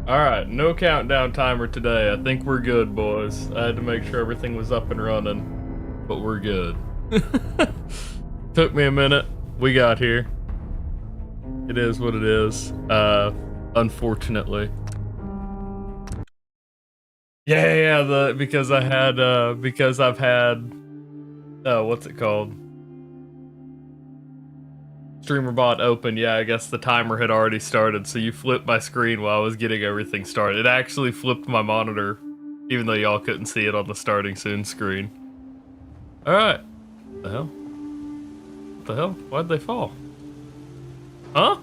Alright, no countdown timer today. I think we're good, boys. I had to make sure everything was up and running, but we're good. Took me a minute. We got here. It is what it is. Unfortunately. Yeah, because I've had, what's it called? Streamer bot open. Yeah, I guess the timer had already started, so you flipped my screen while I was getting everything started. It actually flipped my monitor, even though y'all couldn't see it on the starting soon screen. Alright. What the hell? What the hell? Why'd they fall? Huh?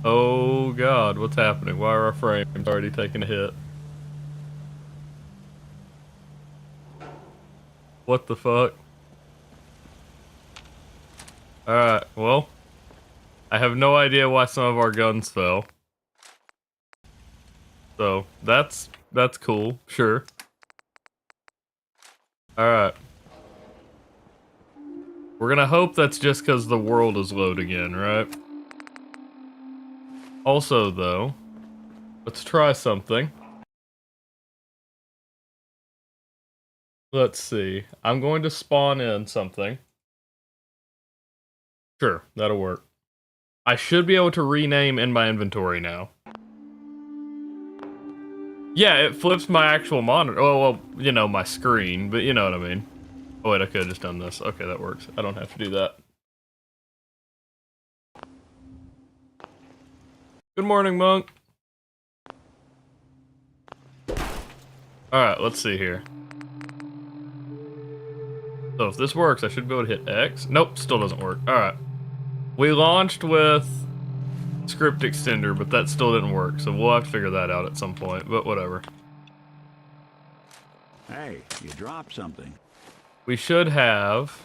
Oh god, what's happening? Why are our frames already taking a hit? What the fuck? Alright, well, I have no idea why some of our guns fell. So, that's cool, sure. Alright. We're gonna hope that's just because the world is loading in, right? Also, though, let's try something. Let's see. I'm going to spawn in something. Sure, that'll work. I should be able to rename in my inventory now. Yeah, it flips my actual monitor. Oh, well, you know, my screen, but you know what I mean. Oh, wait, I could have just done this. Okay, that works. I don't have to do that. Good morning, Monk. Alright, let's see here. So if this works, I should be able to hit X. Nope, still doesn't work. Alright. We launched with script extender, but that still didn't work, so we'll have to figure that out at some point, but whatever. Hey, you dropped something. We should have,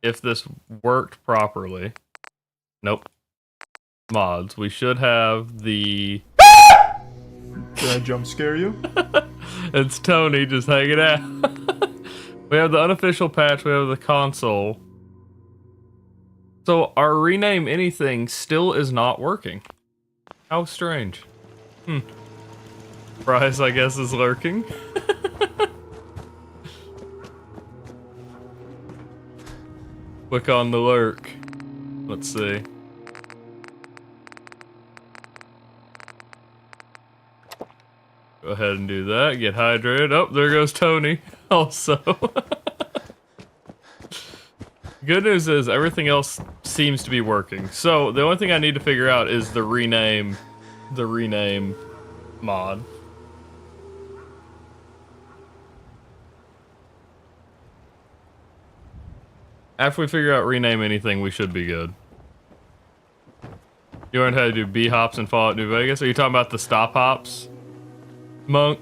if this worked properly. Nope. Mods. We should have the... Did I jump scare you? It's Tony just hanging out. We have the unofficial patch, we have the console. So our rename anything still is not working. How strange. Bryce, I guess, is lurking. Click on the lurk. Let's see. Go ahead and do that. Get hydrated. Oh, there goes Tony. Also. Good news is everything else seems to be working. So the only thing I need to figure out is the rename mod. After we figure out rename anything, we should be good. You learned how to do B hops in Fallout New Vegas? Are you talking about the stop hops? Monk.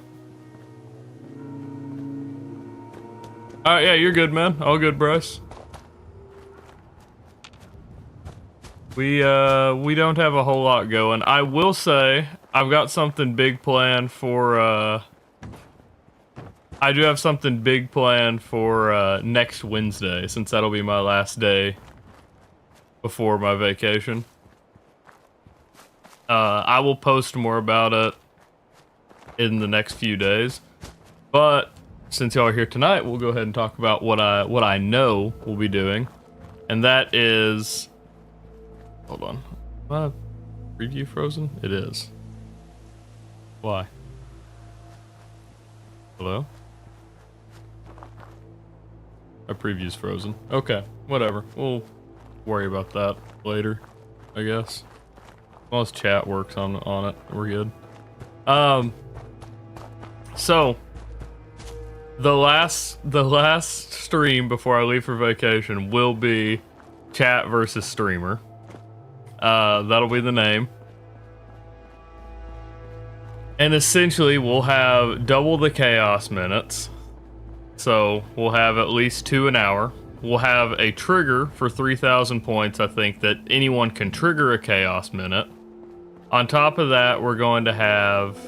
Alright, yeah, you're good, man. All good, Bryce. We don't have a whole lot going. I will say, I've got something big planned for, I do have something big planned for, next Wednesday, since that'll be my last day before my vacation. I will post more about it in the next few days, but since y'all are here tonight, we'll go ahead and talk about what I know we'll be doing, and that is... Hold on. My preview frozen? It is. Why? Hello? My preview's frozen. Okay, whatever. We'll worry about that later, I guess. As long as chat works on it, we're good. So the last stream before I leave for vacation will be chat versus streamer. That'll be the name. And essentially, we'll have double the chaos minutes. So, we'll have at least 2 an hour. We'll have a trigger for 3,000 points, I think, that anyone can trigger a chaos minute. On top of that, we're going to have,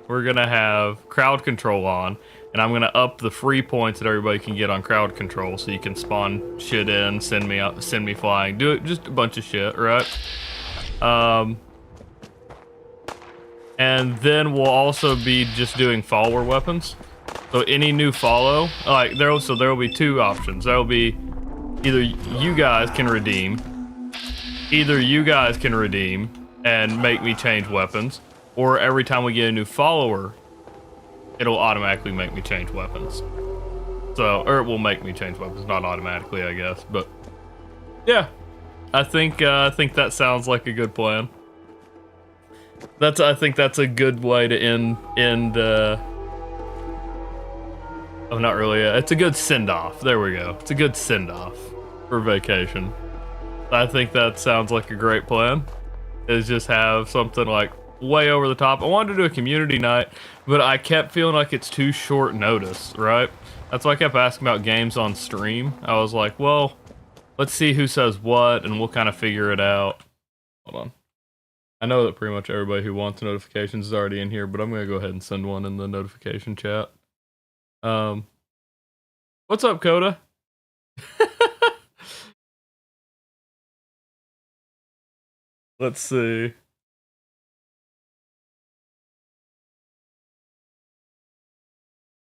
we're gonna have crowd control on, and I'm gonna up the free points that everybody can get on crowd control, so you can spawn shit in, send me flying, do it, just a bunch of shit, right? And then we'll also be just doing follower weapons. So any new follow, like there will be two options. There will be either you guys can redeem and make me change weapons, or every time we get a new follower, it'll automatically make me change weapons. So, or it will make me change weapons, not automatically, I guess. But yeah, I think that sounds like a good plan. I think that's a good way to end. Oh, not really. It's a good send-off. There we go. It's a good send-off for vacation. I think that sounds like a great plan. Is just have something like way over the top. I wanted to do a community night, but I kept feeling like it's too short notice, right? That's why I kept asking about games on stream. I was like, well, let's see who says what, and we'll kind of figure it out. Hold on. I know that pretty much everybody who wants notifications is already in here, but I'm going to go ahead and send one in the notification chat. What's up, Coda? Let's see.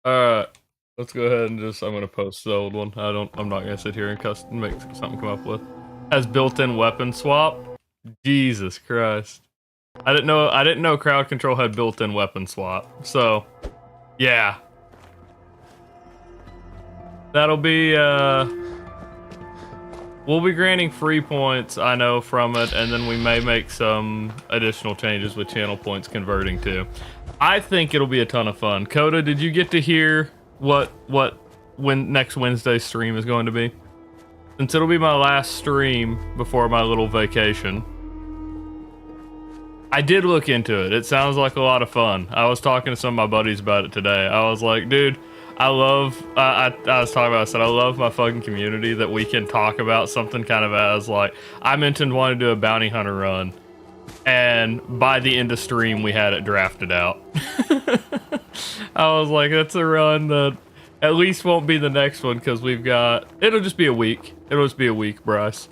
Alright. Let's go ahead and I'm gonna post the old one. I'm not gonna sit here and make something come up with. Has built-in weapon swap? Jesus Christ. I didn't know crowd control had built-in weapon swap. So, yeah. That'll be, we'll be granting free points, I know, from it, and then we may make some additional changes with channel points converting to. I think it'll be a ton of fun. Coda, did you get to hear when next Wednesday's stream is going to be? Since it'll be my last stream before my little vacation. I did look into it. It sounds like a lot of fun. I was talking to some of my buddies about it today. I was like, dude, I was talking about, I said, I love my fucking community that we can talk about something kind of as like, I mentioned wanting to do a bounty hunter run, and by the end of stream, we had it drafted out. I was like, that's a run that at least won't be the next one, because it'll just be a week. It'll just be a week, Bryce.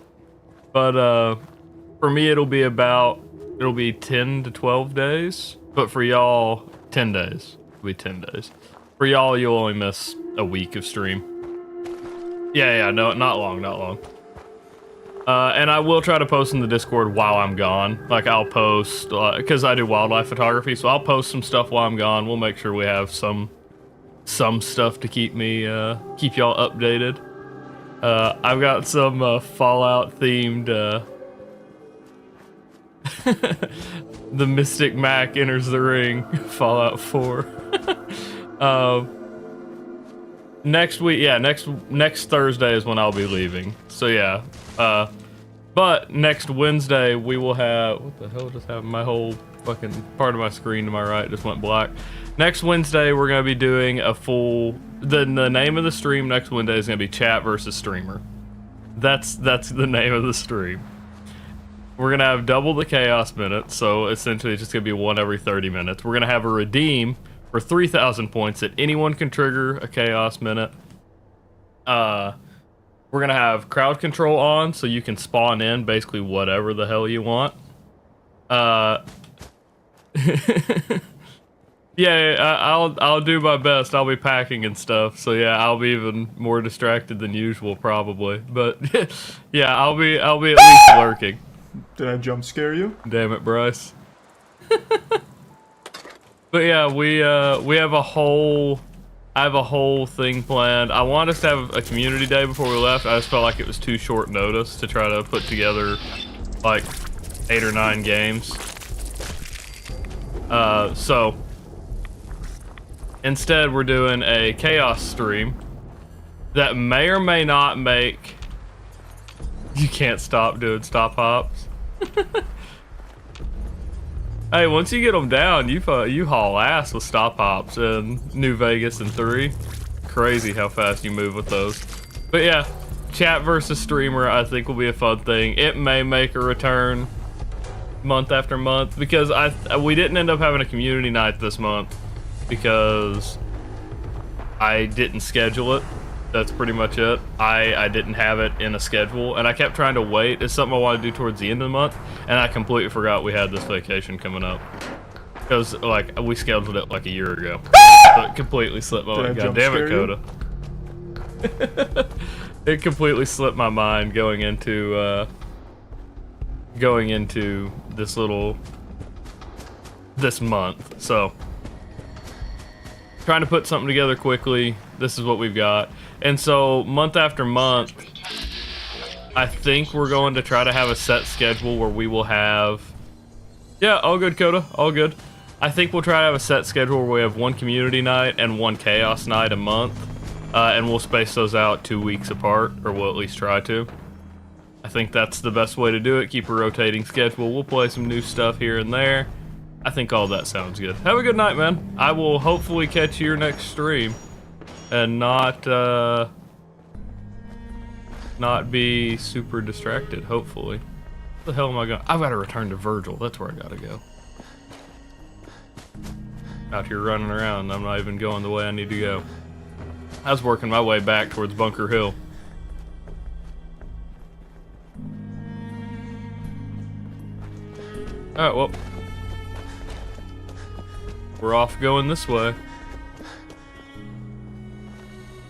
But for me, it'll be 10 to 12 days. But for y'all, 10 days. It'll be 10 days. For y'all, you'll only miss a week of stream. Yeah, no, not long. And I will try to post in the Discord while I'm gone. Like, I'll post, because I do wildlife photography, so I'll post some stuff while I'm gone. We'll make sure we have some stuff to keep y'all updated. I've got some Fallout themed, the Mystic Mac enters the ring, Fallout 4. Next week, yeah, next Thursday is when I'll be leaving. So yeah, but next Wednesday we will have, what the hell just happened? My whole fucking part of my screen to my right just went black. Next Wednesday we're gonna be doing a full, the name of the stream next Wednesday is gonna be Chat versus Streamer. That's the name of the stream. We're gonna have double the chaos minutes, so essentially it's just gonna be one every 30 minutes. We're gonna have a redeem for 3,000 points that anyone can trigger a chaos minute. We're gonna have crowd control on, so you can spawn in basically whatever the hell you want. Yeah, I'll do my best. I'll be packing and stuff, so yeah, I'll be even more distracted than usual probably. But yeah, I'll be at least lurking. Did I jump scare you? Damn it, Bryce. But yeah, we have a whole thing planned. I want us to have a community day before we left. I just felt like it was too short notice to try to put together like 8 or 9 games. So instead we're doing a chaos stream that may or may not make, you can't stop doing stop hops. Hey, once you get them down, you haul ass with stop hops in New Vegas and 3. Crazy how fast you move with those. But yeah, chat versus streamer I think will be a fun thing. It may make a return month after month, because we didn't end up having a community night this month. because I didn't schedule it. That's pretty much it. I didn't have it in a schedule, and I kept trying to wait. It's something I want to do towards the end of the month, and I completely forgot we had this vacation coming up. Because, like, we scheduled it like a year ago. So it completely slipped my mind. God damn it, Coda. It completely slipped my mind going into this month. So, trying to put something together quickly. This is what we've got. And so, month after month, I think we're going to try to have a set schedule where we will have... Yeah, all good, Coda. All good. I think we'll try to have a set schedule where we have one community night and one chaos night a month. And we'll space those out 2 weeks apart, or we'll at least try to. I think that's the best way to do it. Keep a rotating schedule. We'll play some new stuff here and there. I think all that sounds good. Have a good night, man. I will hopefully catch your next stream. And not be super distracted, hopefully. What the hell am I going? I've got to return to Virgil. That's where I gotta go. Out here running around. I'm not even going the way I need to go. I was working my way back towards Bunker Hill. Alright, well. We're off going this way.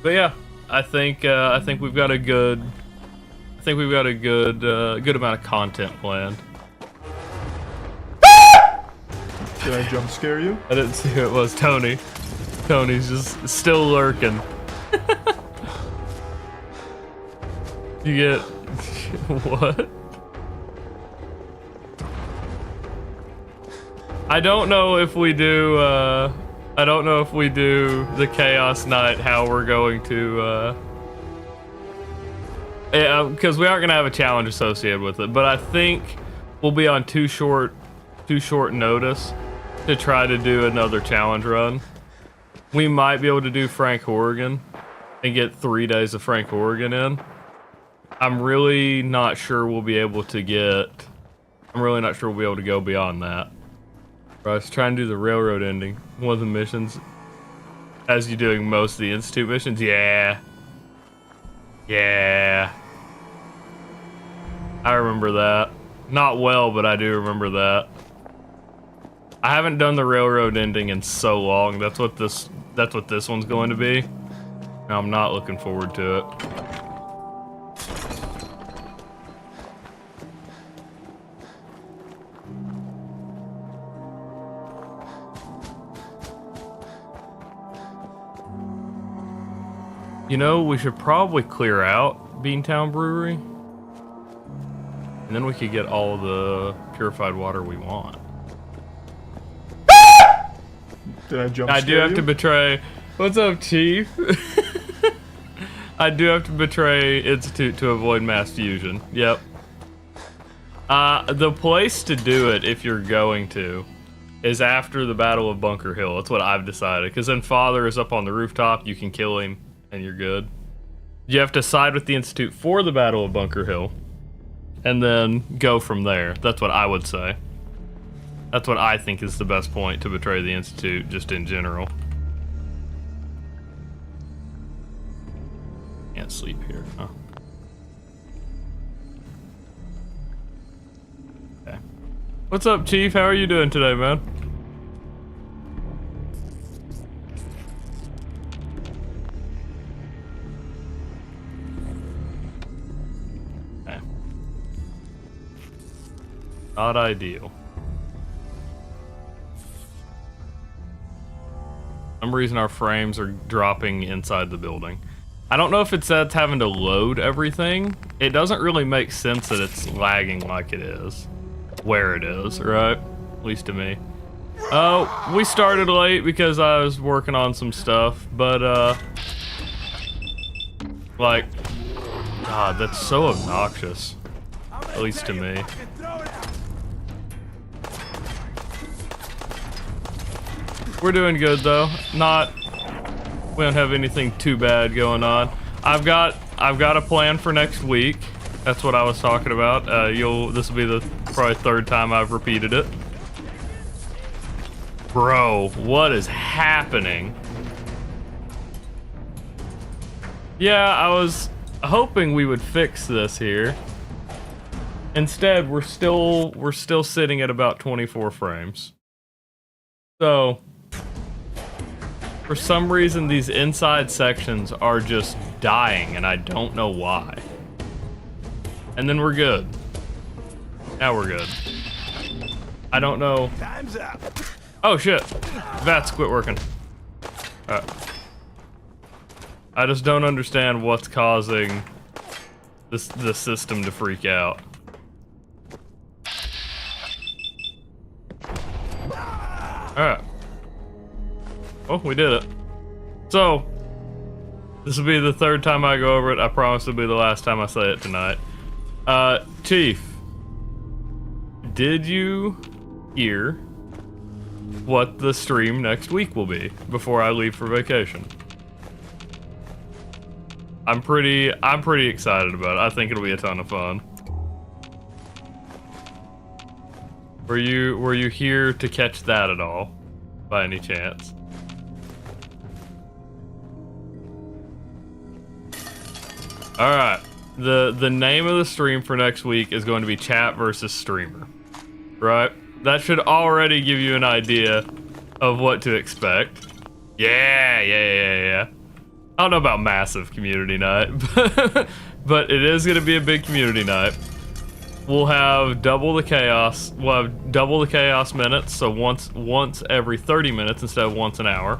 But yeah, I think we've got a good good amount of content planned. Did I jump scare you? I didn't see who it was. Tony. Tony's just still lurking. You get what? I don't know if we do the Chaos Night, how we're going to, because we aren't going to have a challenge associated with it, but I think we'll be on too short notice to try to do another challenge run. We might be able to do Frank Horrigan and get 3 days of Frank Horrigan in. I'm really not sure we'll be able to go beyond that. I was trying to do the railroad ending. One of the missions. As you doing most of the Institute missions? Yeah. Yeah. I remember that. Not well, but I do remember that. I haven't done the railroad ending in so long. That's what this one's going to be. And I'm not looking forward to it. You know, we should probably clear out Beantown Brewery. And then we could get all the purified water we want. Did I jump I scare do have you? to betray... What's up, Chief? I do have to betray Institute to avoid mass fusion. Yep. The place to do it, if you're going to, is after the Battle of Bunker Hill. That's what I've decided. Because then Father is up on the rooftop, you can kill him, and you're good. You have to side with the Institute for the Battle of Bunker Hill, and then go from there. That's what I would say. That's what I think is the best point to betray the Institute, just in general. Can't sleep here, huh? Okay. What's up, Chief? How are you doing today, man? Okay. Not ideal. For some reason our frames are dropping inside the building. I don't know if it's that's having to load everything. It doesn't really make sense that it's lagging like it is. Where it is, right? At least to me. Oh, we started late because I was working on some stuff, but like, God, that's so obnoxious. At least to me. We're doing good though. We don't have anything too bad going on. I've got a plan for next week. That's what I was talking about. This will be the probably third time I've repeated it. Bro, what is happening? Yeah, I was hoping we would fix this here. Instead, we're still sitting at about 24 frames. So, for some reason, these inside sections are just dying, and I don't know why. And then we're good. Now we're good. I don't know. Time's up. Oh shit! VATS quit working. I just don't understand what's causing the system to freak out. Alright. Oh, we did it. So, this will be the third time I go over it. I promise it'll be the last time I say it tonight. Chief, did you hear what the stream next week will be before I leave for vacation? I'm pretty excited about it. I think it'll be a ton of fun. Were you here to catch that at all, by any chance? All right. The name of the stream for next week is going to be Chat versus Streamer. Right? That should already give you an idea of what to expect. Yeah. I don't know about massive community night, but it is going to be a big community night. We'll have double the chaos. We'll have double the chaos minutes, so once every 30 minutes instead of once an hour.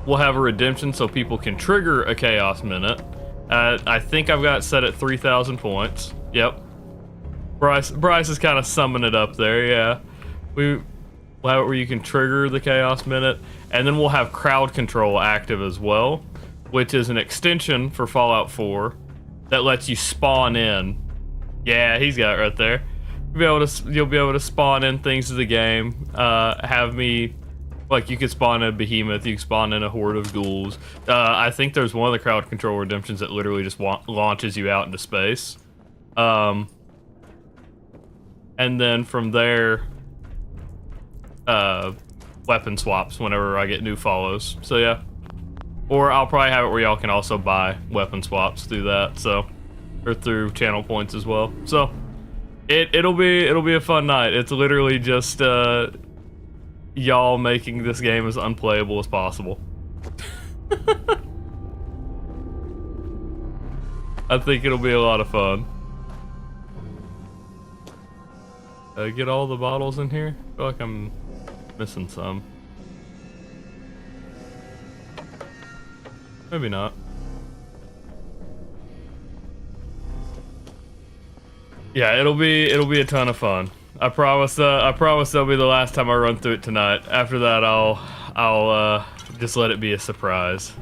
We'll have a redemption so people can trigger a chaos minute. I think I've got it set at 3,000 points. Yep. Bryce is kind of summing it up there. Yeah. We'll have it where you can trigger the chaos minute, and then we'll have crowd control active as well, which is an extension for Fallout 4 that lets you spawn in. Yeah, he's got it right there. You'll be able to spawn in things to the game. Have me, like, you could spawn in a behemoth, you can spawn in a horde of ghouls. I think there's one of the crowd control redemptions that literally just launches you out into space. And then from there, weapon swaps whenever I get new follows. So yeah. Or I'll probably have it where y'all can also buy weapon swaps through that, so, or through channel points as well. So it'll be a fun night. It's literally just y'all making this game as unplayable as possible. I think it'll be a lot of fun. Get all the bottles in here? I feel like I'm missing some. Maybe not. Yeah, it'll be a ton of fun. I promise that'll be the last time I run through it tonight. After that, I'll just let it be a surprise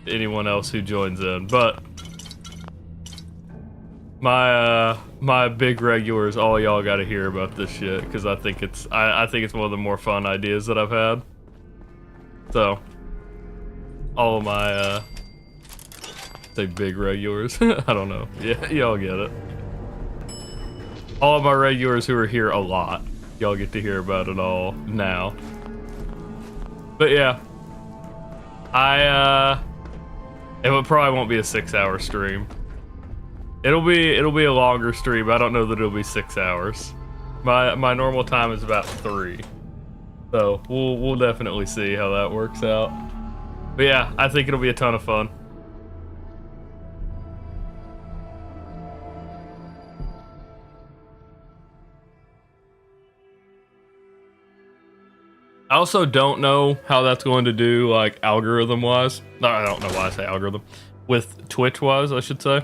to anyone else who joins in. But my big regulars, all y'all got to hear about this shit because I think it's one of the more fun ideas that I've had. So, all of my say big regulars. I don't know. Yeah, y'all get it. All of my regulars who are here a lot, y'all get to hear about it all now. But yeah, it probably won't be a 6-hour stream. It'll be a longer stream. I don't know that it'll be 6 hours. My normal time is about 3. So we'll definitely see how that works out. But yeah, I think it'll be a ton of fun. I also don't know how that's going to do, like, algorithm-wise. No, I don't know why I say algorithm. With Twitch-wise, I should say.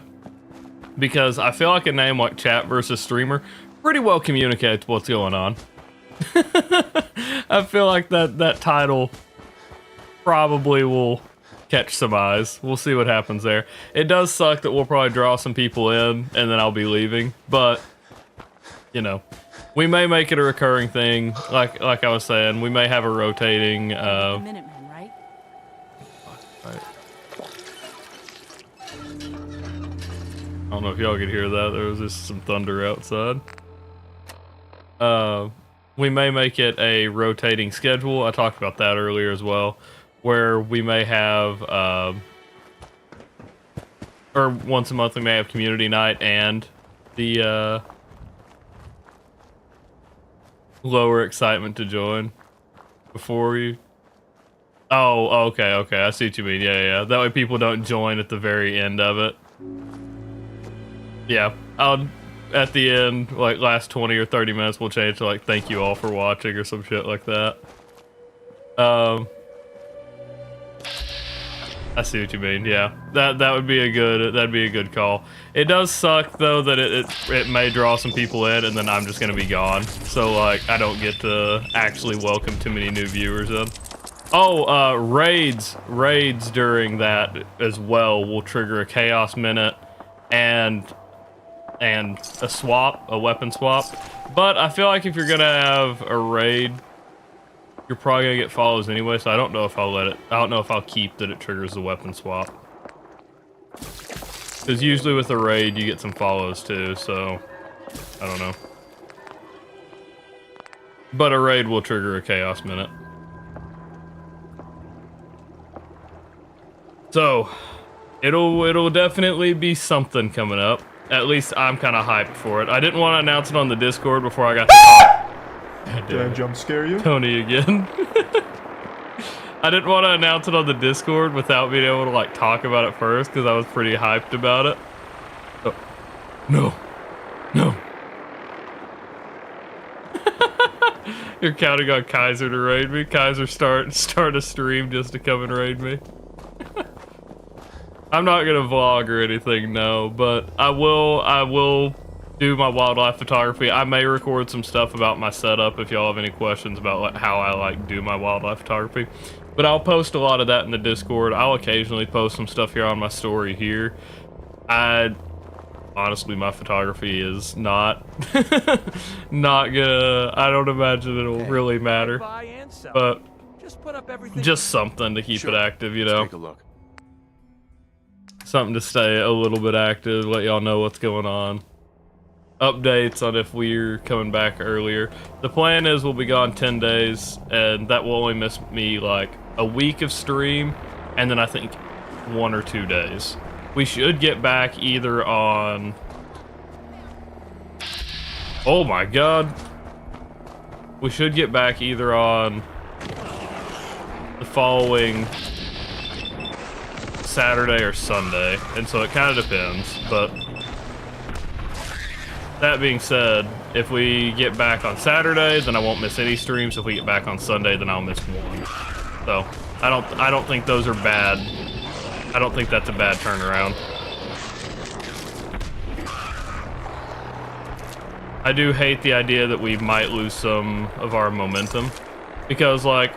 Because I feel like a name like Chat versus Streamer pretty well communicates what's going on. I feel like that title probably will catch some eyes. We'll see what happens there. It does suck that we'll probably draw some people in, and then I'll be leaving. But, you know, we may make it a recurring thing. Like I was saying, we may have a rotating. Minutemen, right? Right. I don't know if y'all could hear that. There was just some thunder outside. We may make it a rotating schedule. I talked about that earlier as well, where we may have, or once a month we may have community night and the lower excitement to join before we. Oh, okay. I see what you mean. Yeah. That way people don't join at the very end of it. Yeah, I'll at the end, like last 20 or 30 minutes, we'll change to like thank you all for watching or some shit like that. I see what you mean. Yeah, that'd be a good call. It does suck though that it may draw some people in and then I'm just gonna be gone. So like I don't get to actually welcome too many new viewers in. Oh, raids during that as well will trigger a chaos minute and a weapon swap. But I feel like if you're gonna have a raid, you're probably gonna get follows anyway, so I don't know if I'll keep that it triggers the weapon swap. Because usually with a raid, you get some follows too, so I don't know. But a raid will trigger a chaos minute. So, it'll definitely be something coming up. At least I'm kind of hyped for it. I didn't want to announce it on the Discord before I got to talk. Did I jump scare you? Tony again. I didn't want to announce it on the Discord without being able to like talk about it first because I was pretty hyped about it. Oh. No. You're counting on Kaiser to raid me? Kaiser start a stream just to come and raid me? I'm not gonna vlog or anything, no, but I will do my wildlife photography. I may record some stuff about my setup if y'all have any questions about like, how I like do my wildlife photography. But I'll post a lot of that in the Discord. I'll occasionally post some stuff here on my story here. Honestly, my photography is not gonna. I don't imagine it'll really matter, but just something to keep it active, you know. Take a look. Something to stay a little bit active, let y'all know what's going on. Updates on if we're coming back earlier. The plan is we'll be gone 10 days, and that will only miss me like a week of stream, and then I think 1 or 2 days. We should get back either on... Oh my god. We should get back either on the following Saturday or Sunday, and so it kind of depends, but that being said, if we get back on Saturday, then I won't miss any streams. If we get back on Sunday, then I'll miss one. So I don't think those are bad. I don't think that's a bad turnaround. I do hate the idea that we might lose some of our momentum, because like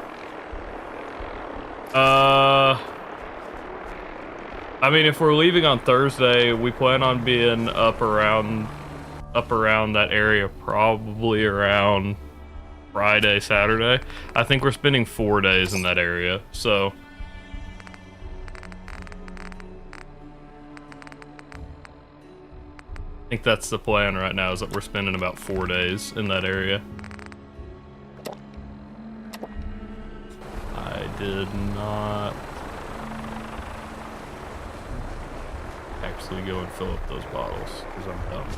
I mean, if we're leaving on Thursday, we plan on being up around that area probably around Friday, Saturday. I think we're spending 4 days in that area, so I think that's the plan right now, is that we're spending about 4 days in that area. I did not actually go and fill up those bottles because I'm dumb.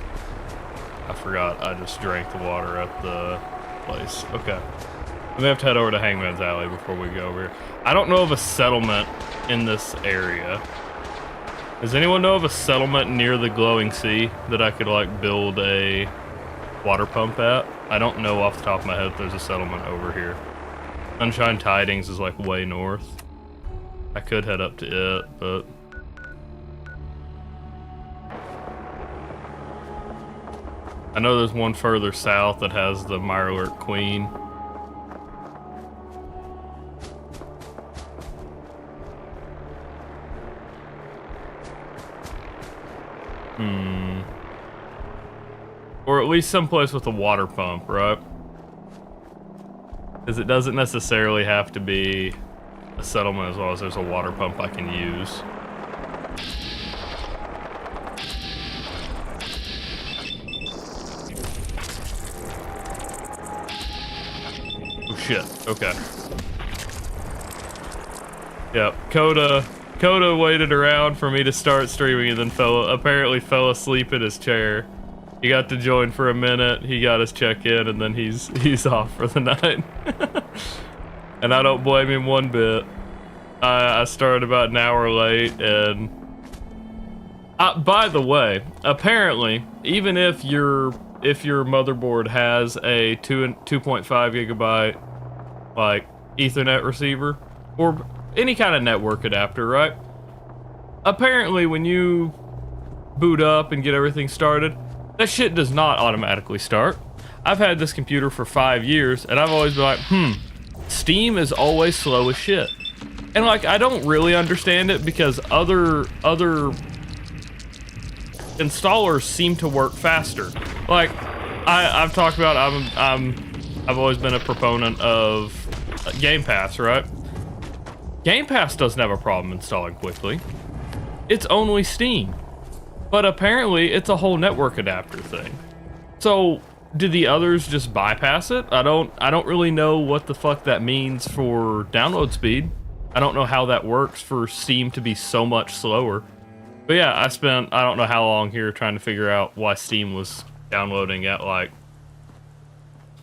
I forgot I just drank the water at the place. Okay. I'm gonna have to head over to Hangman's Alley before we go over here. I don't know of a settlement in this area. Does anyone know of a settlement near the glowing sea that I could like build a water pump at? I don't know off the top of my head if there's a settlement over here. Sunshine Tidings is like way north. I could head up to it, but I know there's one further south that has the Mirelurk Queen. Or at least someplace with a water pump, right? Because it doesn't necessarily have to be a settlement as long as there's a water pump I can use. shit. Okay. Yep. Coda waited around for me to start streaming and then apparently fell asleep in his chair. He got to join for a minute. He got his check in, and then he's off for the night. And I don't blame him one bit. I started about an hour late, and by the way, apparently, even if your motherboard has a 2.5 gigabyte like Ethernet receiver or any kind of network adapter, right? Apparently, when you boot up and get everything started, that shit does not automatically start. I've had this computer for 5 years, and I've always been like, Steam is always slow as shit. And like, I don't really understand it because other installers seem to work faster. Like, I've talked about, I've always been a proponent of Game Pass, right? Game Pass doesn't have a problem installing quickly. It's only Steam. But apparently, it's a whole network adapter thing. So, did the others just bypass it? I don't really know what the fuck that means for download speed. I don't know how that works for Steam to be so much slower. But yeah, I spent I don't know how long here trying to figure out why Steam was downloading at like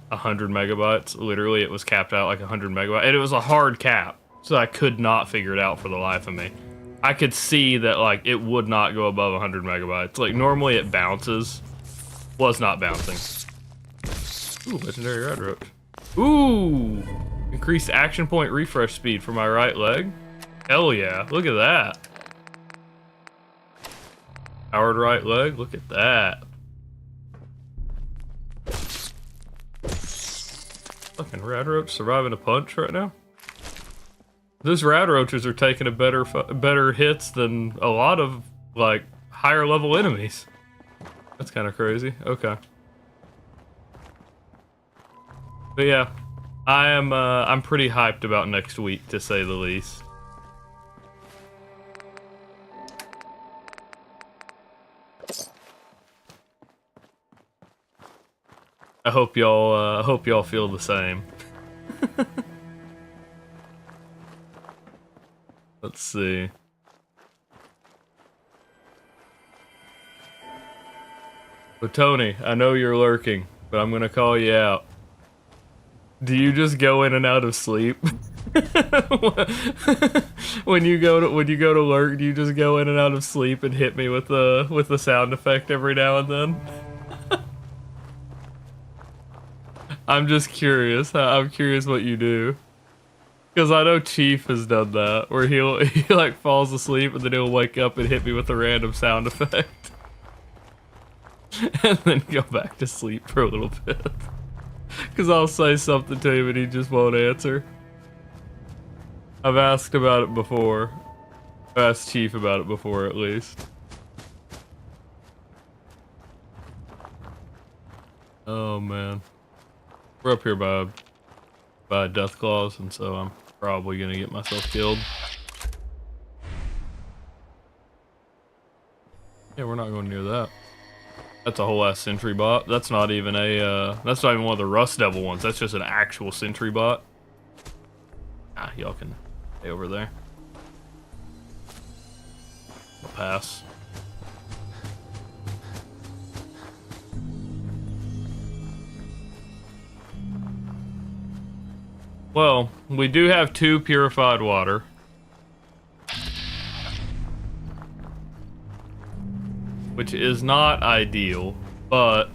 100 megabytes. Literally, it was capped out like 100 megabytes. And it was a hard cap, so I could not figure it out for the life of me. I could see that like it would not go above 100 megabytes. Like normally it bounces. Was not bouncing. Ooh, legendary red roach. Ooh! Increased action point refresh speed for my right leg. Hell yeah, look at that. Powered right leg, look at that. Fucking rad roach surviving a punch right now. Those rad roaches are taking a better hits than a lot of like higher level enemies. That's kind of crazy. Okay. But yeah, I'm pretty hyped about next week, to say the least. I hope y'all feel the same. Let's see. But Tony, I know you're lurking, but I'm gonna call you out. Do you just go in and out of sleep? when you go to lurk, do you just go in and out of sleep and hit me with the sound effect every now and then? I'm just curious. I'm curious what you do. Because I know Chief has done that, where he like falls asleep and then he'll wake up and hit me with a random sound effect. And then go back to sleep for a little bit. Because I'll say something to him and he just won't answer. I've asked about it before. I've asked Chief about it before, at least. Oh man. We're up here by death claws, and so I'm probably gonna get myself killed. Yeah, we're not going near that. That's a whole ass sentry bot. That's not even that's not even one of the Rust Devil ones. That's just an actual sentry bot. Ah, y'all can stay over there. I'll pass. Well, we do have 2 purified water. Which is not ideal, but...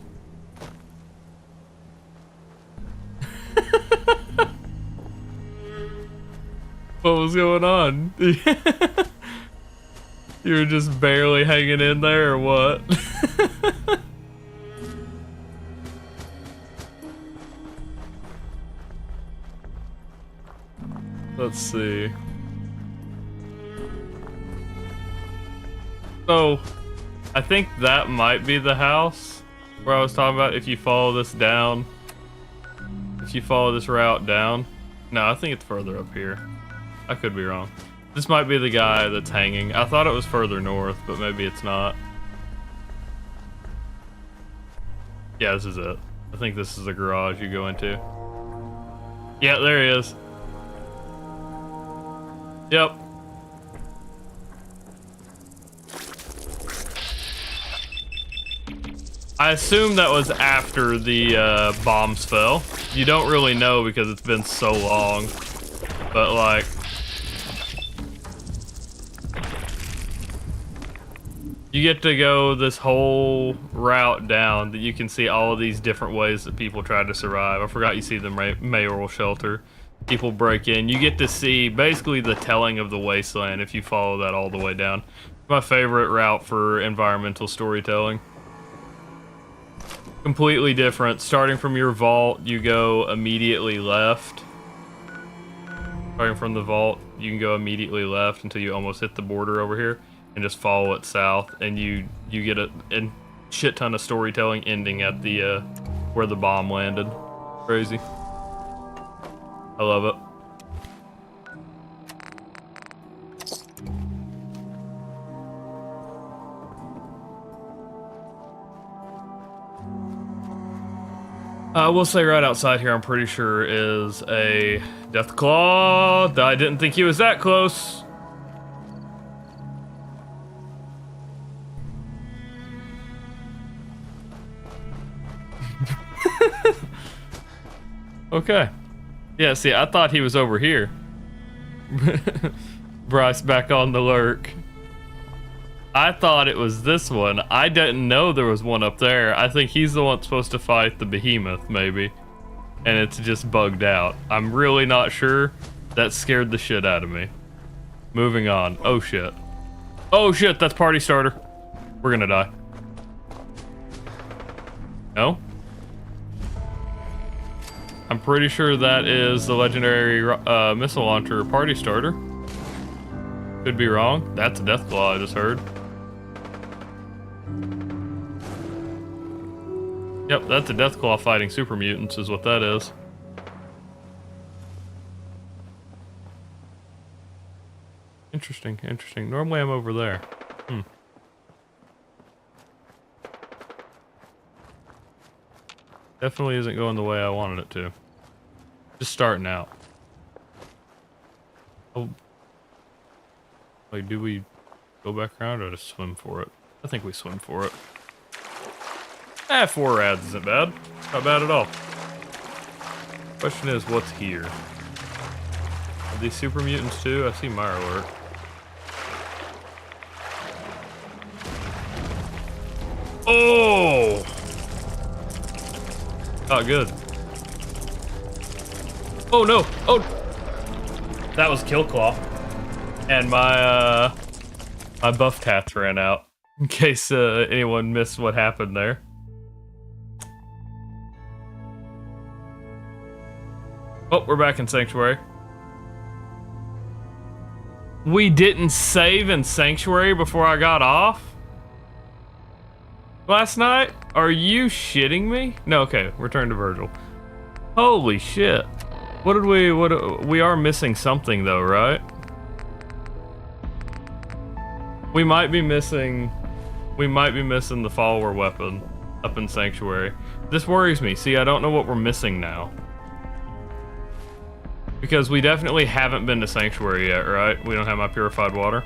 What was going on? You were just barely hanging in there, or what? Let's see. So, I think that might be the house where I was talking about. If you follow this down, if you follow this route down. No, I think it's further up here. I could be wrong. This might be the guy that's hanging. I thought it was further north, but maybe it's not. Yeah, this is it. I think this is the garage you go into. Yeah, there he is. Yep. I assume that was after the bombs fell. You don't really know because it's been so long. But like... you get to go this whole route down that you can see all of these different ways that people try to survive. I forgot you see the mayoral shelter. People break in. You get to see basically the telling of the wasteland if you follow that all the way down. My favorite route for environmental storytelling. Completely different. Starting from your vault, you go immediately left. Starting from the vault, you can go immediately left until you almost hit the border over here, and just follow it south, and you get a shit ton of storytelling ending at the where the bomb landed. Crazy. I love it. I will say right outside here, I'm pretty sure is a death claw. I didn't think he was that close. Okay. Yeah, see, I thought he was over here. Bryce back on the lurk. I thought it was this one. I didn't know there was one up there. I think he's the one supposed to fight the behemoth, maybe. And it's just bugged out. I'm really not sure. That scared the shit out of me. Moving on. Oh shit. Oh shit, that's party starter. We're gonna die. No? I'm pretty sure that is the legendary missile launcher party starter. Could be wrong. That's a death claw I just heard. Yep, that's a death claw fighting super mutants is what that is. Interesting, interesting. Normally I'm over there. Definitely isn't going the way I wanted it to. Just starting out. Oh. Like, do we go back around or just swim for it? I think we swim for it. 4 rads isn't bad. Not bad at all. Question is, what's here? Are these super mutants too? I see Mirelurk. Oh! Not good. Oh no! Oh! That was Kill Claw. And my, my buff tats ran out. In case anyone missed what happened there. Oh, we're back in Sanctuary. We didn't save in Sanctuary before I got off? Last night? Are you shitting me? No, okay, return to Virgil. Holy shit. What did we are missing something though, right? We might be missing the follower weapon up in Sanctuary. This worries me. See, I don't know what we're missing now. Because we definitely haven't been to Sanctuary yet, right? We don't have my purified water.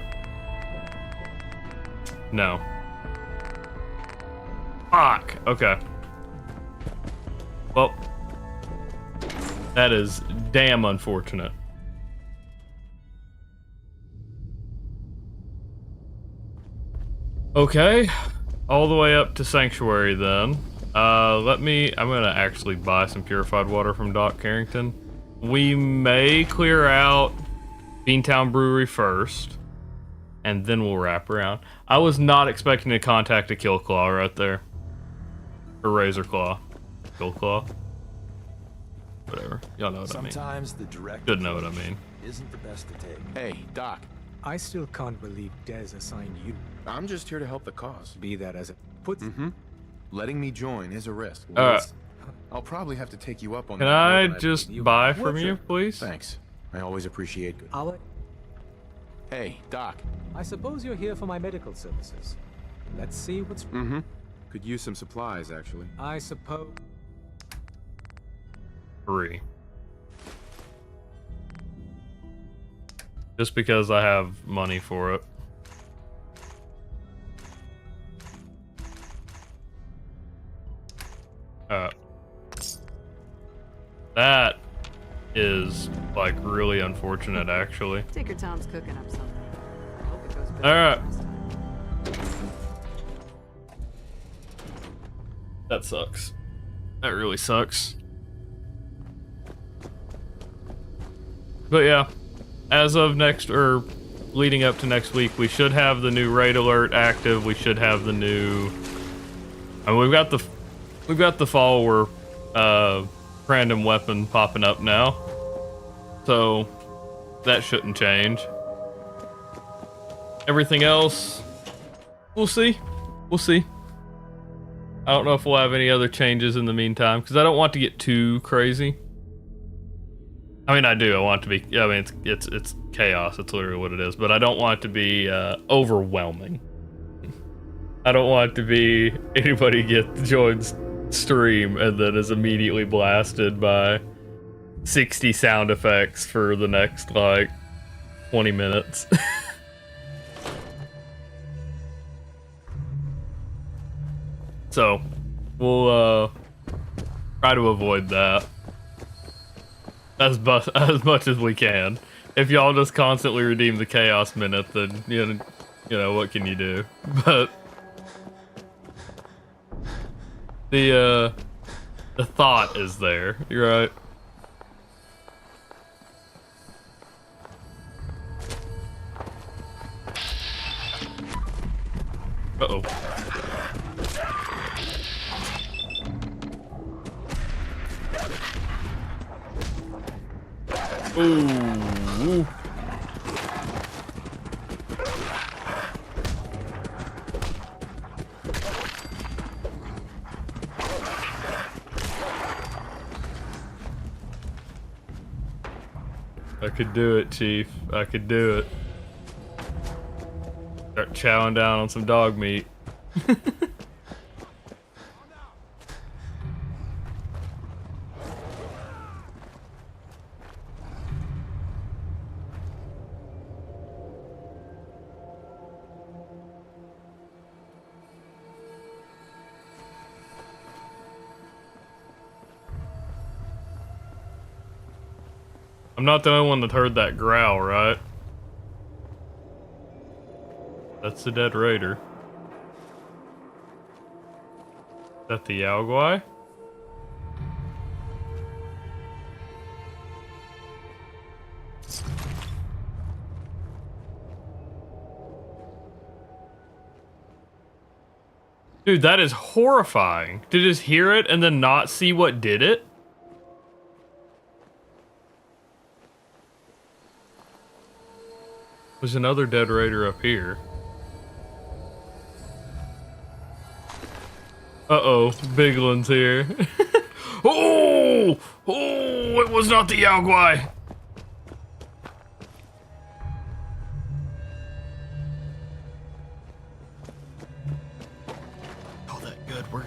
No. Fuck. Okay. Well, that is damn unfortunate. Okay, all the way up to Sanctuary then. I'm gonna actually buy some purified water from Doc Carrington. We may clear out Beantown Brewery first, and then we'll wrap around. I was not expecting to contact a Kill Claw right there. Or Razor Claw. Kill Claw. Whatever. Y'all know what I mean. Sometimes the direct Should know what I mean. isn't the best to take. Hey, Doc. I still can't believe Dez assigned you. I'm just here to help the cause. Be that as it puts. Letting me join is a risk. I'll probably have to take you up on Can that. I deal, just buy from you, please? Thanks. I always appreciate good. Hey, Doc. I suppose you're here for my medical services. Let's see what's. Could use some supplies, actually. I suppose. 3. just because I have money for it. That is like really unfortunate, actually. Tinker Tom's cooking up something. I hope it goes better All right. than last time. That sucks. That really sucks. But yeah, as of next, or leading up to next week, we should have the new raid alert active. We should have the new. I mean, we've got the follower random weapon popping up now, so that shouldn't change. Everything else, we'll see. We'll see. I don't know if we'll have any other changes in the meantime, because I don't want to get too crazy. I mean, I do. I want it to be. I mean, it's chaos. It's literally what it is. But I don't want it to be overwhelming. I don't want it to be anybody joins stream and then is immediately blasted by 60 sound effects for the next like 20 minutes. So we'll try to avoid that as much as we can. If y'all just constantly redeem the chaos minute, then you know what can you do? But the thought is there. You're right. Uh-oh. Ooh. I could do it, Chief. I could do it. Start chowing down on some dog meat. I'm not the only one that heard that growl, right? That's the dead raider. Is that the Yaoguai? Dude, that is horrifying. To just hear it and then not see what did it? There's another dead raider up here. Uh-oh, Bigland's here. Oh! Oh, it was not the Yaoguai! Oh, that good, we're...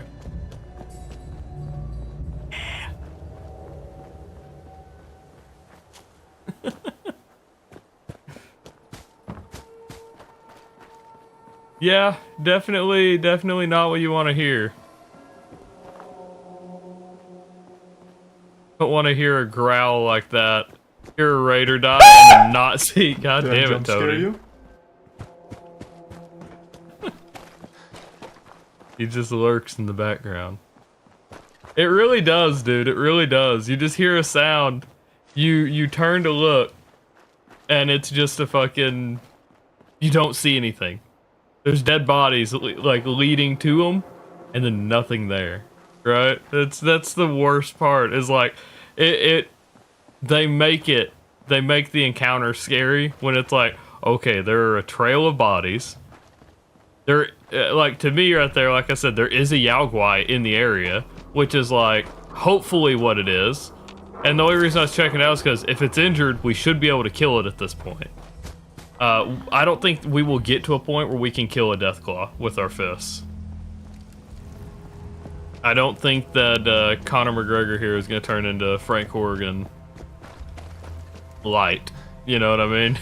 Yeah, definitely not what you want to hear. Don't want to hear a growl like that. Hear a raider die and then not see. God Did I damn it, jump scare Tony. you? He just lurks in the background. It really does, dude. It really does. You just hear a sound. You turn to look, and it's just a fucking. You don't see anything. There's dead bodies like leading to them, and then nothing there, right? That's the worst part. Is like, they make the encounter scary when it's like, okay, there are a trail of bodies. There, like to me right there, like I said, there is a Yaoguai in the area, which is like hopefully what it is. And the only reason I was checking it out is because if it's injured, we should be able to kill it at this point. I don't think we will get to a point where we can kill a Deathclaw with our fists. I don't think that Conor McGregor here is going to turn into Frank Horgan light. You know what I mean?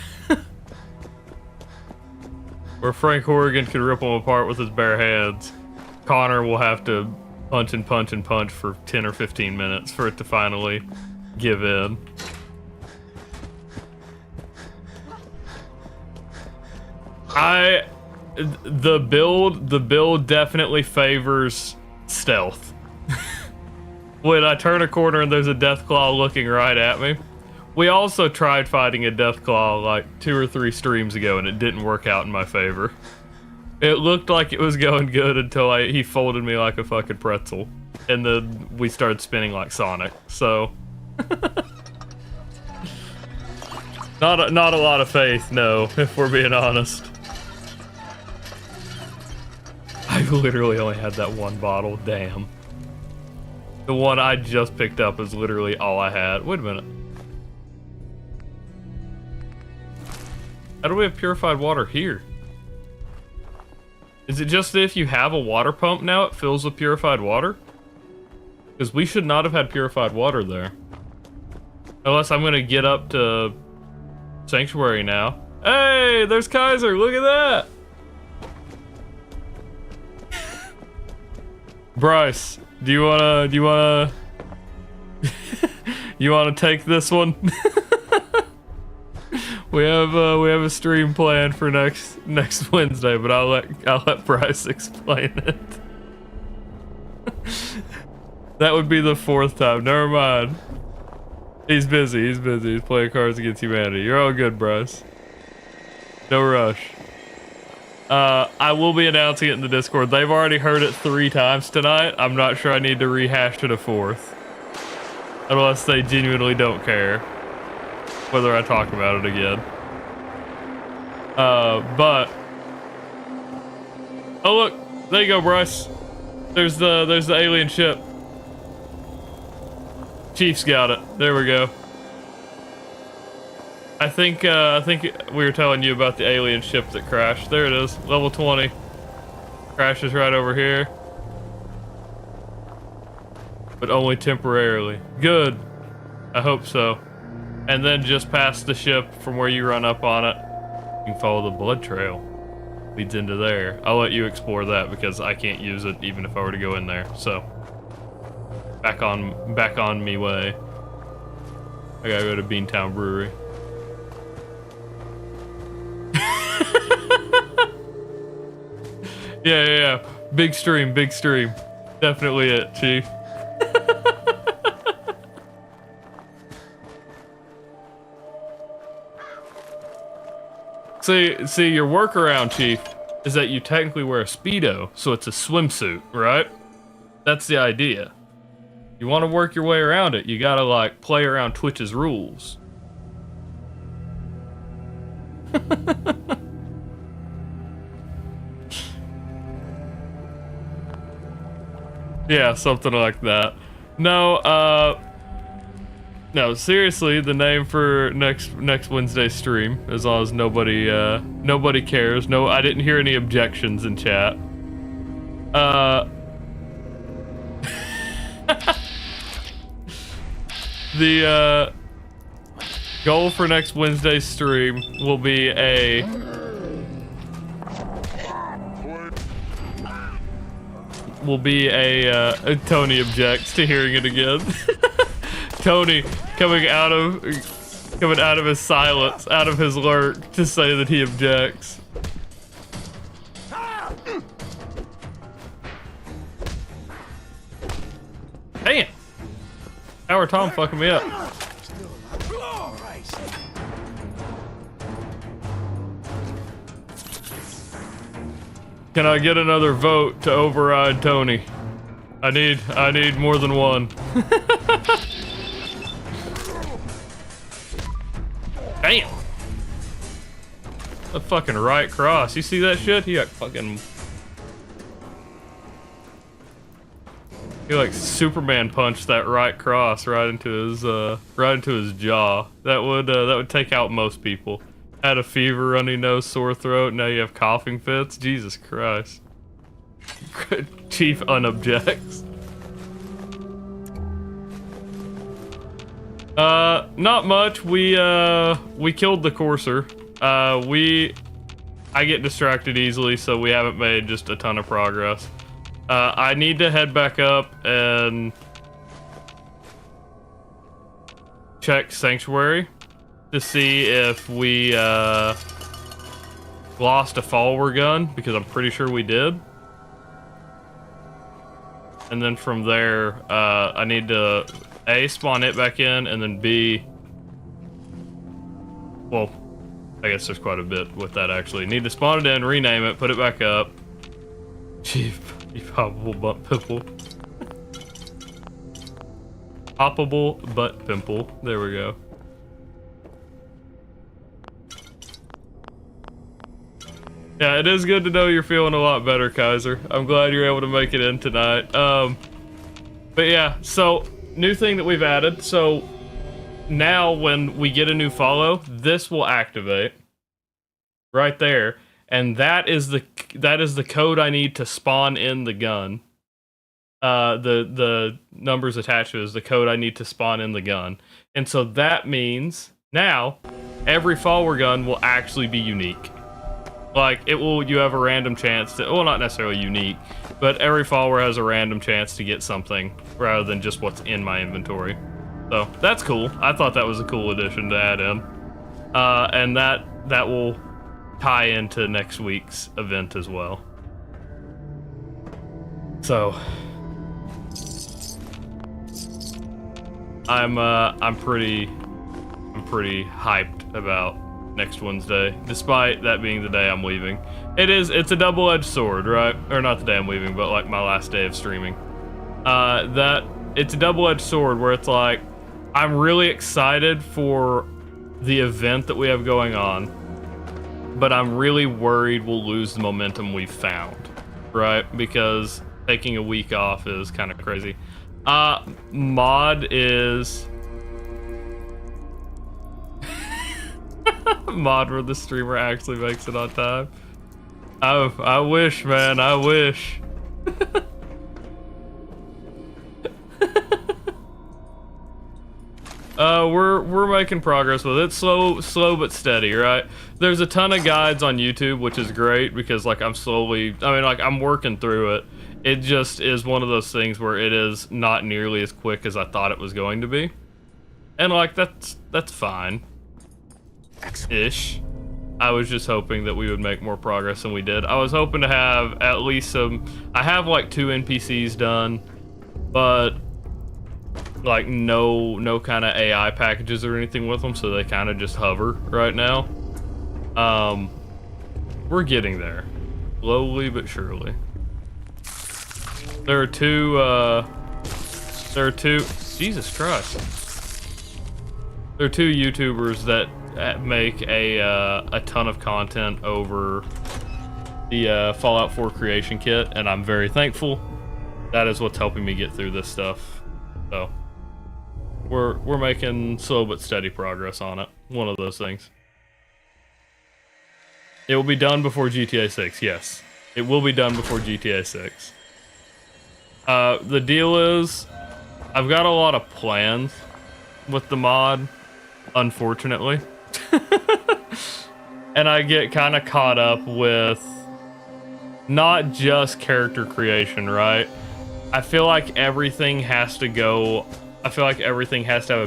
Where Frank Horrigan could rip them apart with his bare hands, Connor will have to punch and punch and punch for 10 or 15 minutes for it to finally give in. The build definitely favors stealth. When I turn a corner and there's a Deathclaw looking right at me. We also tried fighting a Deathclaw like 2 or 3 streams ago and it didn't work out in my favor. It looked like it was going good until he folded me like a fucking pretzel. And then we started spinning like Sonic, so... Not a lot of faith, no, if we're being honest. I literally only had that one bottle, damn. The one I just picked up is literally all I had. Wait a minute. How do we have purified water here? Is it just that if you have a water pump now, it fills with purified water? Because we should not have had purified water there. Unless I'm gonna get up to Sanctuary now. Hey, there's Kaiser, look at that! Bryce, do you wanna you wanna take this one? We have a stream planned for next Wednesday, but I'll let Bryce explain it. That would be the 4th time. Never mind. He's busy. He's playing Cards Against Humanity. You're all good, Bryce. No rush. I will be announcing it in the Discord. They've already heard it 3 times tonight. I'm not sure I need to rehash it a 4th. Unless they genuinely don't care whether I talk about it again. But... Oh look! There you go, Bryce. There's the alien ship. Chief's got it. There we go. I think we were telling you about the alien ship that crashed. There it is, level 20. Crashes right over here. But only temporarily. Good. I hope so. And then just past the ship from where you run up on it, you can follow the blood trail. Leads into there. I'll let you explore that because I can't use it even if I were to go in there. So back on me way. I gotta go to Beantown Brewery. Yeah. Big stream. Definitely it, Chief. See, your workaround, Chief, is that you technically wear a Speedo, so it's a swimsuit, right? That's the idea. You want to work your way around it, you gotta, like, play around Twitch's rules. Yeah, something like that. No, seriously, the name for next Wednesday's stream, as long as nobody cares. No, I didn't hear any objections in chat. The goal for next Wednesday's stream will be a Tony objects to hearing it again. Tony coming out of his silence, out of his lurk, to say that he objects. Damn! Howard Tom fucking me up. Can I get another vote to override Tony? I need more than one. Damn! The fucking right cross. You see that shit? He got fucking... He like Superman punched that right cross right into his jaw. That would take out most people. Had a fever, runny nose, sore throat, now you have coughing fits. Jesus Christ. Chief unobjects. Not much. We killed the courser. I get distracted easily, so we haven't made just a ton of progress. I need to head back up and check Sanctuary to see if we lost a follower gun, because I'm pretty sure we did. And then from there, I need to A, spawn it back in, and then B, well, I guess there's quite a bit with that actually. Need to spawn it in, rename it, put it back up. Chief, you poppable butt pimple. Poppable butt pimple. There we go. Yeah, it is good to know you're feeling a lot better, Kaiser. I'm glad you're able to make it in tonight. But yeah, so new thing that we've added. So now when we get a new follow, this will activate right there, and that is the code I need to spawn in the gun. The numbers attached to it is the code I need to spawn in the gun, and so that means now every follower gun will actually be unique. Like, you have a random chance to, well, not necessarily unique, but every follower has a random chance to get something rather than just what's in my inventory. So that's cool. I thought that was a cool addition to add in. And that will tie into next week's event as well. So I'm pretty hyped about next Wednesday, despite that being the day I'm leaving. It's a double-edged sword, right? Or not the day I'm leaving, but like my last day of streaming. It's a double-edged sword where it's like, I'm really excited for the event that we have going on, but I'm really worried we'll lose the momentum we've found, right? Because taking a week off is kind of crazy. Mod is mod where the streamer actually makes it on time. I wish, man, I wish. We're making progress with it. Slow but steady, right? There's a ton of guides on YouTube, which is great because like I'm working through it. It just is one of those things where it is not nearly as quick as I thought it was going to be. And like that's fine. Ish. I was just hoping that we would make more progress than we did. I was hoping to have at least I have like 2 NPCs done, but like no kind of AI packages or anything with them, so they kind of just hover right now. We're getting there, slowly but surely. There are two, Jesus Christ. There are 2 YouTubers that make a ton of content over the Fallout 4 creation kit, and I'm very thankful. That is what's helping me get through this stuff. So we're making slow but steady progress on it. One of those things. It will be done before GTA 6. Yes, it will be done before GTA 6. The deal is, I've got a lot of plans with the mod, unfortunately. And I get kind of caught up with not just character creation, right? I feel like everything has to have a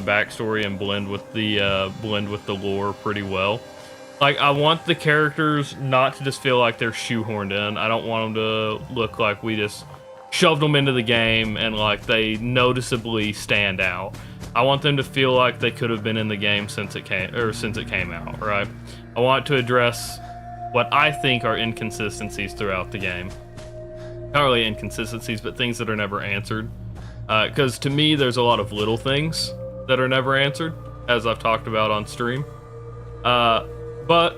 backstory and blend with the lore pretty well. Like, I want the characters not to just feel like they're shoehorned in. I don't want them to look like we just shoved them into the game and like they noticeably stand out. I want them to feel like they could have been in the game since it came out, right? I want to address what I think are inconsistencies throughout the game. Not really inconsistencies, but things that are never answered. Because to me, there's a lot of little things that are never answered, as I've talked about on stream. But,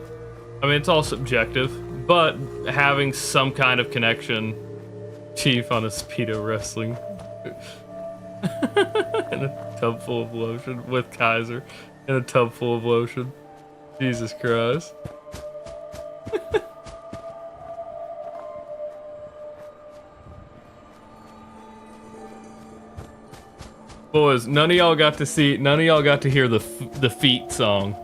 I mean, it's all subjective, but having some kind of connection. Chief on a Speedo wrestling. In a tub full of lotion with Kaiser in a tub full of lotion. Jesus Christ. Boys, none of y'all got to hear the feet song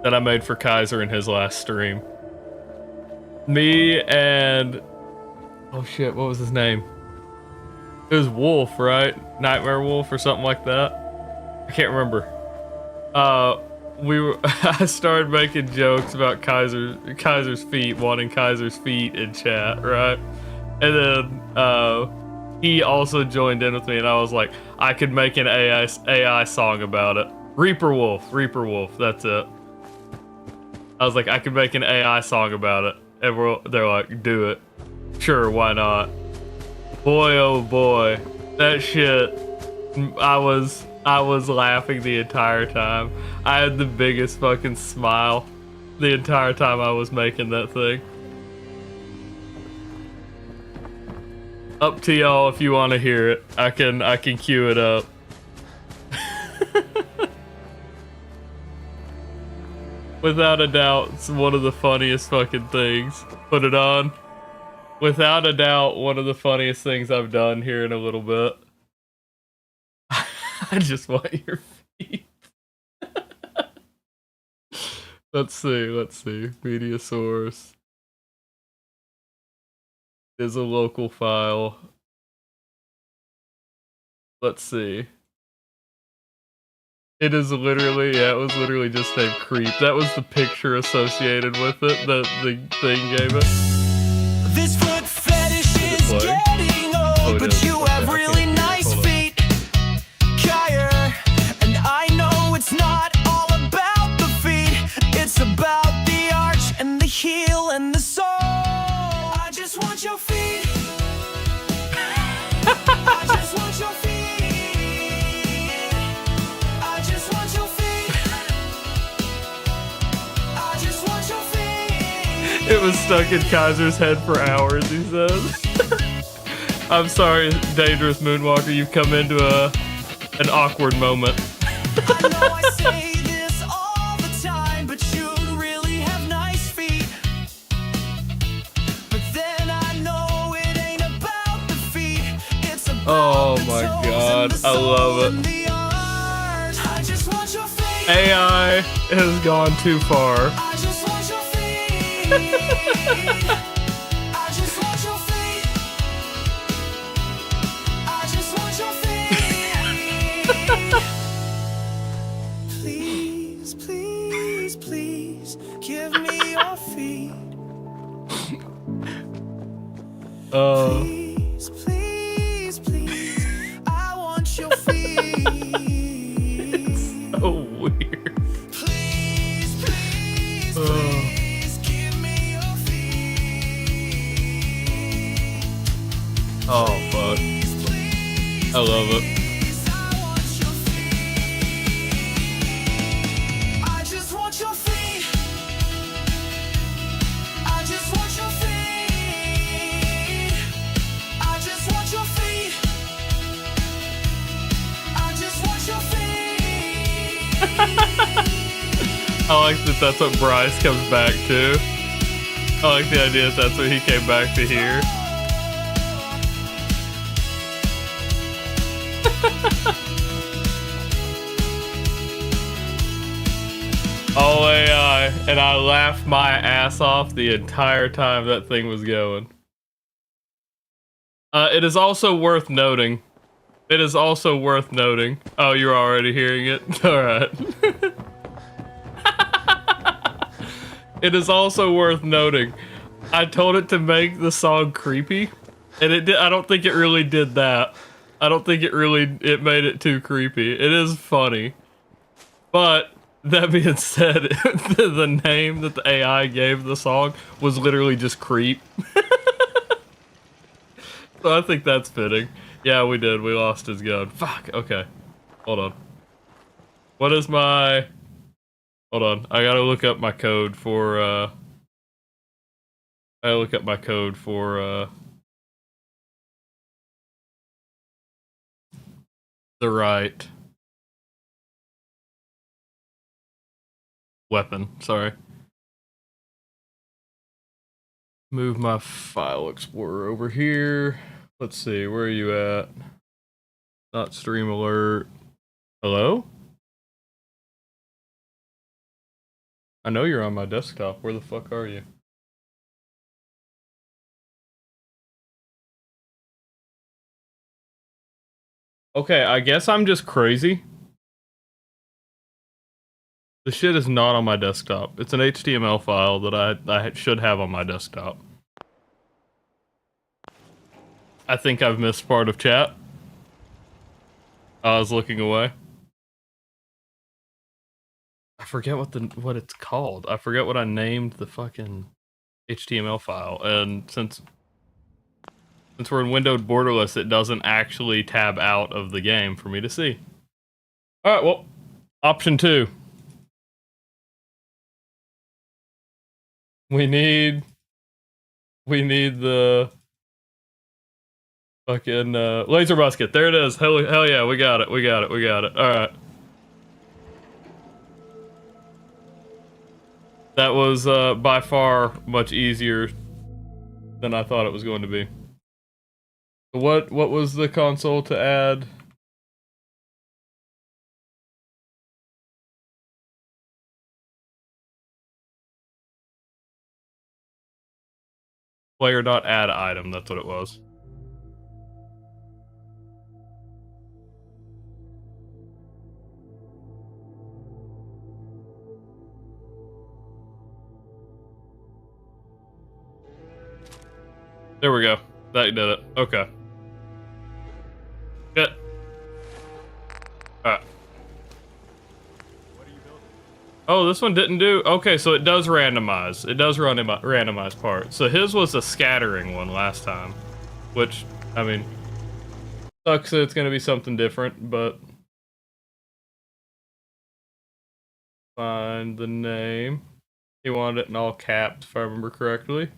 that I made for Kaiser in his last stream. Me and oh shit, what was his name? It was Wolf, right? Nightmare Wolf or something like that. I can't remember. I started making jokes about Kaiser's feet, wanting Kaiser's feet in chat, right? And then he also joined in with me, and I was like, I could make an AI song about it. Reaper Wolf, that's it. I was like, I could make an AI song about it, and they're like, do it. Sure, why not? Boy, oh boy, that shit. I was laughing the entire time. I had the biggest fucking smile the entire time I was making that thing. Up to y'all if you want to hear it. I can cue it up. Without a doubt, it's one of the funniest fucking things. Put it on. Without a doubt, one of the funniest things I've done here in a little bit. I just want your feet. Let's see. Media source is a local file. Let's see. It is literally, yeah, it was literally just named Creep. That was the picture associated with it that the thing gave it. This foot fetish is getting old, but you have really nice feet, Kyer. And I know it's not all about the feet, it's about the arch and the heel and the sole. I just want your feet. I just want your feet. I just want your feet. I just want your feet. It was stuck in Kaiser's head for hours, he says. I'm sorry, Dangerous Moonwalker, you've come into an awkward moment. I know I say this all the time, but you really have nice feet. But then I know it ain't about the feet, it's about Oh the my toes god, and the I love sole it. and the arch. I just want your feet. AI has gone too far. I just want your feet. I just want your feet. I just want your feet. Please, please, please, give me your feet. Please, please, please, I want your feet. So weird. Please, please, please, give me your feet. Oh fuck. I love it. Please, I want your feet. I just want your feet. I just want your feet. I just want your feet. I just want your feet. I like that that's what Bryce comes back to. I like the idea that that's what he came back to hear. All AI, and I laughed my ass off the entire time that thing was going. It is also worth noting. Oh, you're already hearing it? Alright. It is also worth noting. I told it to make the song creepy, and it did. I don't think it really did that. I don't think it made it too creepy. It is funny. But, that being said, the name that the AI gave the song was literally just Creep. So I think that's fitting. Yeah, we did. We lost his gun. Fuck. Okay. Hold on. What is my... Hold on. I gotta look up my code for, I gotta look up my code for, the right weapon. Sorry. Move my file explorer over here. Let's see, where are you at? Not stream alert. Hello? I know you're on my desktop. Where the fuck are you? Okay, I guess I'm just crazy. The shit is not on my desktop. It's an HTML file that I should have on my desktop. I think I've missed part of chat. I was looking away. I forget what it's called. I forget what I named the fucking HTML file. And since we're in windowed borderless, it doesn't actually tab out of the game for me to see. All right, well, option 2. We need the fucking laser musket. There it is. Hell yeah, we got it. All right. That was by far much easier than I thought it was going to be. What was the console to add? Player.add item, that's what it was. There we go. That did it. Okay. Good. Alright. Oh, this one didn't do... Okay, so it does randomize. It does randomize parts. So his was a scattering one last time. Which, I mean... Sucks that it's gonna be something different, but... Find the name. He wanted it in all caps, if I remember correctly.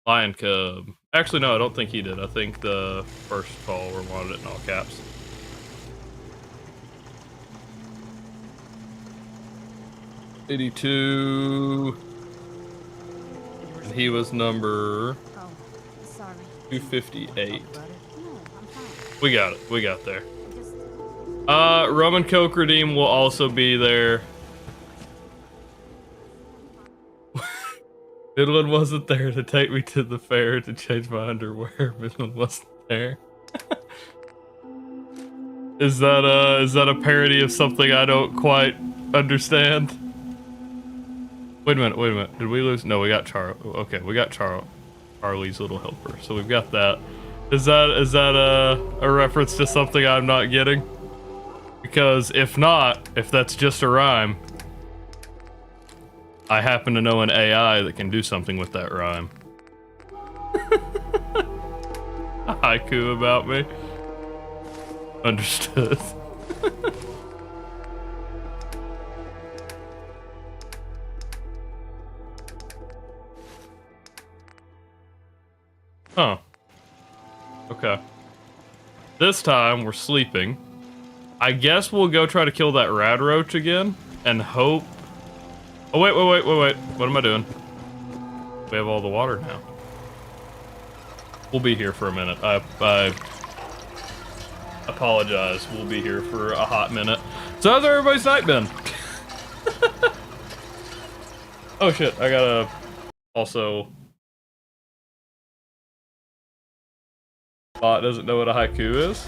Lion Cub. Actually, no, I don't think he did. I think the first follower wanted it in all caps. '82. And he was number 258. We got it. We got there. Rum and Coke Redeem will also be there. Midland wasn't there to take me to the fair to change my underwear. Midland wasn't there. Is that a parody of something I don't quite understand? Wait a minute. Did we lose? No, we got Okay, we got Charlie's little helper. So we've got that. Is that a reference to something I'm not getting? Because if not, if that's just a rhyme, I happen to know an AI that can do something with that rhyme. A haiku about me. Understood. Huh. Okay. This time we're sleeping. I guess we'll go try to kill that rad roach again and hope. Oh, wait. What am I doing? We have all the water now. We'll be here for a minute. I apologize. We'll be here for a hot minute. So how's everybody's night been? Oh shit, I gotta also... Bot doesn't know what a haiku is?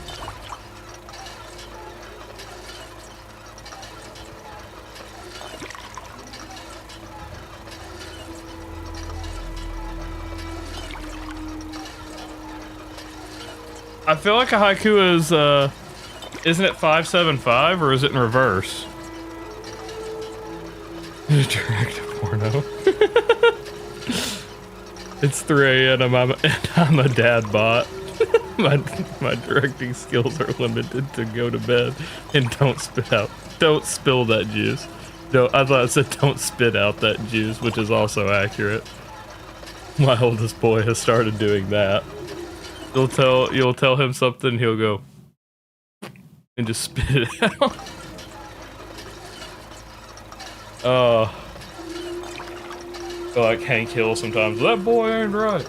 I feel like a haiku is, isn't it 575 or is it in reverse? Interactive porno. It's 3 a.m. and I'm a dad bot. my directing skills are limited to go to bed and don't spit out. Don't spill that juice. No, I thought it said don't spit out that juice, which is also accurate. My oldest boy has started doing that. You'll tell him something, he'll go and just spit it out. I feel like Hank Hill sometimes. That boy ain't right.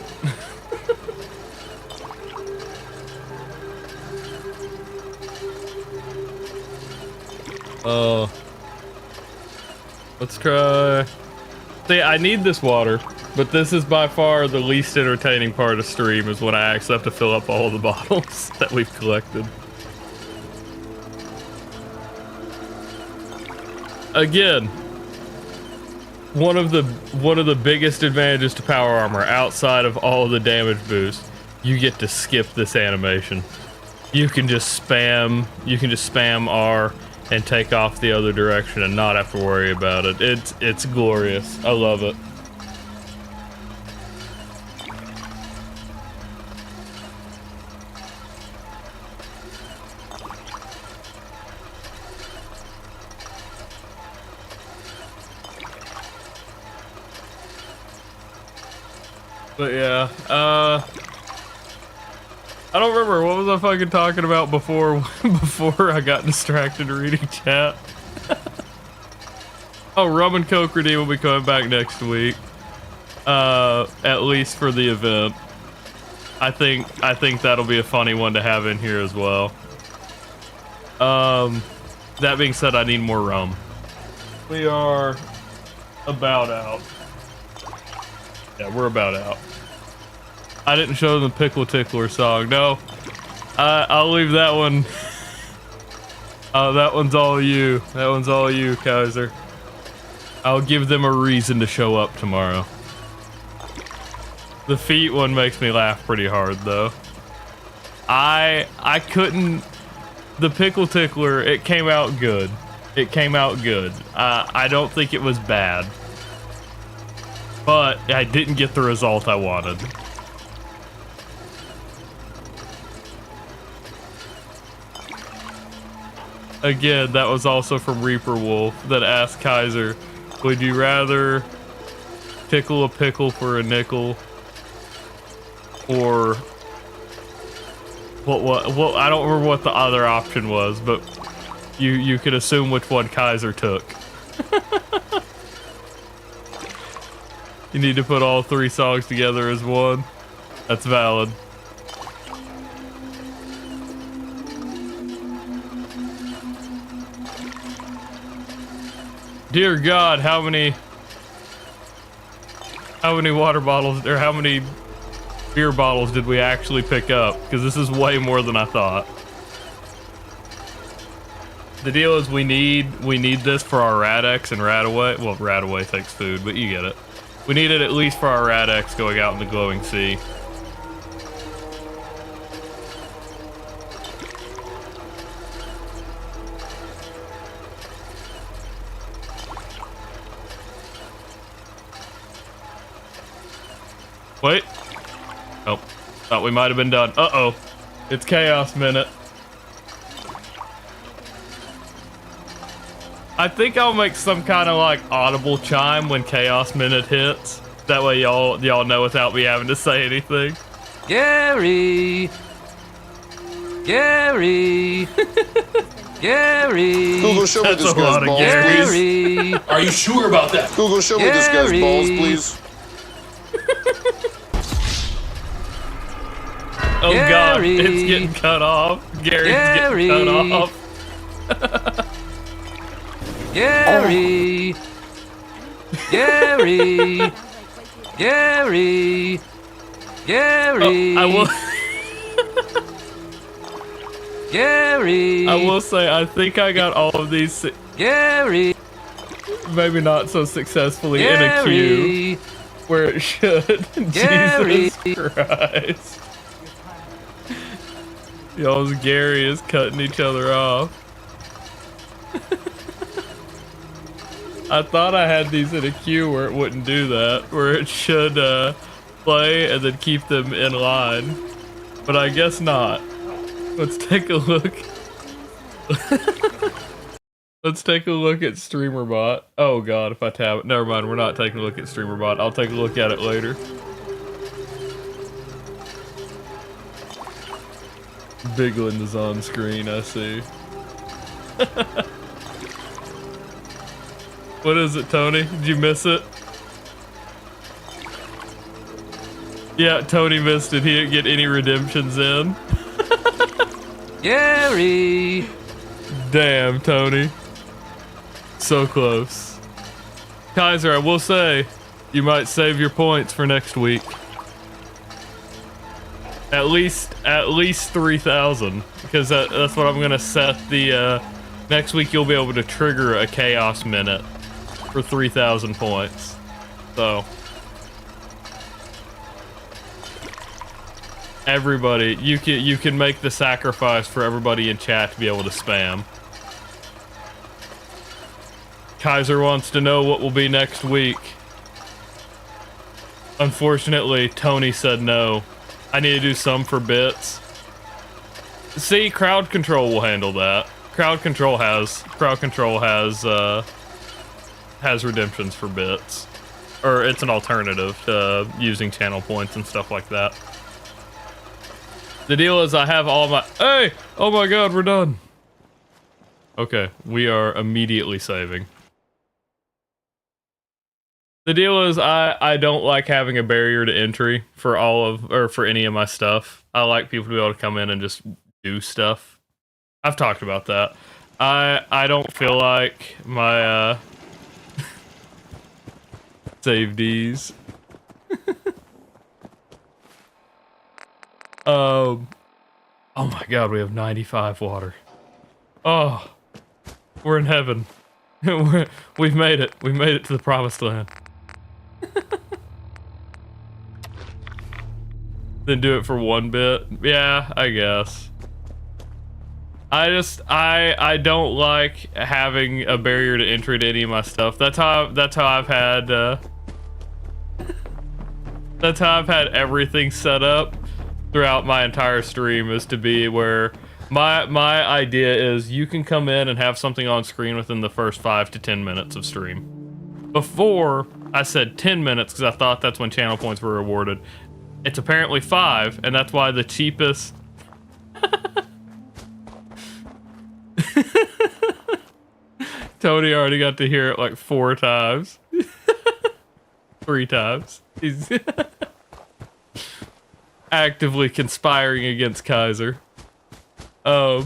Oh. Let's try. See, I need this water, but this is by far the least entertaining part of stream is when I actually have to fill up all the bottles that we've collected. Again, one of the biggest advantages to power armor outside of all the damage boost, you get to skip this animation. You can just spam R and take off the other direction and not have to worry about it. It's glorious. I love it. But yeah, I don't remember, what was I fucking talking about before I got distracted reading chat? Oh, Rum and Coke Redeem will be coming back next week. At least for the event. I think that'll be a funny one to have in here as well. That being said, I need more rum. We are about out. Yeah, we're about out. I didn't show them the Pickle Tickler song. No, I'll leave that one. That one's all you. That one's all you, Kaiser. I'll give them a reason to show up tomorrow. The feet one makes me laugh pretty hard, though. I couldn't. The Pickle Tickler, it came out good. It came out good. I don't think it was bad. But I didn't get the result I wanted. Again, that was also from Reaper Wolf that asked Kaiser, would you rather tickle a pickle for a nickel or what I don't remember what the other option was, but you could assume which one Kaiser took. You need to put all 3 songs together as one. That's valid. Dear God, how many water bottles or how many beer bottles did we actually pick up? Because this is way more than I thought. The deal is we need this for our Radex and Radaway. Well, Radaway takes food, but you get it. We need it at least for our Radex going out in the glowing sea. Wait. Oh, thought we might have been done. Uh-oh. It's Chaos Minute. I think I'll make some kind of like audible chime when Chaos Minute hits. That way y'all know without me having to say anything. Gary! Gary! Gary! Google, show me That's this a lot guy's of balls, Garys. please. Gary! Are you sure about that? Google, show me this guy's Gary. balls, please. Oh God, Gary. it's getting cut off. Gary's Gary. getting cut off. Gary! Gary! Gary! Gary! I will. Gary! I will say I think I got all of these. Gary! Maybe not so successfully in a queue where it should. Gary. Jesus Christ. Y'all's Gary is cutting each other off. I thought I had these in a queue where it wouldn't do that, where it should play and then keep them in line, but I guess not. Let's take a look. Let's take a look at StreamerBot. Oh God, if I tab it, never mind. We're not taking a look at StreamerBot. I'll take a look at it later. Bigland is on screen, I see. What is it, Tony? Did you miss it? Yeah, Tony missed it. He didn't get any redemptions in. Gary! Damn, Tony. So close. Kaiser, I will say, you might save your points for next week. At least 3,000, because that's what I'm gonna set the. Next week you'll be able to trigger a chaos minute for 3,000 points. So everybody, you can make the sacrifice for everybody in chat to be able to spam. Kaiser wants to know what will be next week. Unfortunately, Tony said no. I need to do some for bits. See, crowd control will handle that. Crowd control has redemptions for bits, or it's an alternative to using channel points and stuff like that. The deal is I have all my. Hey! Oh my God, we're done. Okay, we are immediately saving. The deal is I don't like having a barrier to entry for for any of my stuff. I like people to be able to come in and just do stuff. I've talked about that. I don't feel like my save D's. Oh my God, we have 95 water. Oh, we're in heaven. We've made it. We made it to the promised land. Then do it for 1 bit. Yeah, I guess. I don't like having a barrier to entry to any of my stuff. That's how I've had everything set up throughout my entire stream, is to be where my idea is you can come in and have something on screen within the first 5 to 10 minutes of stream. Before, I said 10 minutes because I thought that's when channel points were rewarded. It's apparently 5, and that's why the cheapest... Tony already got to hear it like 4 times. 3 times. He's actively conspiring against Kaiser. But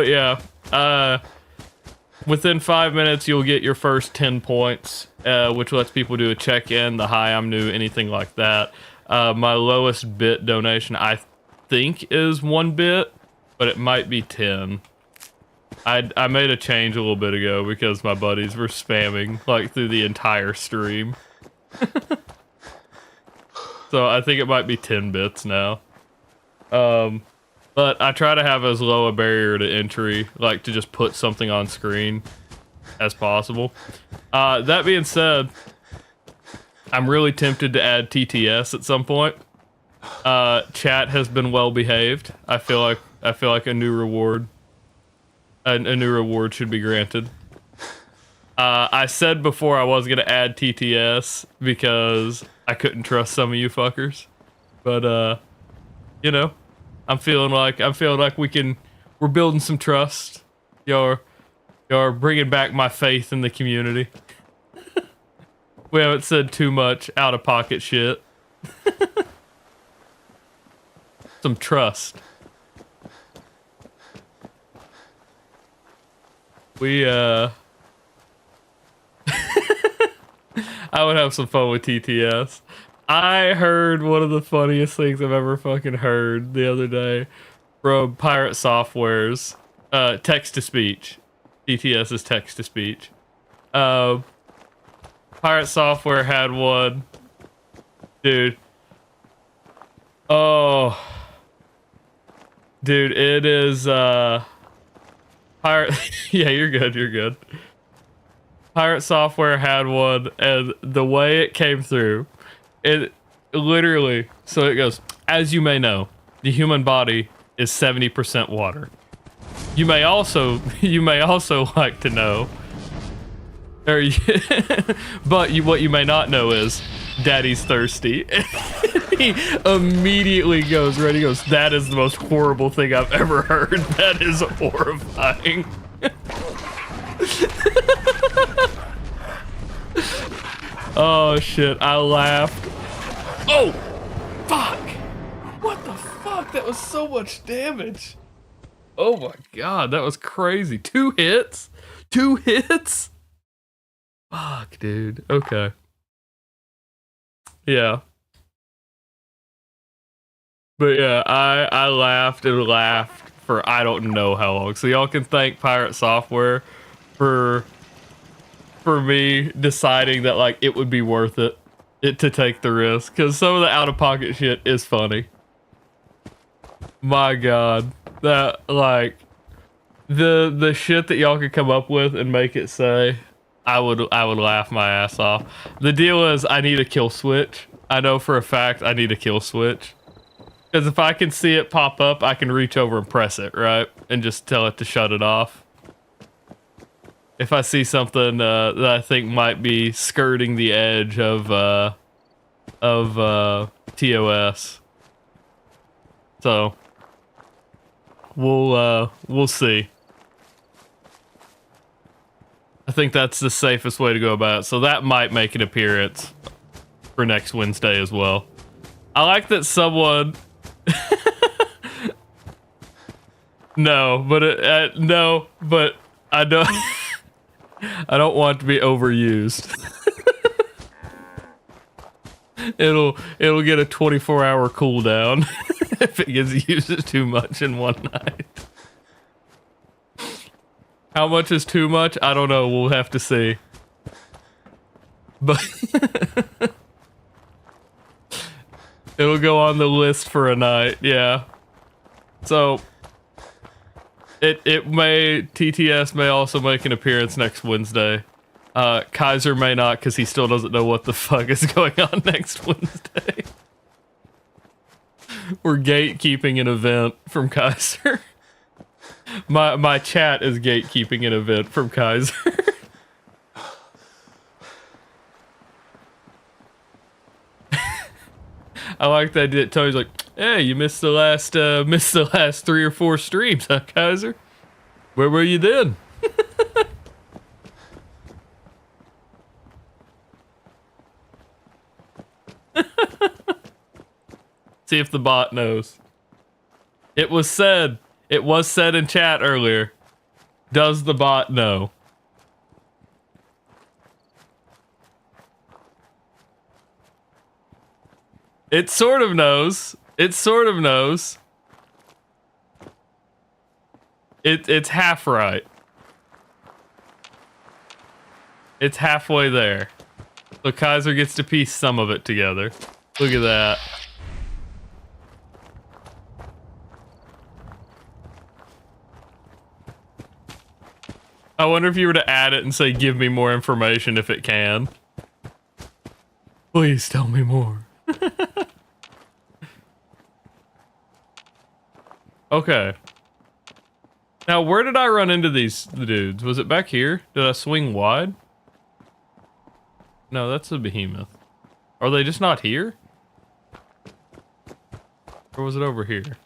yeah, within 5 minutes you'll get your first 10 points, which lets people do a check-in, the hi, I'm new, anything like that. My lowest bit donation I think is 1 bit, but it might be 10. I made a change a little bit ago because my buddies were spamming like through the entire stream. So I think it might be 10 bits now. But I try to have as low a barrier to entry, like to just put something on screen as possible. That being said, I'm really tempted to add TTS at some point. Chat has been well behaved. I feel like a new reward should be granted. I said before I was gonna add TTS because I couldn't trust some of you fuckers, but you know, I'm feeling like we're building some trust. You're bringing back my faith in the community. We haven't said too much out of pocket shit. Some trust. I would have some fun with TTS. I heard one of the funniest things I've ever fucking heard the other day from Pirate Software's text-to-speech. TTS is text-to-speech. Pirate Software had one. Dude. Oh. Dude, it is, Pirate... Yeah, you're good. Pirate Software had one, and the way it came through, it literally... So it goes, as you may know, the human body is 70% water. You may also like to know... But what you may not know is Daddy's thirsty. He immediately goes, that is the most horrible thing I've ever heard. That is horrifying. Oh shit, I laughed. Oh, fuck. What the fuck? That was so much damage. Oh my god, that was crazy. 2 hits? 2 hits? Fuck, dude. Okay. Yeah. But yeah, I laughed and laughed for I don't know how long. So y'all can thank Pirate Software for me deciding that like it would be worth it to take the risk, because some of the out-of-pocket shit is funny. My god, that like the shit that y'all could come up with and make it say, I would laugh my ass off. The deal is I need a kill switch. I know for a fact I need a kill switch, because if I can see it pop up, I can reach over and press it, right, and just tell it to shut it off. If I see something that I think might be skirting the edge of TOS, so we'll see. I think that's the safest way to go about it. So that might make an appearance for next Wednesday as well. I like that someone. No, but I don't. I don't want it to be overused. It'll get a 24-hour cooldown if it gets used too much in one night. How much is too much? I don't know. We'll have to see. But it'll go on the list for a night. Yeah. So TTS may also make an appearance next Wednesday. Kaiser may not, because he still doesn't know what the fuck is going on next Wednesday. We're gatekeeping an event from Kaiser. My chat is gatekeeping an event from Kaiser. I like that. Tony's like, hey, you missed the last 3 or 4 streams, huh, Kaiser? Where were you then? See if the bot knows. It was said in chat earlier. Does the bot know? It sort of knows. It sort of knows. It's half right. It's halfway there. So Kaiser gets to piece some of it together. Look at that. I wonder if you were to add it and say, give me more information if it can. Please tell me more. Okay. Now, where did I run into these dudes? Was it back here? Did I swing wide? No, that's a behemoth. Are they just not here? Or was it over here?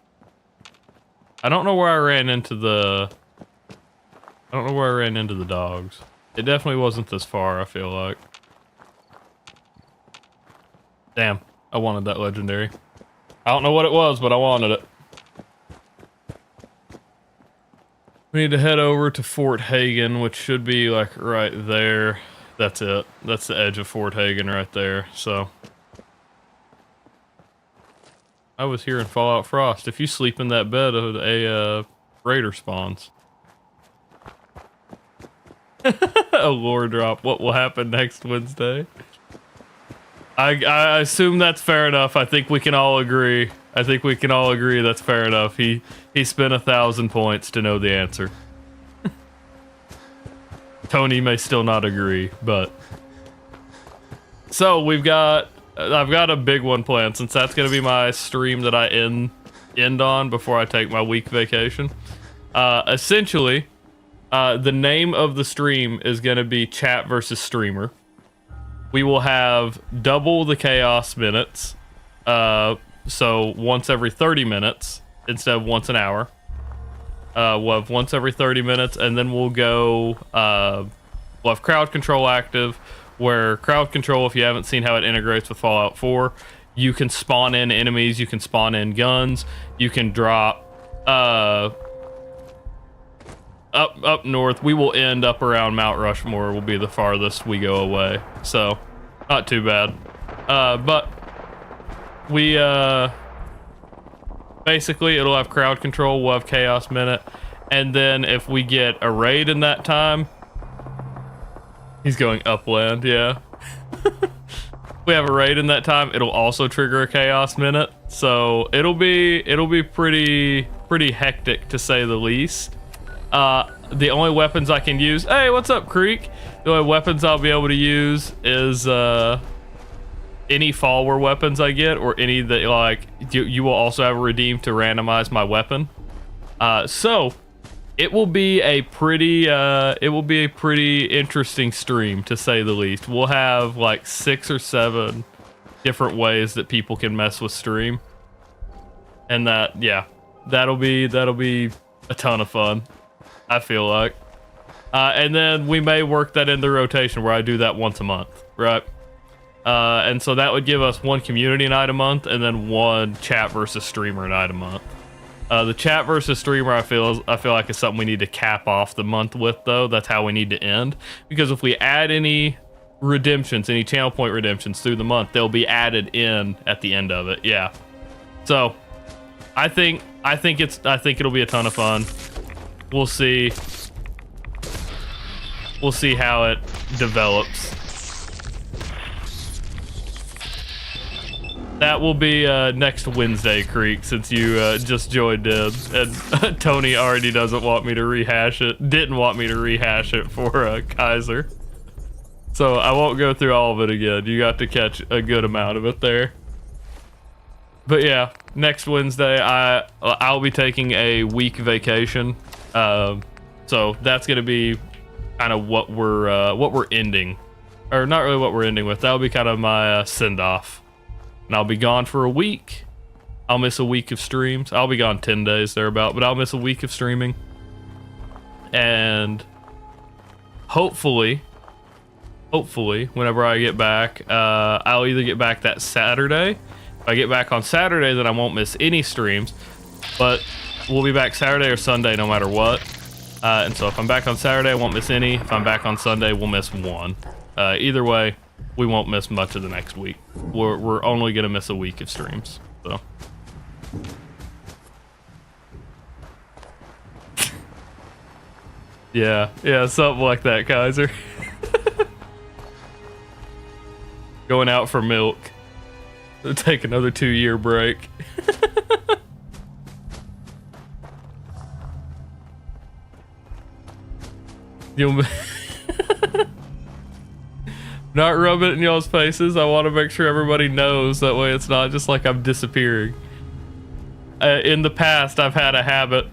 I don't know where I ran into the... I don't know where I ran into the dogs. It definitely wasn't this far, I feel like. Damn, I wanted that legendary. I don't know what it was, but I wanted it. We need to head over to Fort Hagen, which should be like right there. That's it. That's the edge of Fort Hagen right there, so. I was here in Fallout Frost. If you sleep in that bed, a raider spawns. A lore drop. What will happen next Wednesday? I assume that's fair enough. I think we can all agree. I think we can all agree that's fair enough. He spent 1,000 points to know the answer. Tony may still not agree, but... So, I've got a big one planned, since that's going to be my stream that I end on before I take my week vacation. Essentially, the name of the stream is going to be Chat versus Streamer. We will have double the chaos minutes, so once every 30 minutes instead of once an hour. We'll have once every 30 minutes, and then we'll go, we'll have crowd control active, where crowd control, if you haven't seen how it integrates with Fallout 4, you can spawn in enemies, you can spawn in guns, you can drop up north. We will end up around Mount Rushmore. Will be the farthest we go away. So, not too bad. But we basically it'll have crowd control. We'll have Chaos Minute, and then if we get a raid in that time, he's going upland. Yeah. We have a raid in that time, it'll also trigger a Chaos Minute. So it'll be pretty hectic to say the least. The only weapons I can use, hey, what's up, Creek? The only weapons I'll be able to use is any follower weapons I get, or any that like you will also have a redeem to randomize my weapon. So it will be a pretty interesting stream, to say the least. We'll have like 6 or 7 different ways that people can mess with stream, and that'll be a ton of fun, I feel like. And then we may work that into rotation where I do that once a month, right? And so that would give us 1 community night a month, and then 1 chat versus streamer night a month. The chat versus streamer, I feel like is something we need to cap off the month with, though. That's how we need to end, because if we add any redemptions, any channel point redemptions through the month, they'll be added in at the end of it. Yeah. So I think it'll be a ton of fun. We'll see how it develops. That will be next Wednesday, Creek, since you just joined in, and Tony already doesn't want me to rehash it. Didn't want me to rehash it for Kaiser, so I won't go through all of it again. You got to catch a good amount of it there. But yeah, next Wednesday I'll be taking a week vacation, so that's gonna be kind of what we're ending, or not really what we're ending with. That'll be kind of my send off. And I'll be gone for a week. I'll miss a week of streams. I'll be gone 10 days thereabout, but I'll miss a week of streaming. And hopefully, whenever I get back, I'll either get back that Saturday. If I get back on Saturday, then I won't miss any streams. But we'll be back Saturday or Sunday no matter what. And so if I'm back on Saturday, I won't miss any. If I'm back on Sunday, we'll miss 1. Either way, we won't miss much of the next week. We're only gonna miss a week of streams. So yeah, something like that, Kaiser. Going out for milk. Take another 2-year break. You'll not rub it in y'all's faces. I want to make sure everybody knows. That way it's not just like I'm disappearing. In the past, I've had a habit.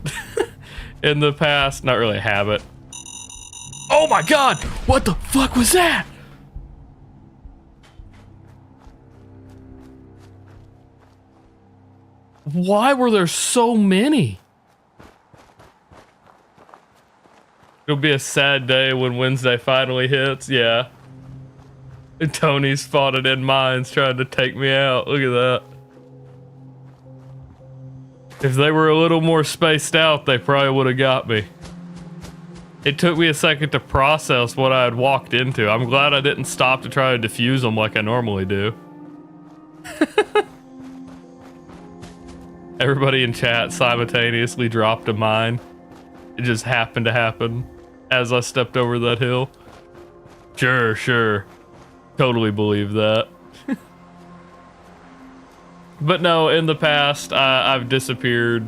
In the past, not really a habit. Oh my god! What the fuck was that? Why were there so many? It'll be a sad day when Wednesday finally hits. Yeah. And Tony's spotted in mines trying to take me out. Look at that. If they were a little more spaced out, they probably would have got me. It took me a second to process what I had walked into. I'm glad I didn't stop to try to defuse them like I normally do. Everybody in chat simultaneously dropped a mine. It just happened to happen as I stepped over that hill. Sure. Totally believe that. But no, in the past, I've disappeared.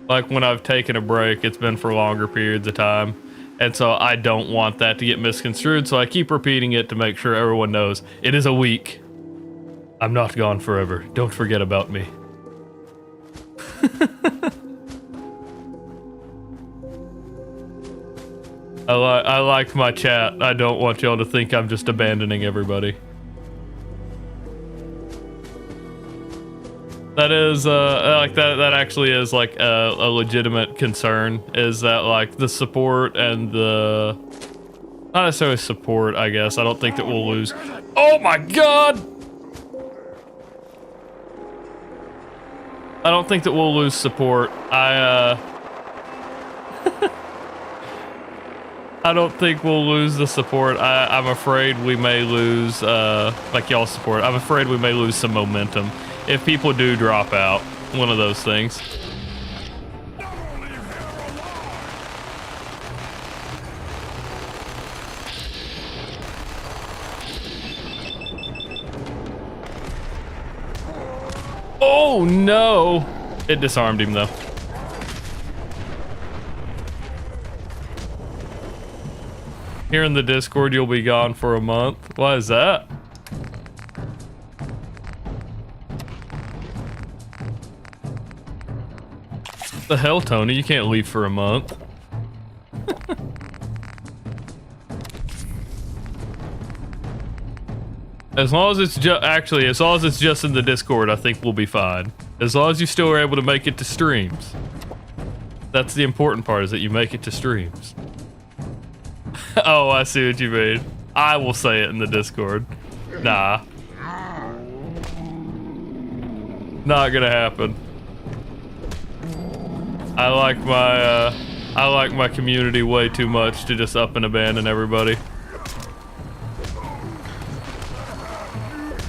Like when I've taken a break, it's been for longer periods of time. And so I don't want that to get misconstrued, so I keep repeating it to make sure everyone knows. It is a week. I'm not gone forever. Don't forget about me. I like my chat. I don't want y'all to think I'm just abandoning everybody. That is like that actually is like a legitimate concern, is that like the support and the, not necessarily support, I guess. I don't think that we'll lose. Oh my god! I don't think that we'll lose support. I don't think we'll lose the support. I'm afraid we may lose, like y'all support. I'm afraid we may lose some momentum if people do drop out. One of those things. Oh no! It disarmed him though. Here in the Discord, you'll be gone for a month. Why is that? The hell, Tony? You can't leave for a month. As long as it's as long as it's just in the Discord, I think we'll be fine. As long as you still are able to make it to streams. That's the important part, is that you make it to streams. Oh, I see what you mean. I will say it in the Discord. Nah. Not gonna happen. I like my community way too much to just up and abandon everybody.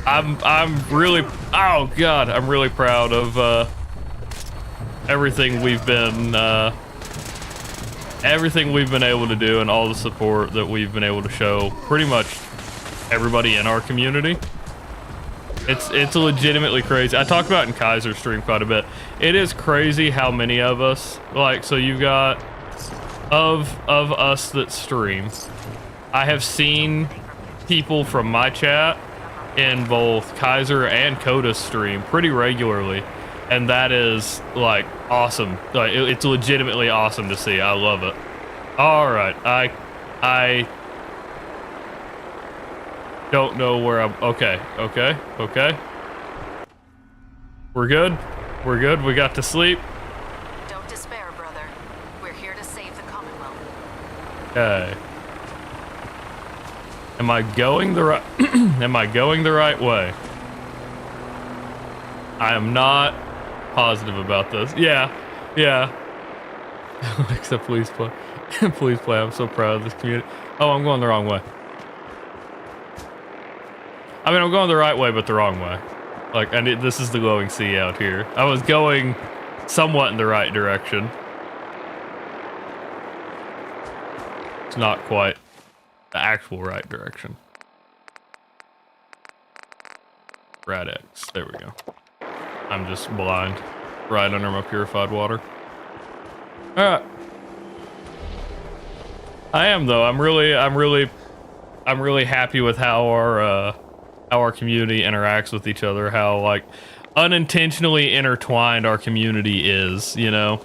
I'm really, oh god, I'm really proud of everything we've been able to do and all the support that we've been able to show pretty much everybody in our community. It's legitimately crazy. I talked about it in Kaiser's stream quite a bit. It is crazy how many of us, like, so you've got of us that stream. I have seen people from my chat in both Kaiser and Coda's stream pretty regularly, and that is like awesome. Like it's legitimately awesome to see. I love it. All right, I don't know where I'm. Okay. We're good. We got to sleep. Don't despair, brother. We're here to save the Commonwealth. Okay. Am I going the right? Am I going the right way? I am not positive about this. Yeah. Alexa, please play. Please play. I'm so proud of this community. Oh, I'm going the wrong way. I mean, I'm going the right way, but the wrong way. Like, this is the glowing sea out here. I was going somewhat in the right direction. It's not quite the actual right direction. Radix. There we go. I'm just blind. Right under my purified water. Alright. I am though. I'm really happy with how our community interacts with each other, how like unintentionally intertwined our community is, you know?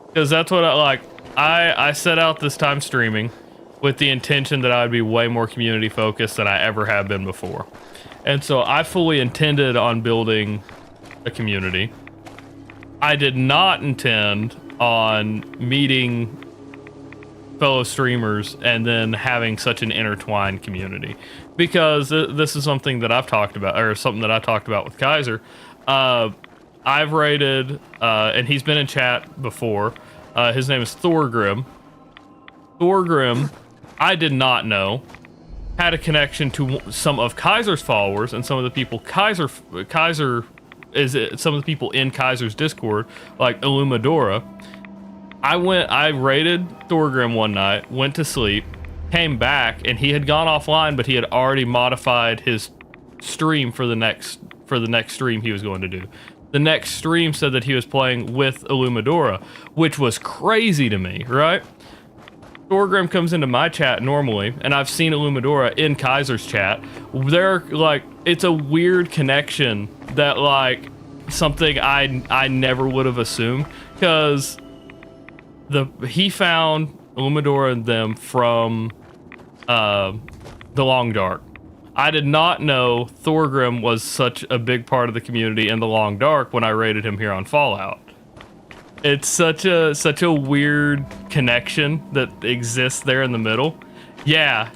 Because that's what I like. I set out this time streaming with the intention that I would be way more community focused than I ever have been before. And so I fully intended on building a community. I did not intend on meeting fellow streamers and then having such an intertwined community, because this is something that I've talked about, or something that I talked about with Kaiser. I've raided, and he's been in chat before. His name is Thorgrim. Thorgrim, I did not know, had a connection to some of Kaiser's followers and some of the people Kaiser some of the people in Kaiser's Discord, like Illumadora. I raided Thorgrim one night, went to sleep, came back, and he had gone offline, but he had already modified his stream for the next stream he was going to do. The next stream said that he was playing with Illumadora, which was crazy to me, right? Thorgrim comes into my chat normally, and I've seen Illumadora in Kaiser's chat. They're like, it's a weird connection that like something I never would have assumed, because he found Illumadora and them from the Long Dark. I did not know Thorgrim was such a big part of the community in the Long Dark when I raided him here on Fallout. It's such a weird connection that exists there in the middle. Yeah.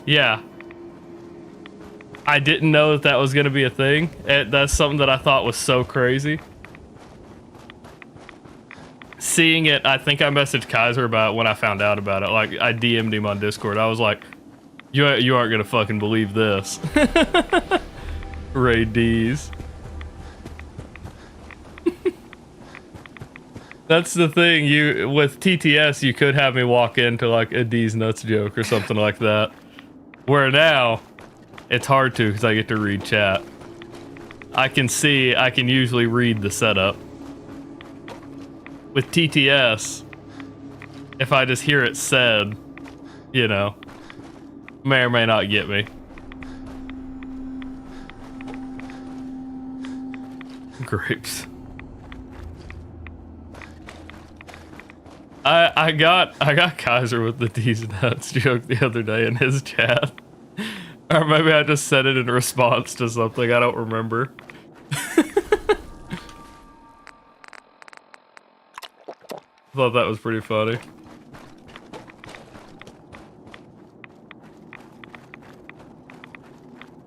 I didn't know that was going to be a thing. That's something that I thought was so crazy. seeing it, I think I messaged Kaiser about it when I found out about it. Like, I DM'd him on Discord. I was like, you aren't gonna fucking believe this. Ray D's. That's the thing, with TTS, you could have me walk into like a D's nuts joke or something like that. Where now, it's hard to because I get to read chat. I can usually read the setup. With TTS, if I just hear it said, you know, may or may not get me. Grapes. I got Kaiser with the D's nuts joke the other day in his chat. Or maybe I just said it in response to something, I don't remember. Thought that was pretty funny.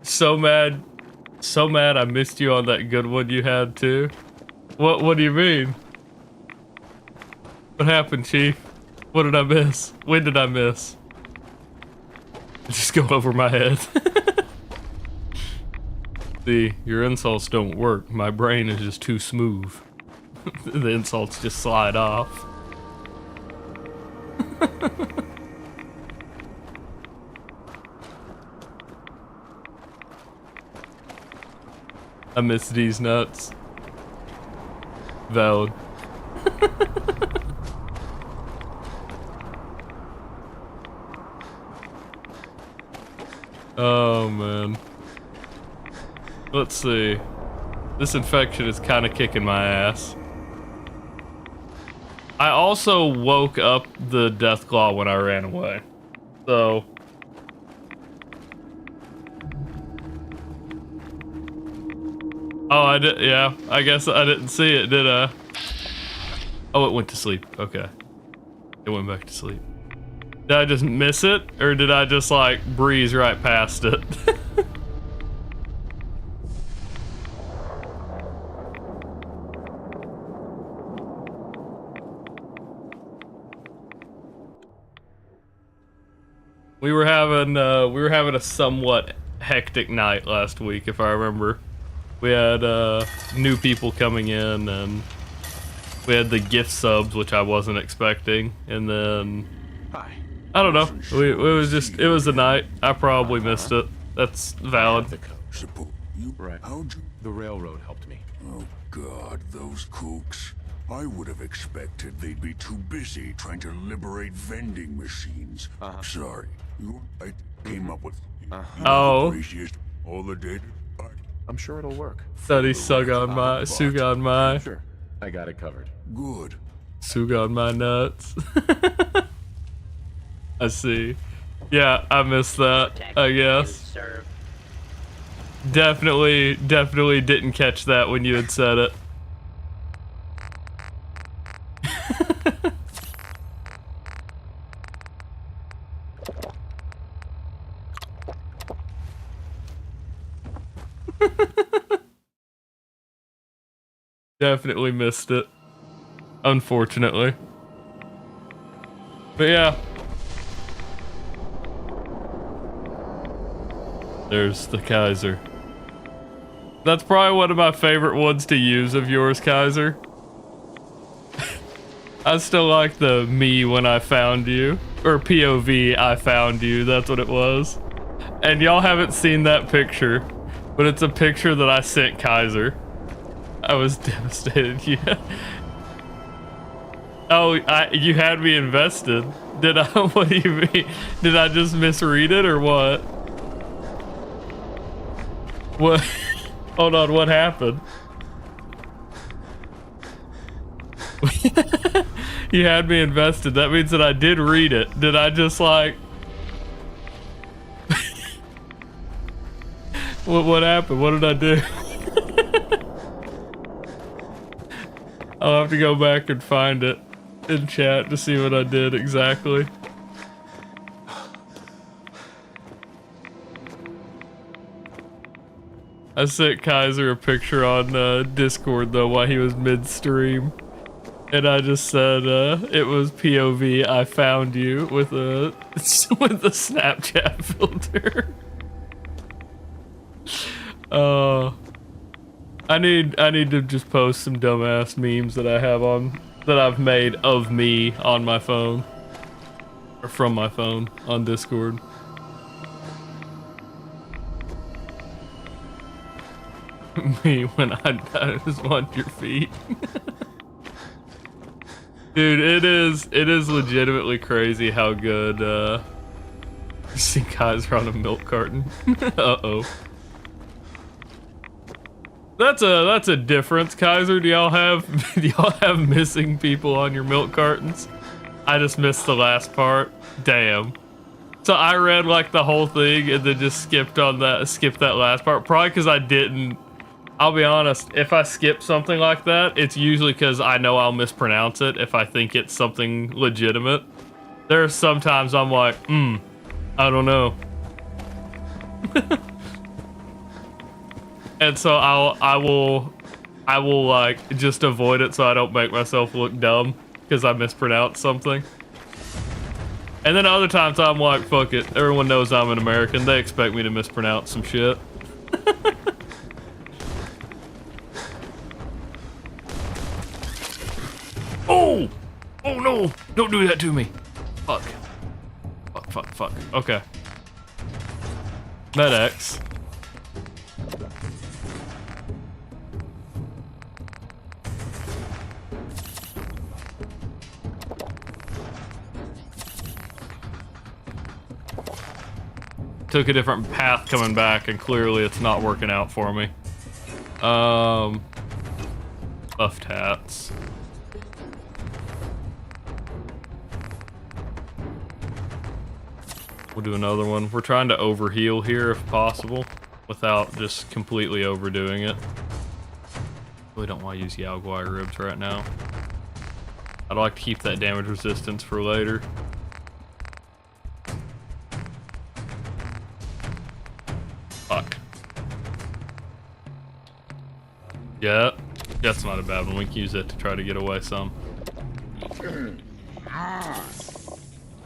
So mad I missed you on that good one you had too. What do you mean? What happened, Chief? What did I miss? When did I miss? Just go over my head. See, your insults don't work. My brain is just too smooth. The insults just slide off. I miss these nuts. Valid. Oh man. Let's see. This infection is kind of kicking my ass. I also woke up the Deathclaw when I ran away. So. Oh, I did. Yeah, I guess I didn't see it, did I? Oh, it went to sleep. Okay. It went back to sleep. Did I just miss it? Or did I just like breeze right past it? We were having a somewhat hectic night last week, if I remember. We had new people coming in, and we had the gift subs, which I wasn't expecting, and then Hi. I don't know. It was a night. I probably missed it. That's valid. Right. The railroad helped me. Oh God, those kooks. I would have expected they'd be too busy trying to liberate vending machines. Sorry. I came up with Oh. appreciate all the data. I'm sure it'll work. Study Sugan my Sure. I got it covered. Good. Sugan my nuts. I see. Yeah, I missed that, I guess. Definitely didn't catch that when you had said it. Definitely missed it. Unfortunately. But yeah. There's the Kaiser. That's probably one of my favorite ones to use of yours, Kaiser. I still like the me when I found you. Or POV I found you, that's what it was. And y'all haven't seen that picture, but it's a picture that I sent Kaiser. I was devastated, yeah. Oh, you had me invested. Did I? What do you mean? Did I just misread it or what? What? Hold on, what happened? You had me invested. That means that I did read it. Did I just like... What happened? What did I do? I'll have to go back and find it in chat to see what I did exactly. I sent Kaiser a picture on Discord though while he was mid-stream. And I just said it was POV. I found you with a Snapchat filter. I need to just post some dumbass memes that I've made of me on my phone or from my phone on Discord. Me when I just want your feet. Dude, it is legitimately crazy how good you see guys are on a milk carton. Uh-oh. That's a difference, Kaiser. Do y'all have missing people on your milk cartons? I just missed the last part. Damn. So I read like the whole thing and then just skipped that last part. Probably because I didn't. I'll be honest, if I skip something like that, it's usually because I know I'll mispronounce it if I think it's something legitimate. There are sometimes I'm like, I don't know. And so I will like just avoid it so I don't make myself look dumb because I mispronounced something. And then other times I'm like, fuck it. Everyone knows I'm an American. They expect me to mispronounce some shit. Oh! Oh no! Don't do that to me. Fuck. Fuck. Okay. MedX. Took a different path coming back, and clearly it's not working out for me. Buffed hats. We'll do another one. We're trying to overheal here if possible, without just completely overdoing it. Really don't want to use Yao Guai ribs right now. I'd like to keep that damage resistance for later. Fuck. Yeah, that's not a bad one. We can use it to try to get away some.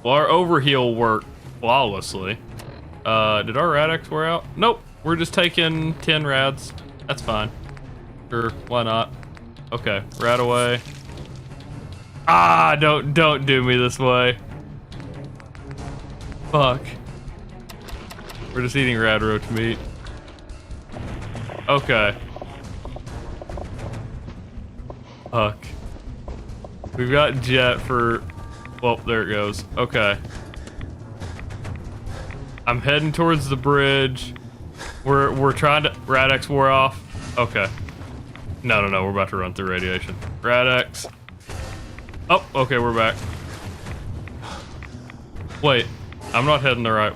Well, our overheal worked flawlessly. Did our Rad-X wear out? Nope. We're just taking 10 rads. That's fine. Sure, why not? Okay, rad away. Ah, don't do me this way. Fuck. We're just eating rad roach meat. Okay. Fuck. We've got jet for... Well, there it goes. Okay. I'm heading towards the bridge. We're trying to... Rad-X wore off. Okay. No, we're about to run through radiation. Rad-X. Oh, okay, we're back. Wait, I'm not heading the right...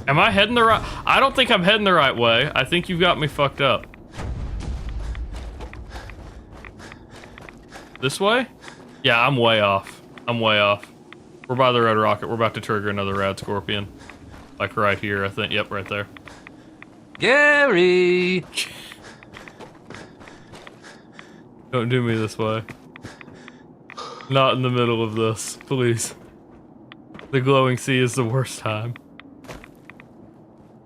Am I heading the right... I don't think I'm heading the right way. I think you've got me fucked up. This way? Yeah, I'm way off. We're by the red rocket. We're about to trigger another rad scorpion. Like right here, I think. Yep, right there. Gary! Don't do me this way. Not in the middle of this, please. The glowing sea is the worst time.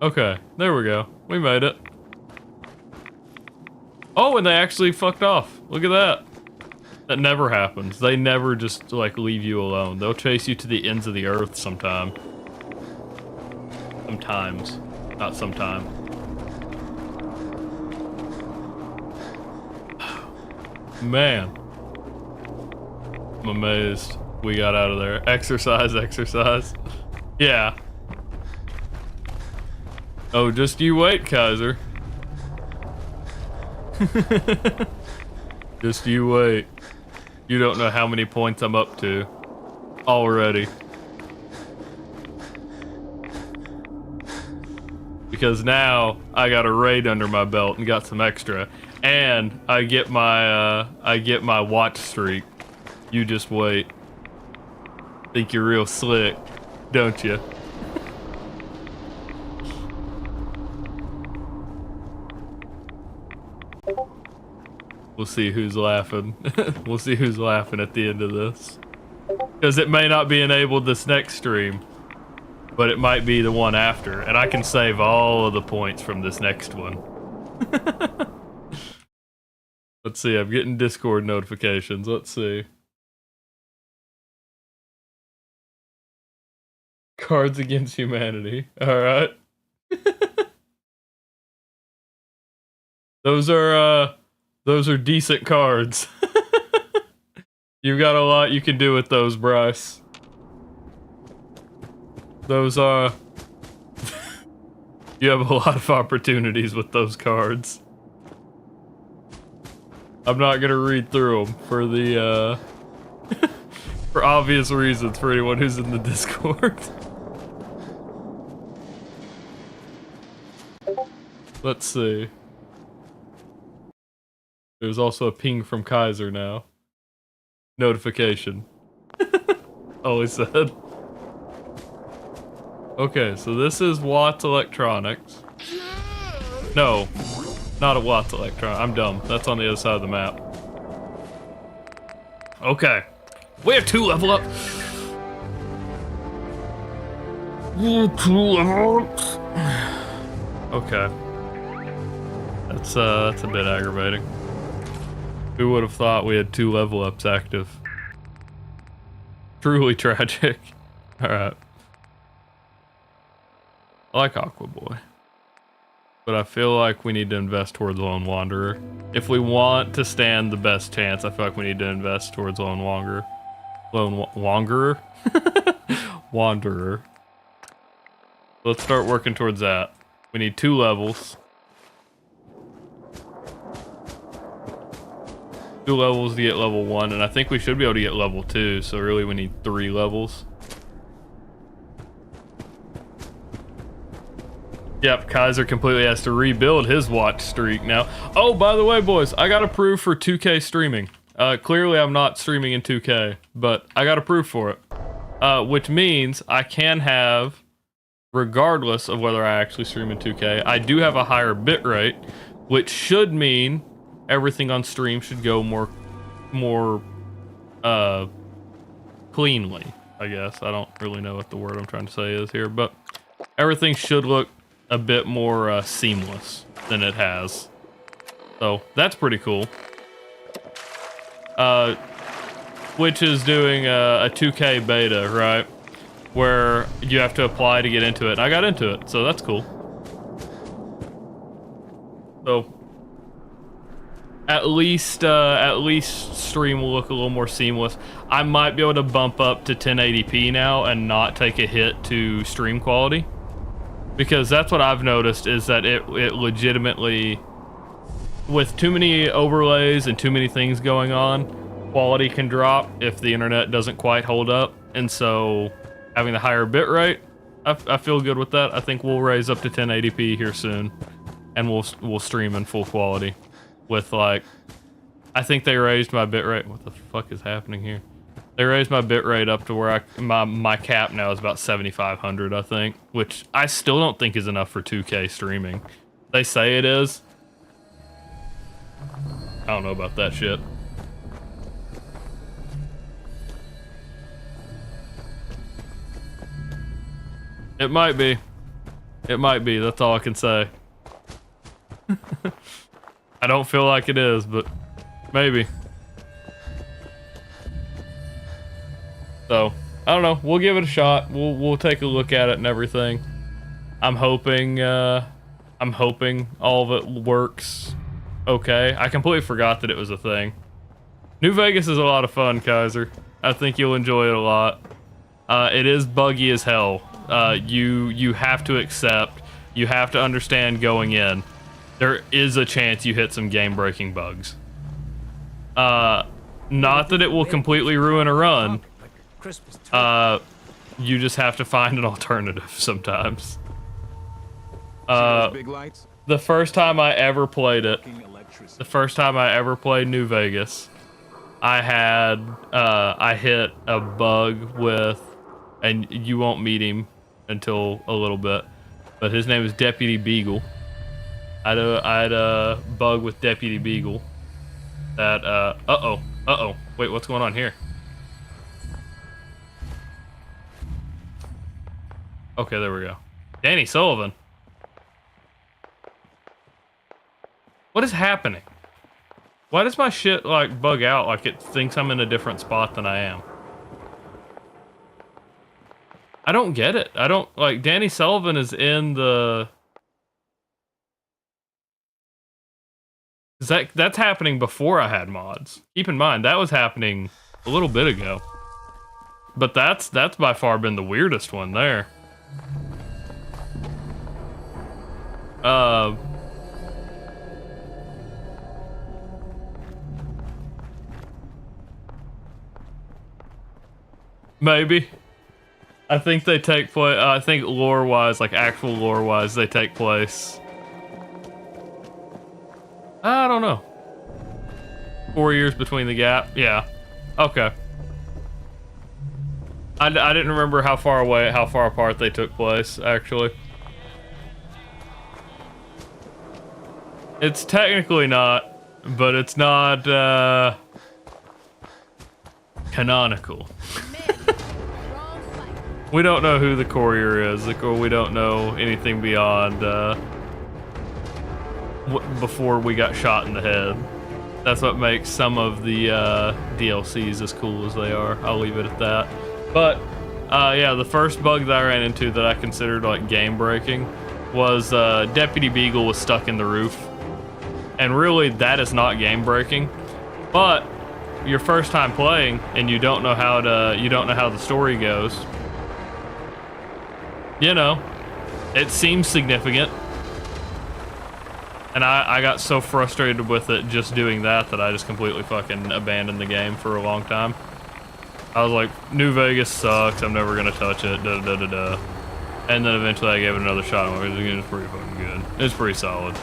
Okay, there we go. We made it. Oh, and they actually fucked off. Look at that. That never happens. They never just, like, leave you alone. They'll chase you to the ends of the earth sometime. Sometimes. Not sometime. Man. I'm amazed we got out of there. Exercise. Yeah. Oh, just you wait, Kaiser. Just you wait. You don't know how many points I'm up to already. Because now I got a raid under my belt and got some extra. And I get my watch streak. You just wait. Think you're real slick, don't you? We'll see who's laughing. We'll see who's laughing at the end of this. Because it may not be enabled this next stream, but it might be the one after. And I can save all of the points from this next one. Let's see, I'm getting Discord notifications. Let's see. Cards Against Humanity. Alright. Those are decent cards. You've got a lot you can do with those, Bryce. Those are... You have a lot of opportunities with those cards. I'm not gonna read through them for the, for obvious reasons for anyone who's in the Discord. Let's see. There's also a ping from Kaiser now. Notification. All he said. Okay, so this is Watts Electronics. No, not a Watts Electronics. I'm dumb. That's on the other side of the map. Okay. We have 2 level up. 2 level ups. Okay. That's a bit aggravating. Who would have thought we had 2 level ups active? Truly tragic. Alright. I like Aqua Boy. But I feel like we need to invest towards Lone Wanderer. If we want to stand the best chance, I feel like we need to invest towards Lone Wanderer. Wanderer? Wanderer. Let's start working towards that. We need 2 levels. 2 levels to get level 1, and I think we should be able to get level 2, so really we need 3 levels. Yep, Kaiser completely has to rebuild his watch streak now. Oh, by the way, boys, I got approved for 2K streaming. Clearly I'm not streaming in 2K, but I got approved for it. Which means I can have, regardless of whether I actually stream in 2K, I do have a higher bitrate, which should mean everything on stream should go more cleanly, I guess. I don't really know what the word I'm trying to say is here, but everything should look a bit more seamless than it has. So that's pretty cool. Twitch is doing a 2K beta, right? Where you have to apply to get into it. And I got into it, so that's cool. So at least stream will look a little more seamless. I might be able to bump up to 1080p now and not take a hit to stream quality, because that's what I've noticed, is that it legitimately, with too many overlays and too many things going on, quality can drop if the internet doesn't quite hold up. And so having the higher bitrate, I feel good with that. I think we'll raise up to 1080p here soon, and we'll stream in full quality. With like, I think they raised my bitrate. What the fuck is happening here? They raised my bitrate up to where my cap now is about 7,500, I think, which I still don't think is enough for 2K streaming. They say it is. I don't know about that shit. It might be. It might be. That's all I can say. I don't feel like it is, but maybe. So, I don't know. We'll give it a shot. We'll take a look at it and everything. I'm hoping all of it works okay. I completely forgot that it was a thing. New Vegas is a lot of fun, Kaiser. I think you'll enjoy it a lot. It is buggy as hell. You have to accept, you have to understand going in, there is a chance you hit some game-breaking bugs. Not that it will completely ruin a run. You just have to find an alternative sometimes. The first time I ever played it, the first time I ever played New Vegas, I hit a bug with, and you won't meet him until a little bit, but his name is Deputy Beagle. I had a bug with Deputy Beagle, that, uh-oh. Wait, what's going on here? Okay, there we go. Danny Sullivan. What is happening? Why does my shit, like, bug out like it thinks I'm in a different spot than I am? I don't get it. I don't, like, Danny Sullivan is in the... That's happening before I had mods. Keep in mind, that was happening a little bit ago. But that's by far been the weirdest one there. Maybe. I think they take place, I think lore-wise, like actual lore-wise, they take place. I don't know. 4 years between the gap? Yeah. Okay. I didn't remember how far apart they took place, actually. It's technically not, but it's not, canonical. We don't know who the courier is, or we don't know anything beyond, before we got shot in the head. That's what makes some of the DLCs as cool as they are. I'll leave it at that. But yeah, the first bug that I ran into that I considered like game breaking was Deputy Beagle was stuck in the roof, and really that is not game breaking. But your first time playing and you don't know how the story goes. You know, it seems significant. And I got so frustrated with it just doing that I just completely fucking abandoned the game for a long time. I was like, New Vegas sucks, I'm never gonna touch it, da-da-da-da-da. And then eventually I gave it another shot and it's pretty fucking good. It's pretty solid.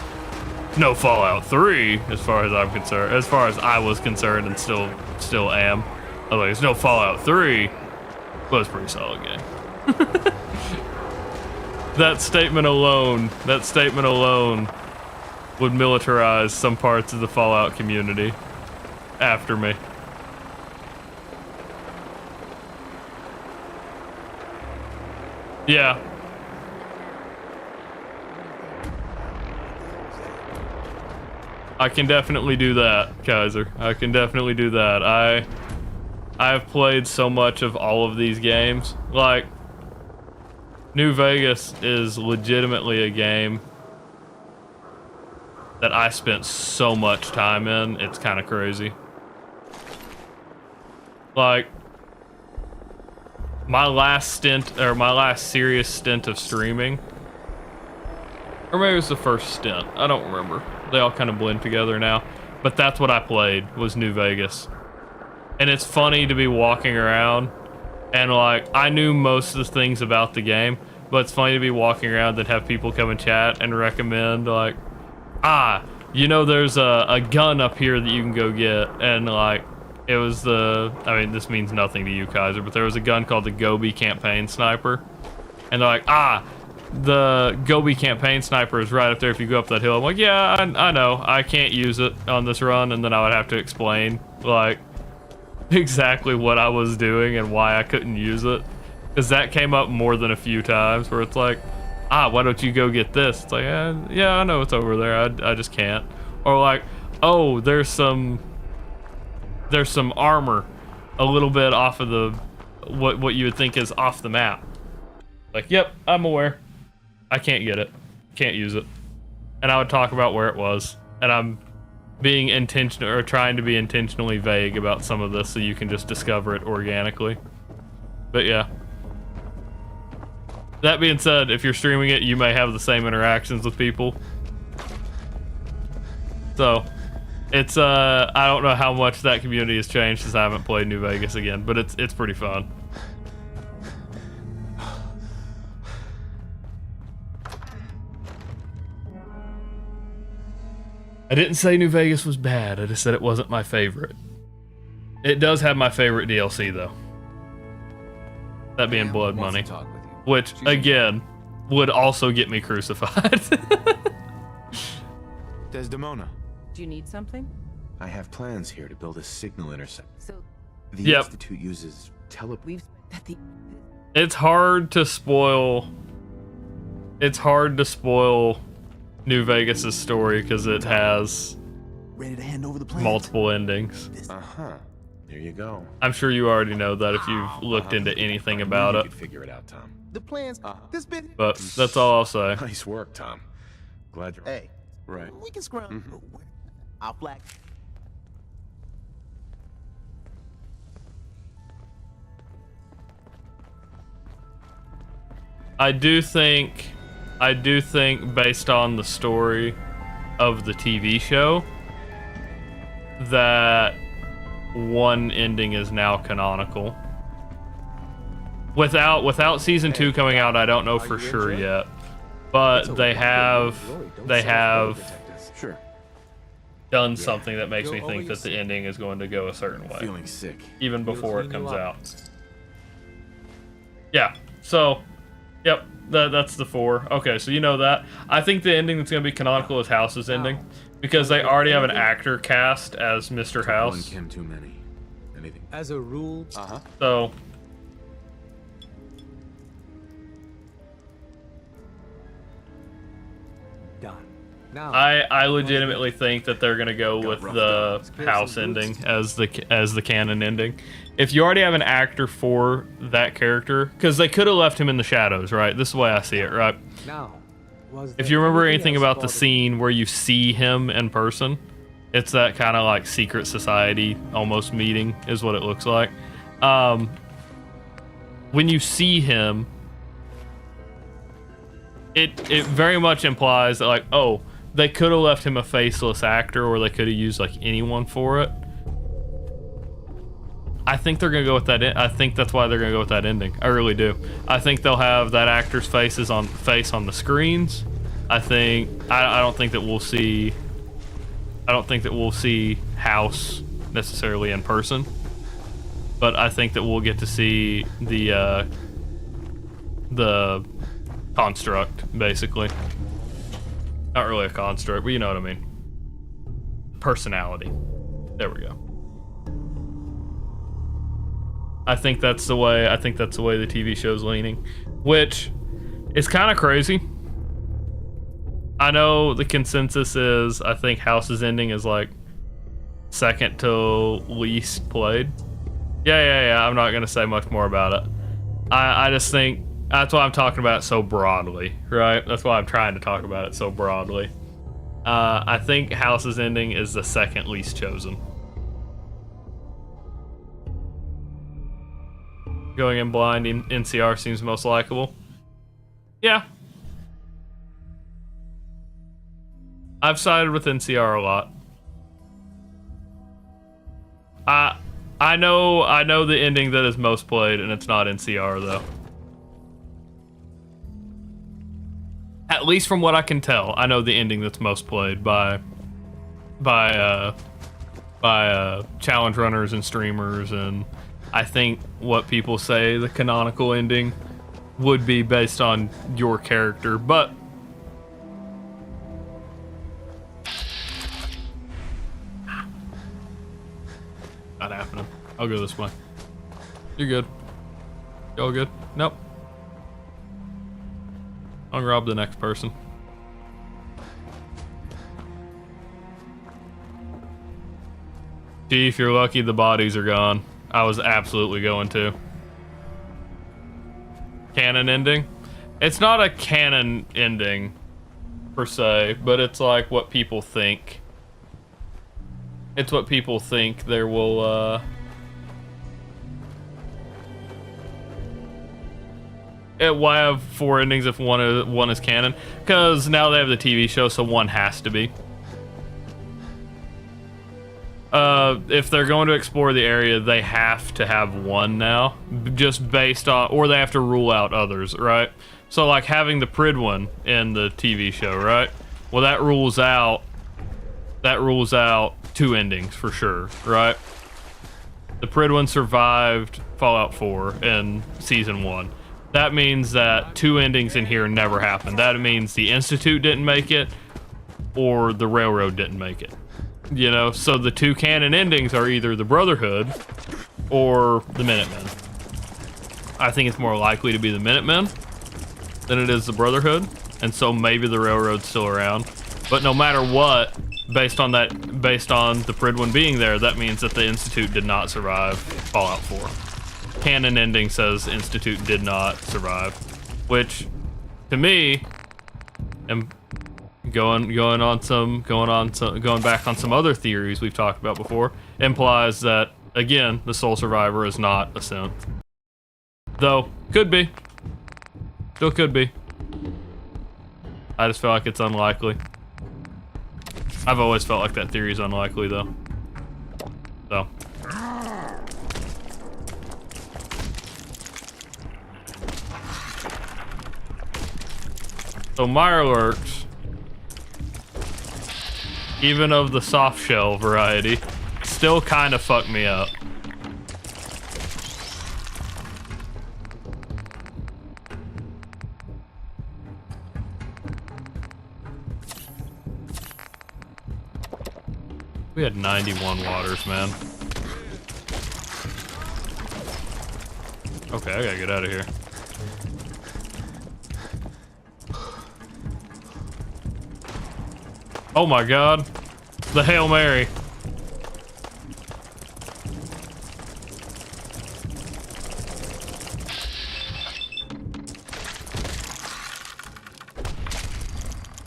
No Fallout 3, as far as I'm concerned, as far as I was concerned and still am. I was like, it's no Fallout 3, but it's a pretty solid game. That statement alone would militarize some parts of the Fallout community after me. Yeah. I can definitely do that, Kaiser. I can definitely do that. I've played so much of all of these games. Like, New Vegas is legitimately a game that I spent so much time in, it's kind of crazy. Like, my last serious stint of streaming, or maybe it was the first stint, I don't remember. They all kind of blend together now, but that's what I played, was New Vegas. And it's funny to be walking around, and like, I knew most of the things about the game, but it's funny to be walking around and have people come and chat and recommend, like, you know, there's a gun up here that you can go get, and like, it was I mean, this means nothing to you, Kaiser, but there was a gun called the Gobi Campaign Sniper, and they're like, the Gobi Campaign Sniper is right up there if you go up that hill. I'm like, yeah, I know, I can't use it on this run, and then I would have to explain, like, exactly what I was doing and why I couldn't use it, because that came up more than a few times, where it's like, why don't you go get this? It's like, yeah, I know it's over there. I just can't. Or like, oh, there's some armor a little bit off of the what you would think is off the map. Like, yep, I'm aware. I can't get it. Can't use it. And I would talk about where it was. And I'm being intentional, or trying to be intentionally vague about some of this so you can just discover it organically. But yeah. That being said, if you're streaming it, you may have the same interactions with people. So, it's, I don't know how much that community has changed since I haven't played New Vegas again, but it's pretty fun. I didn't say New Vegas was bad, I just said it wasn't my favorite. It does have my favorite DLC, though. That being Blood Money. Which, again, would also get me crucified. Desdemona. Do you need something? I have plans here to build a signal intercept. So The Yep. Institute uses we've at the It's hard to spoil. It's hard to spoil New Vegas's story because it has Ready to hand over the plans? multiple endings. Uh-huh. There you go. I'm sure you already know that if you've looked into anything about you it. could figure it out, Tom. The plans. This bit. But that's all I'll say. Nice work, Tom. Glad you're Hey, right. we can scrum. I'll flag. I do think based on the story of the TV show that one ending is now canonical. Without season 2 coming out, I don't know for sure yet. But they have Sure. done something that makes me think that the ending is going to go a certain way, Feeling sick. even before it comes out. Yeah. So, yep, that's the 4. Okay, so you know that. I think the ending that's going to be canonical is House's ending because they already have an actor cast as Mr. One House. Kim too many. Anything. as a rule, So, done. Now I legitimately think that they're gonna go with the House ending as the canon ending. If you already have an actor for that character, because they could have left him in the shadows, right? This is the way I see it, right? now was If there you remember anything anything else about the it? scene where you see him in person, it's that kind of like secret society almost meeting is what it looks like. When you see him, it very much implies that like, oh, they could have left him a faceless actor, or they could have used like anyone for it. I think they're gonna go with that. I think that's why they're gonna go with that ending. I really do. I think they'll have that actor's face on the screens. I don't think that we'll see. I don't think that we'll see House necessarily in person, but I think that we'll get to see the construct, basically. Not really a construct, but you know what I mean. Personality. There we go. I think that's the way the TV show's leaning, which is kind of crazy. I know the consensus is I think House's ending is like second to least played. Yeah. I'm not gonna say much more about it. I just think that's why I'm talking about it so broadly, right? That's why I'm trying to talk about it so broadly. I think House's ending is the second least chosen. Going in blind, NCR seems most likable. Yeah. I've sided with NCR a lot. I know the ending that is most played, and it's not NCR though. At least from what I can tell, I know the ending that's most played by challenge runners and streamers, and I think what people say the canonical ending would be based on your character, but not happening. I'll go this way. You're good. You all good? Nope. I'll rob the next person. Gee, if you're lucky, the bodies are gone. I was absolutely going to. Canon ending? It's not a canon ending, per se, but it's like what people think. It's what people think there will, why have 4 endings if one is canon? Because now they have the TV show, so one has to be. If they're going to explore the area, they have to have one now, just based on, or they have to rule out others, right? So like having the Prid one in the TV show, right? Well, that rules out 2 endings for sure, right? The Prid one survived Fallout 4 in season 1. That means that 2 endings in here never happened. That means the Institute didn't make it, or the Railroad didn't make it. You know, so the two canon endings are either the Brotherhood or the Minutemen. I think it's more likely to be the Minutemen than it is the Brotherhood, and so maybe the Railroad's still around. But no matter what, based on the Pridwin being there, that means that the Institute did not survive Fallout 4. Canon ending says Institute did not survive, which, to me, and going back on some other theories we've talked about before, implies that again the sole survivor is not a synth. Though could be, still could be. I just feel like it's unlikely. I've always felt like that theory is unlikely though. So. So Mirelurks, even of the soft shell variety, still kind of fuck me up. We had 91 waters, man. Okay, I gotta get out of here. Oh my god. The Hail Mary.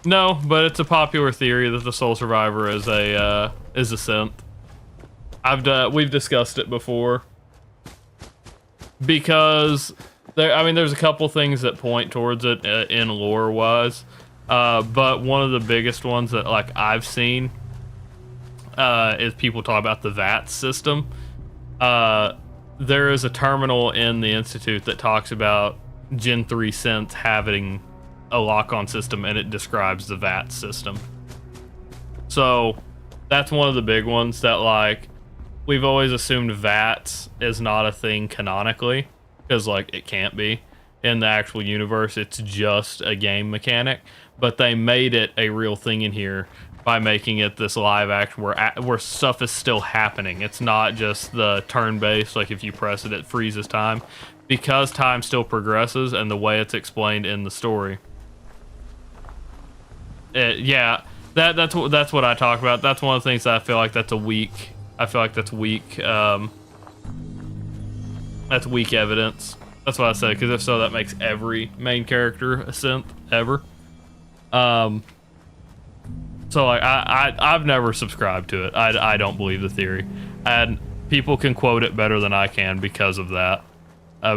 No, but it's a popular theory that the sole survivor is a synth. We've discussed it before. Because there's a couple things that point towards it in lore wise. But one of the biggest ones that like I've seen is people talk about the VAT system. There is a terminal in the Institute that talks about Gen 3 synths having a lock-on system, and it describes the VAT system. So that's one of the big ones that like we've always assumed VATS is not a thing canonically, because like it can't be in the actual universe. It's just a game mechanic, but they made it a real thing in here by making it this live action where stuff is still happening. It's not just the turn-based, like if you press it, it freezes time, because time still progresses and the way it's explained in the story. Yeah, that's what I talk about. That's one of the things that I feel like that's weak. That's weak evidence. That's what I say, because if so, that makes every main character a synth ever. So like I've never subscribed to it. I don't believe the theory, and people can quote it better than I can because of that.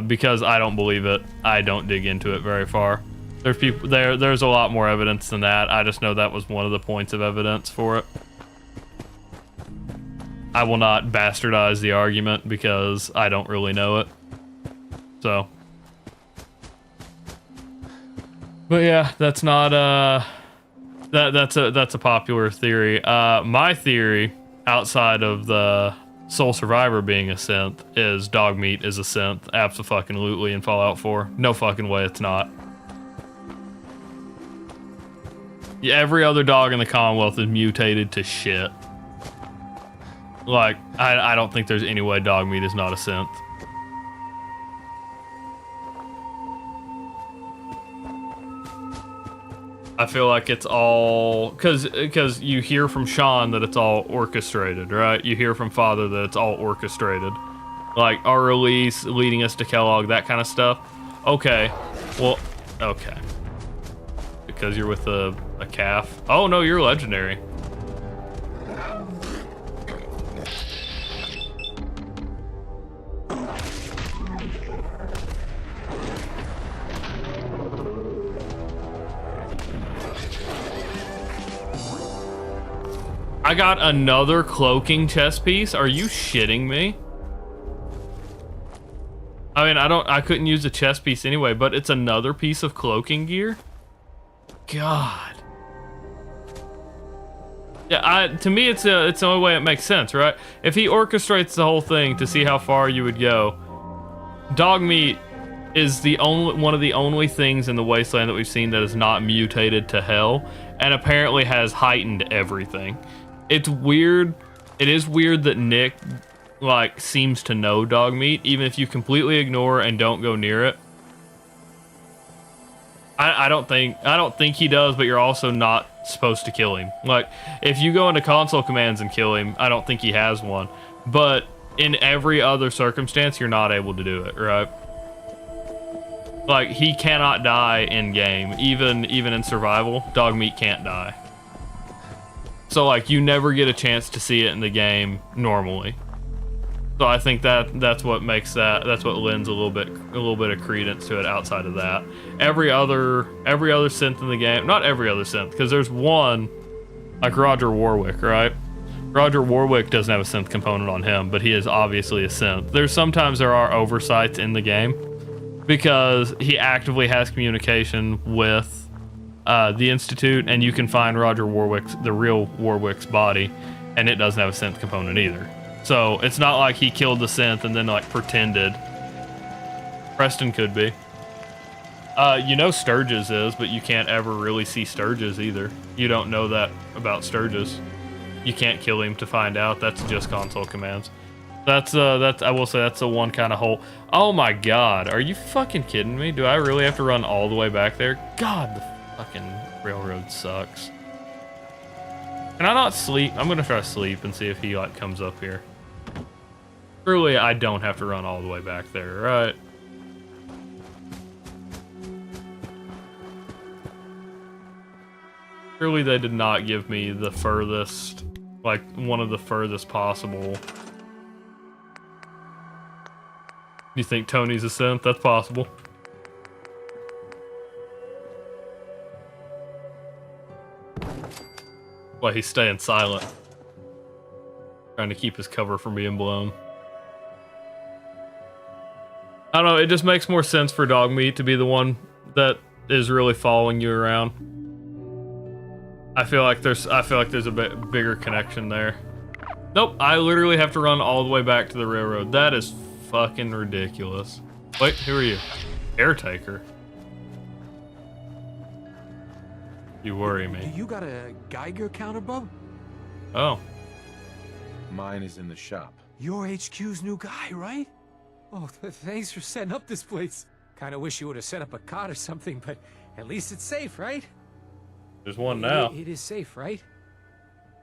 Because I don't believe it, I don't dig into it very far. There's a lot more evidence than that. I just know that was one of the points of evidence for it. I will not bastardize the argument because I don't really know it. So. But yeah, that's not that's a popular theory. My theory outside of the sole survivor being a synth is Dogmeat is a synth abso-fucking-lutely in Fallout 4. No fucking way it's not. Yeah, every other dog in the Commonwealth is mutated to shit. Like, I don't think there's any way Dogmeat is not a synth. I feel like it's all... Because you hear from Sean that it's all orchestrated, right? You hear from Father that it's all orchestrated. Like, our release leading us to Kellogg, that kind of stuff. Okay. Well, okay. Because you're with a calf. Oh no, you're legendary. I got another cloaking chest piece. Are you shitting me? I mean, I couldn't use the chest piece anyway, but it's another piece of cloaking gear. God. Yeah, to me, it's the only way it makes sense, right? If he orchestrates the whole thing to see how far you would go, Dogmeat is one of the only things in the Wasteland that we've seen that is not mutated to hell, and apparently has heightened everything. it's weird. It is weird that Nick like seems to know dog meat, even if you completely ignore and don't go near it. I don't think he does, but you're also not supposed to kill him. Like, if you go into console commands and kill him, I don't think he has one. But in every other circumstance, you're not able to do it, right? Like, he cannot die in game, even in survival. Dog meat can't die. So like, you never get a chance to see it in the game normally. So I think that's what makes that's what lends a little bit of credence to it. Outside of that, every other synth in the game, not every other synth, because there's one like Roger Warwick, right? Roger Warwick doesn't have a synth component on him, but he is obviously a synth. Sometimes there are oversights in the game because he actively has communication with the Institute, and you can find the real Warwick's body, and it doesn't have a synth component either. So it's not like he killed the synth and then like pretended. Preston could be. You know Sturgis is, but you can't ever really see Sturgis either. You don't know that about Sturgis. You can't kill him to find out. That's just console commands. That's I will say that's the one kind of hole. Oh my god, are you fucking kidding me? Do I really have to run all the way back there? God, the fucking railroad sucks. Can I not sleep? I'm gonna try to sleep and see if he like comes up here. Truly, I don't have to run all the way back there, right? Surely they did not give me the furthest, like one of the furthest possible. You think Tony's a synth? That's possible. Well, he's staying silent. Trying to keep his cover from being blown. I don't know, it just makes more sense for dog meat to be the one that is really following you around. I feel like there's a bit bigger connection there. Nope, I literally have to run all the way back to the railroad. That is fucking ridiculous. Wait, who are you? Caretaker. You worry me. You got a Geiger counter, bub? Oh. Mine is in the shop. You're HQ's new guy, right? Oh, thanks for setting up this place. Kinda wish you would have set up a cot or something, but at least it's safe, right? There's one now. It is safe, right?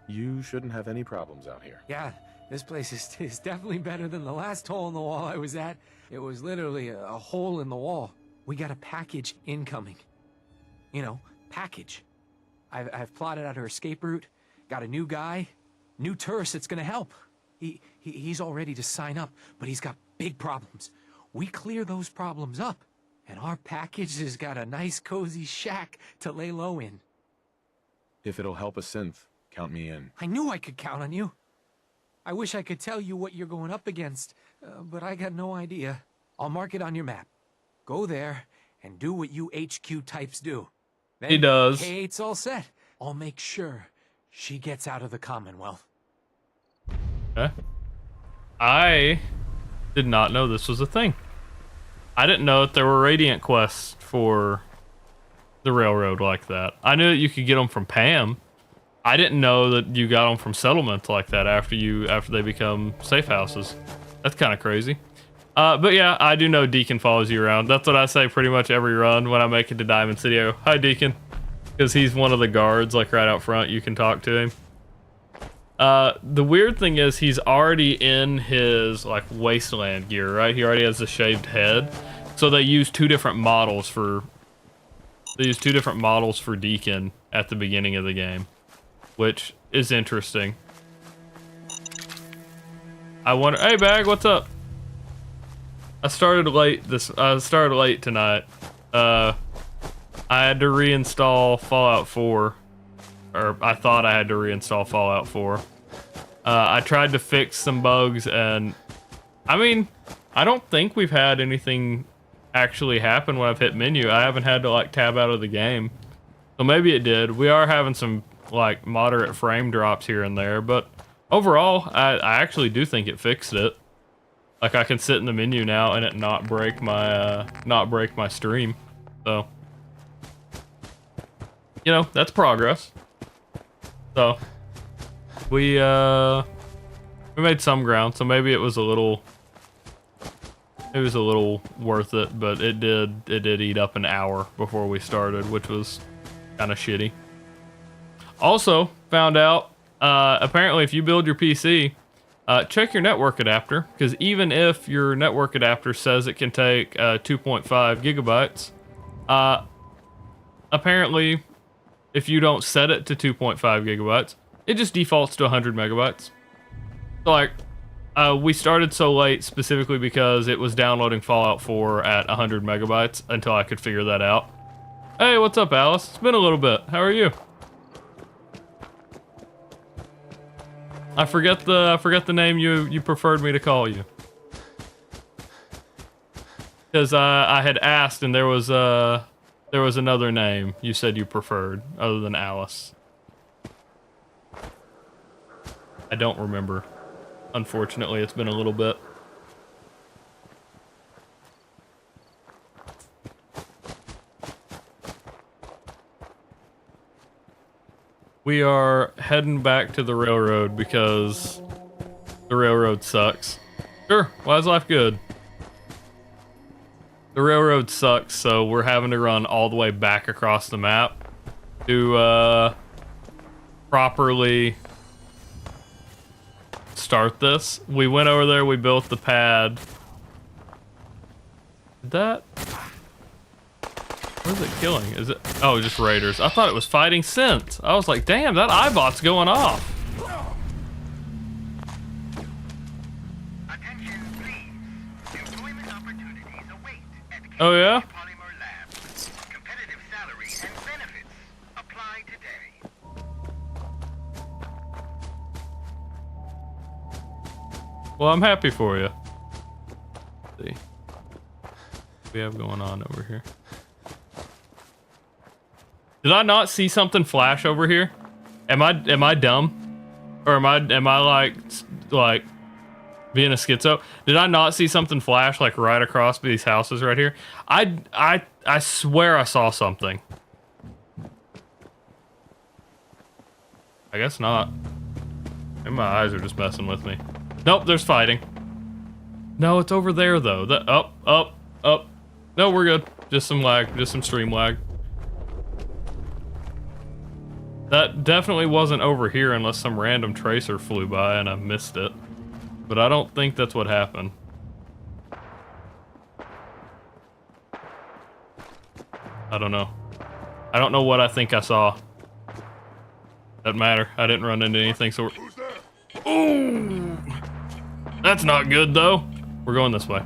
You shouldn't have any problems out here. Yeah, this place is definitely better than the last hole in the wall I was at. It was literally a hole in the wall. We got a package incoming. You know, package. I've plotted out her escape route, got a new guy, new tourist that's gonna help. He's all ready to sign up, but he's got big problems. We clear those problems up, and our package has got a nice cozy shack to lay low in. If it'll help a synth, count me in. I knew I could count on you. I wish I could tell you what you're going up against, but I got no idea. I'll mark it on your map. Go there and do what you HQ types do. Then He does. K8's all set. I'll make sure she gets out of the Commonwealth. Okay. I did not know this was a thing. I didn't know that there were Radiant quests for the railroad like that. I knew that you could get them from Pam. I didn't know that you got them from settlements like that after they become safe houses. That's kind of crazy. But yeah, I do know Deacon follows you around. That's what I say pretty much every run when I make it to Diamond City. I go, hi, Deacon. Because he's one of the guards, like right out front. You can talk to him. The weird thing is he's already in his like wasteland gear, right? He already has the shaved head. So they use two different models for Deacon at the beginning of the game, which is interesting. I wonder, hey Bag, what's up? I started late tonight. I had to reinstall Fallout 4. Or I thought I had to reinstall Fallout 4. I tried to fix some bugs, and I mean, I don't think we've had anything actually happen when I've hit menu. I haven't had to like tab out of the game. So maybe it did. We are having some like moderate frame drops here and there, but overall, I actually do think it fixed it. Like I can sit in the menu now and it not break my stream. So, you know, that's progress. So, We made some ground, so maybe it was a little worth it, but it did eat up an hour before we started, which was kind of shitty. Also found out, apparently if you build your PC, check your network adapter, because even if your network adapter says it can take 2.5 gigabytes, apparently if you don't set it to 2.5 gigabytes, it just defaults to 100 megabytes. So like, we started so late specifically because it was downloading Fallout 4 at 100 megabytes until I could figure that out. Hey, what's up, Alice? It's been a little bit. How are you? I forget the name you preferred me to call you. Because I had asked and there was another name you said you preferred other than Alice. I don't remember. Unfortunately, it's been a little bit. We are heading back to the railroad because the railroad sucks. Sure, why is life good? The railroad sucks, so we're having to run all the way back across the map to properly start this. We went over there, we built the pad. What is it killing? Is it? Oh, just raiders. I thought it was fighting synths. I was like, damn, that iBot's going off. Attention, please. Employment opportunities await at Oh yeah? Polymer Labs. Competitive salary and benefits. Apply today. Well, I'm happy for you. Let's see. What do we have going on over here? Did I not see something flash over here? Am I dumb? Or am I like being a schizo? Did I not see something flash like right across these houses right here? I swear I saw something. I guess not. Maybe my eyes are just messing with me. Nope, there's fighting. No, it's over there though. Up. No, we're good. Just some lag, just some stream lag. That definitely wasn't over here unless some random tracer flew by and I missed it. But I don't think that's what happened. I don't know. I don't know what I think I saw. Doesn't matter. I didn't run into anything, so we're... Ooh! That's not good, though. We're going this way.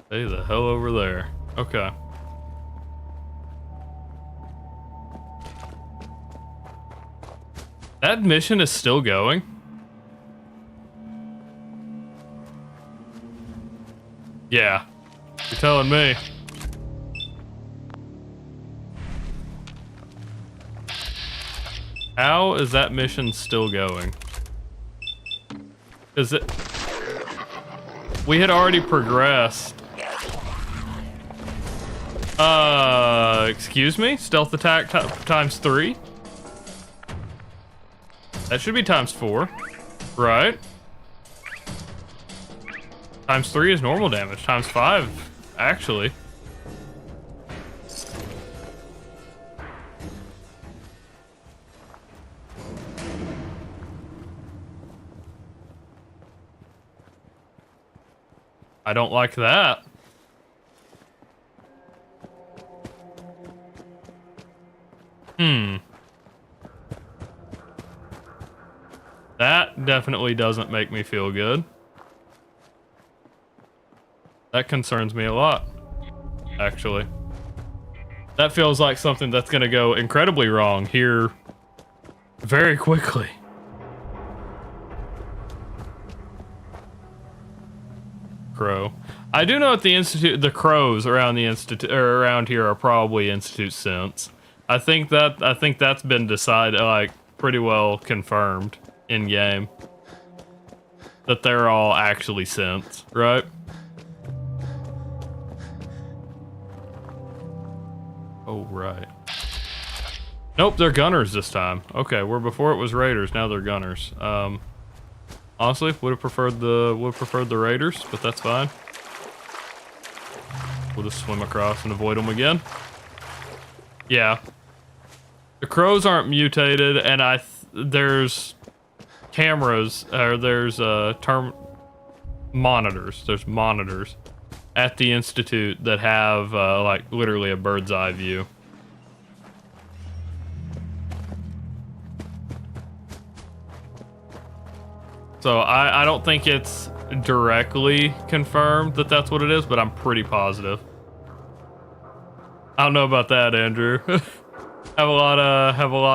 Stay the hell over there. Okay. That mission is still going? Yeah. You're telling me. How is that mission still going? Is it... We had already progressed. Excuse me? Stealth attack times 3? That should be times 4, right? Times 3 is normal damage. Times 5, actually. I don't like that. That definitely doesn't make me feel good. That concerns me a lot, actually. That feels like something that's gonna go incredibly wrong here very quickly. Crow. I do know at the Institute, the crows around the Institute, or around here are probably Institute synths. I think that's been decided, like, pretty well confirmed in game. That they're all actually synths, right? Oh, right. Nope, they're gunners this time. Okay, where before it was raiders, now they're gunners. Honestly, would have preferred the raiders, but that's fine. We'll just swim across and avoid them again. Yeah. The crows aren't mutated, and there's cameras, or there's monitors. There's monitors at the Institute that have like literally a bird's eye view. So I don't think it's directly confirmed that that's what it is, but I'm pretty positive. I don't know about that, Andrew. have a lot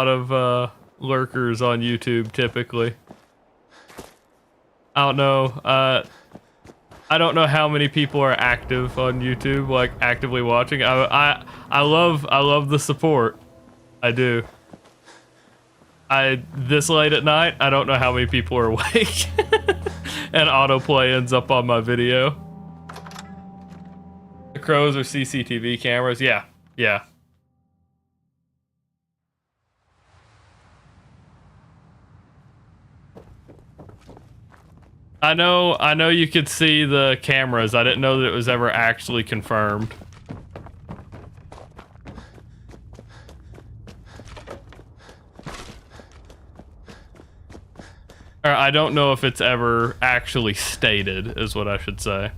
of lurkers on YouTube typically. I don't know. I don't know how many people are active on YouTube, like actively watching. I love the support. I do. This late at night, I don't know how many people are awake. And autoplay ends up on my video. The crows are CCTV cameras. Yeah. Yeah. I know you could see the cameras. I didn't know that it was ever actually confirmed. Or I don't know if it's ever actually stated, is what I should say.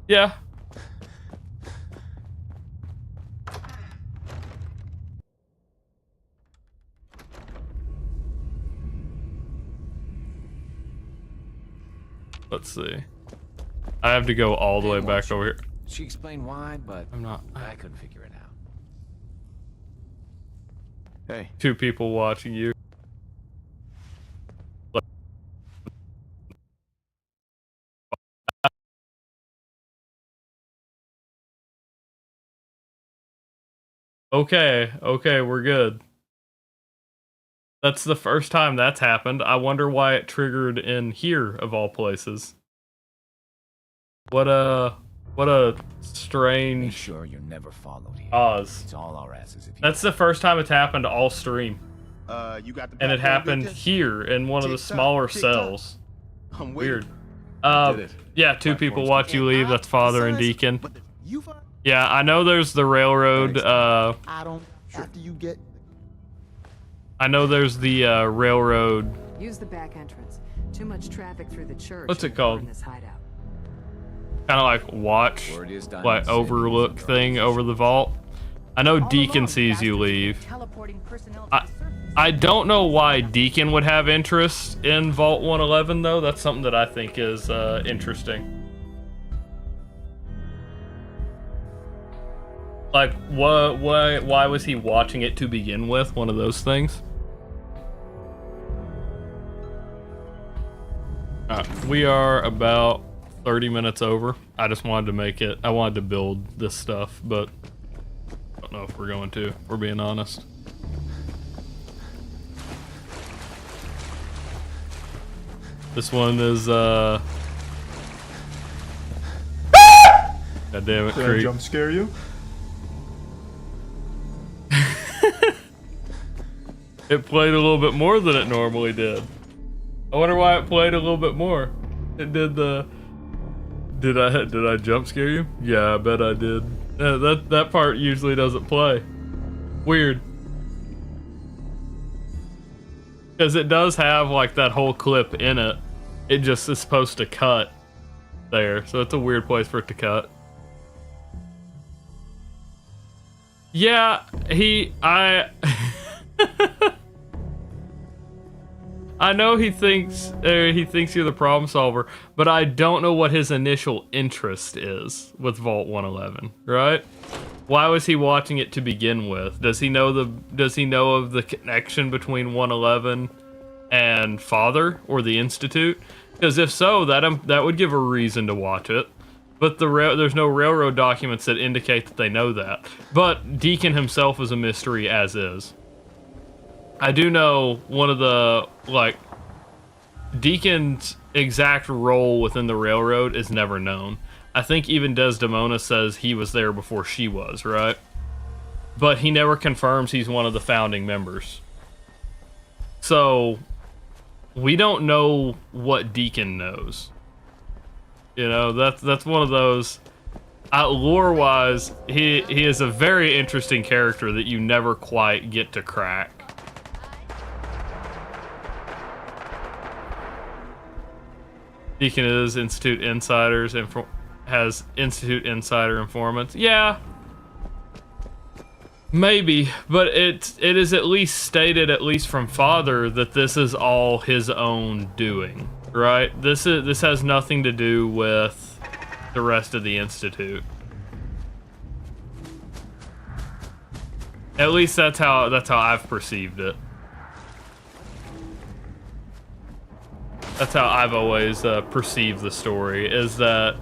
Yeah. Let's see. I have to go all the way back over here. She explained why, but I'm not. I couldn't figure it out. Hey. Two people watching you. Okay, we're good. That's the first time that's happened. I wonder why it triggered in here of all places. What a strange. Make sure you're never followed here. Oz. It's all our asses if you That's the first time it's happened all stream. You got the And it happened here in one of the smaller cells. I'm Weird. did it. Yeah, two people watch you leave. That's Father and Deacon. But you find Yeah, I know there's the railroad. I don't. After you get. I know there's the railroad. Use the back entrance. Too much traffic through the church. What's it called? In this hideout. Kind of like watch, Word is Diamond like said overlook he was thing over the vault. I know All Deacon along, sees you bastards leave. Teleporting personnel to the surface. I don't know why Deacon would have interest in Vault 111 though. That's something that I think is interesting. Like, why was he watching it to begin with? One of those things. We are about 30 minutes over. I just wanted to make it. I wanted to build this stuff, but I don't know if we're going to. If we're being honest. This one is God damn it, Did I Creek. jump scare you? It played a little bit more than it normally did. I wonder why it played a little bit more. It did the. Did I jump scare you? Yeah, I bet I did. That part usually doesn't play. Weird. Because it does have like that whole clip in it. It just is supposed to cut there, so it's a weird place for it to cut. Yeah, I know he thinks you're the problem solver, but I don't know what his initial interest is with Vault 111, right? Why was he watching it to begin with? Does he know of the connection between 111 and Father or the Institute? Because if so, that would give a reason to watch it. But there's no railroad documents that indicate that they know that. But Deacon himself is a mystery as is. I do know one of the, like, Deacon's exact role within the railroad is never known. I think even Desdemona says he was there before she was, right? But he never confirms he's one of the founding members. So, we don't know what Deacon knows. You know, that's one of those... lore-wise, he is a very interesting character that you never quite get to crack. Deacon is Institute Insiders and has Institute Insider informants. Yeah, maybe, but it is at least stated, at least from Father, that this is all his own doing, right? This has nothing to do with the rest of the Institute. At least that's how I've perceived it. That's how I've always perceived the story, is that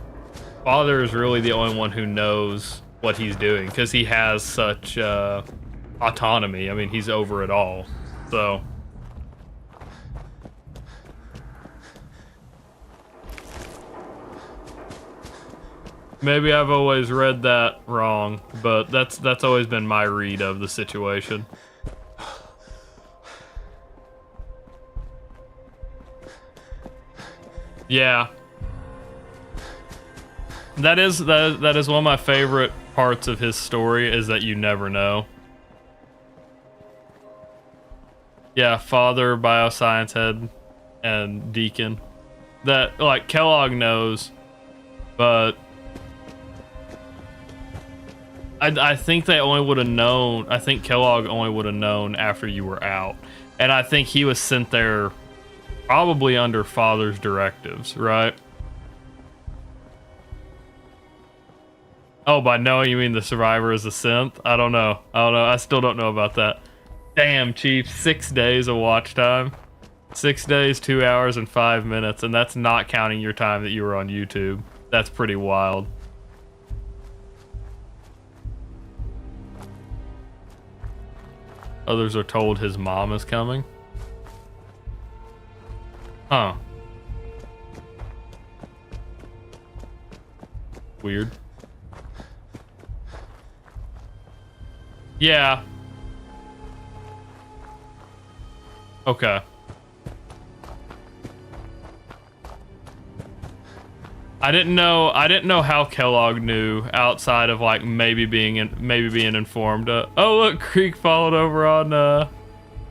Father is really the only one who knows what he's doing, because he has such autonomy. I mean, he's over it all. So... maybe I've always read that wrong, but that's always been my read of the situation. Yeah. That is one of my favorite parts of his story, is that you never know. Yeah, Father, Bioscience Head, and Deacon. That, like, Kellogg knows, but I think they only would have known, I think Kellogg only would have known after you were out. And I think he was sent there probably under Father's directives, right? Oh, by knowing you mean the survivor is a synth? I don't know. I still don't know about that. Damn, Chief, 6 days of watch time. 6 days, 2 hours, and 5 minutes, and that's not counting your time that you were on YouTube. That's pretty wild. Others are told his mom is coming. Huh. Weird. Yeah. Okay. I didn't know how Kellogg knew, outside of like maybe being informed. Oh look, Creek followed over on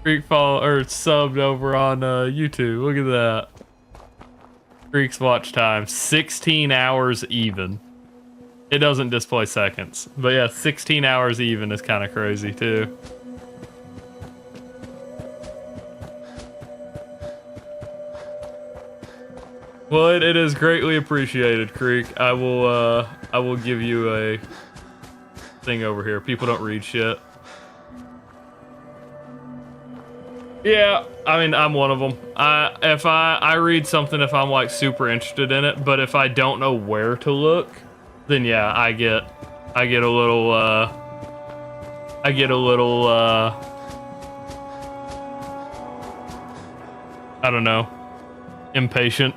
subbed over on YouTube. Look at that. Creek's watch time 16 hours even. It doesn't display seconds, but yeah, 16 hours even is kind of crazy too. Well, it is greatly appreciated, Creek. I will give you a thing over here. People don't read shit. Yeah, I mean, I'm one of them. If I read something if I'm like super interested in it, but if I don't know where to look, then yeah, I get a little I don't know, impatient.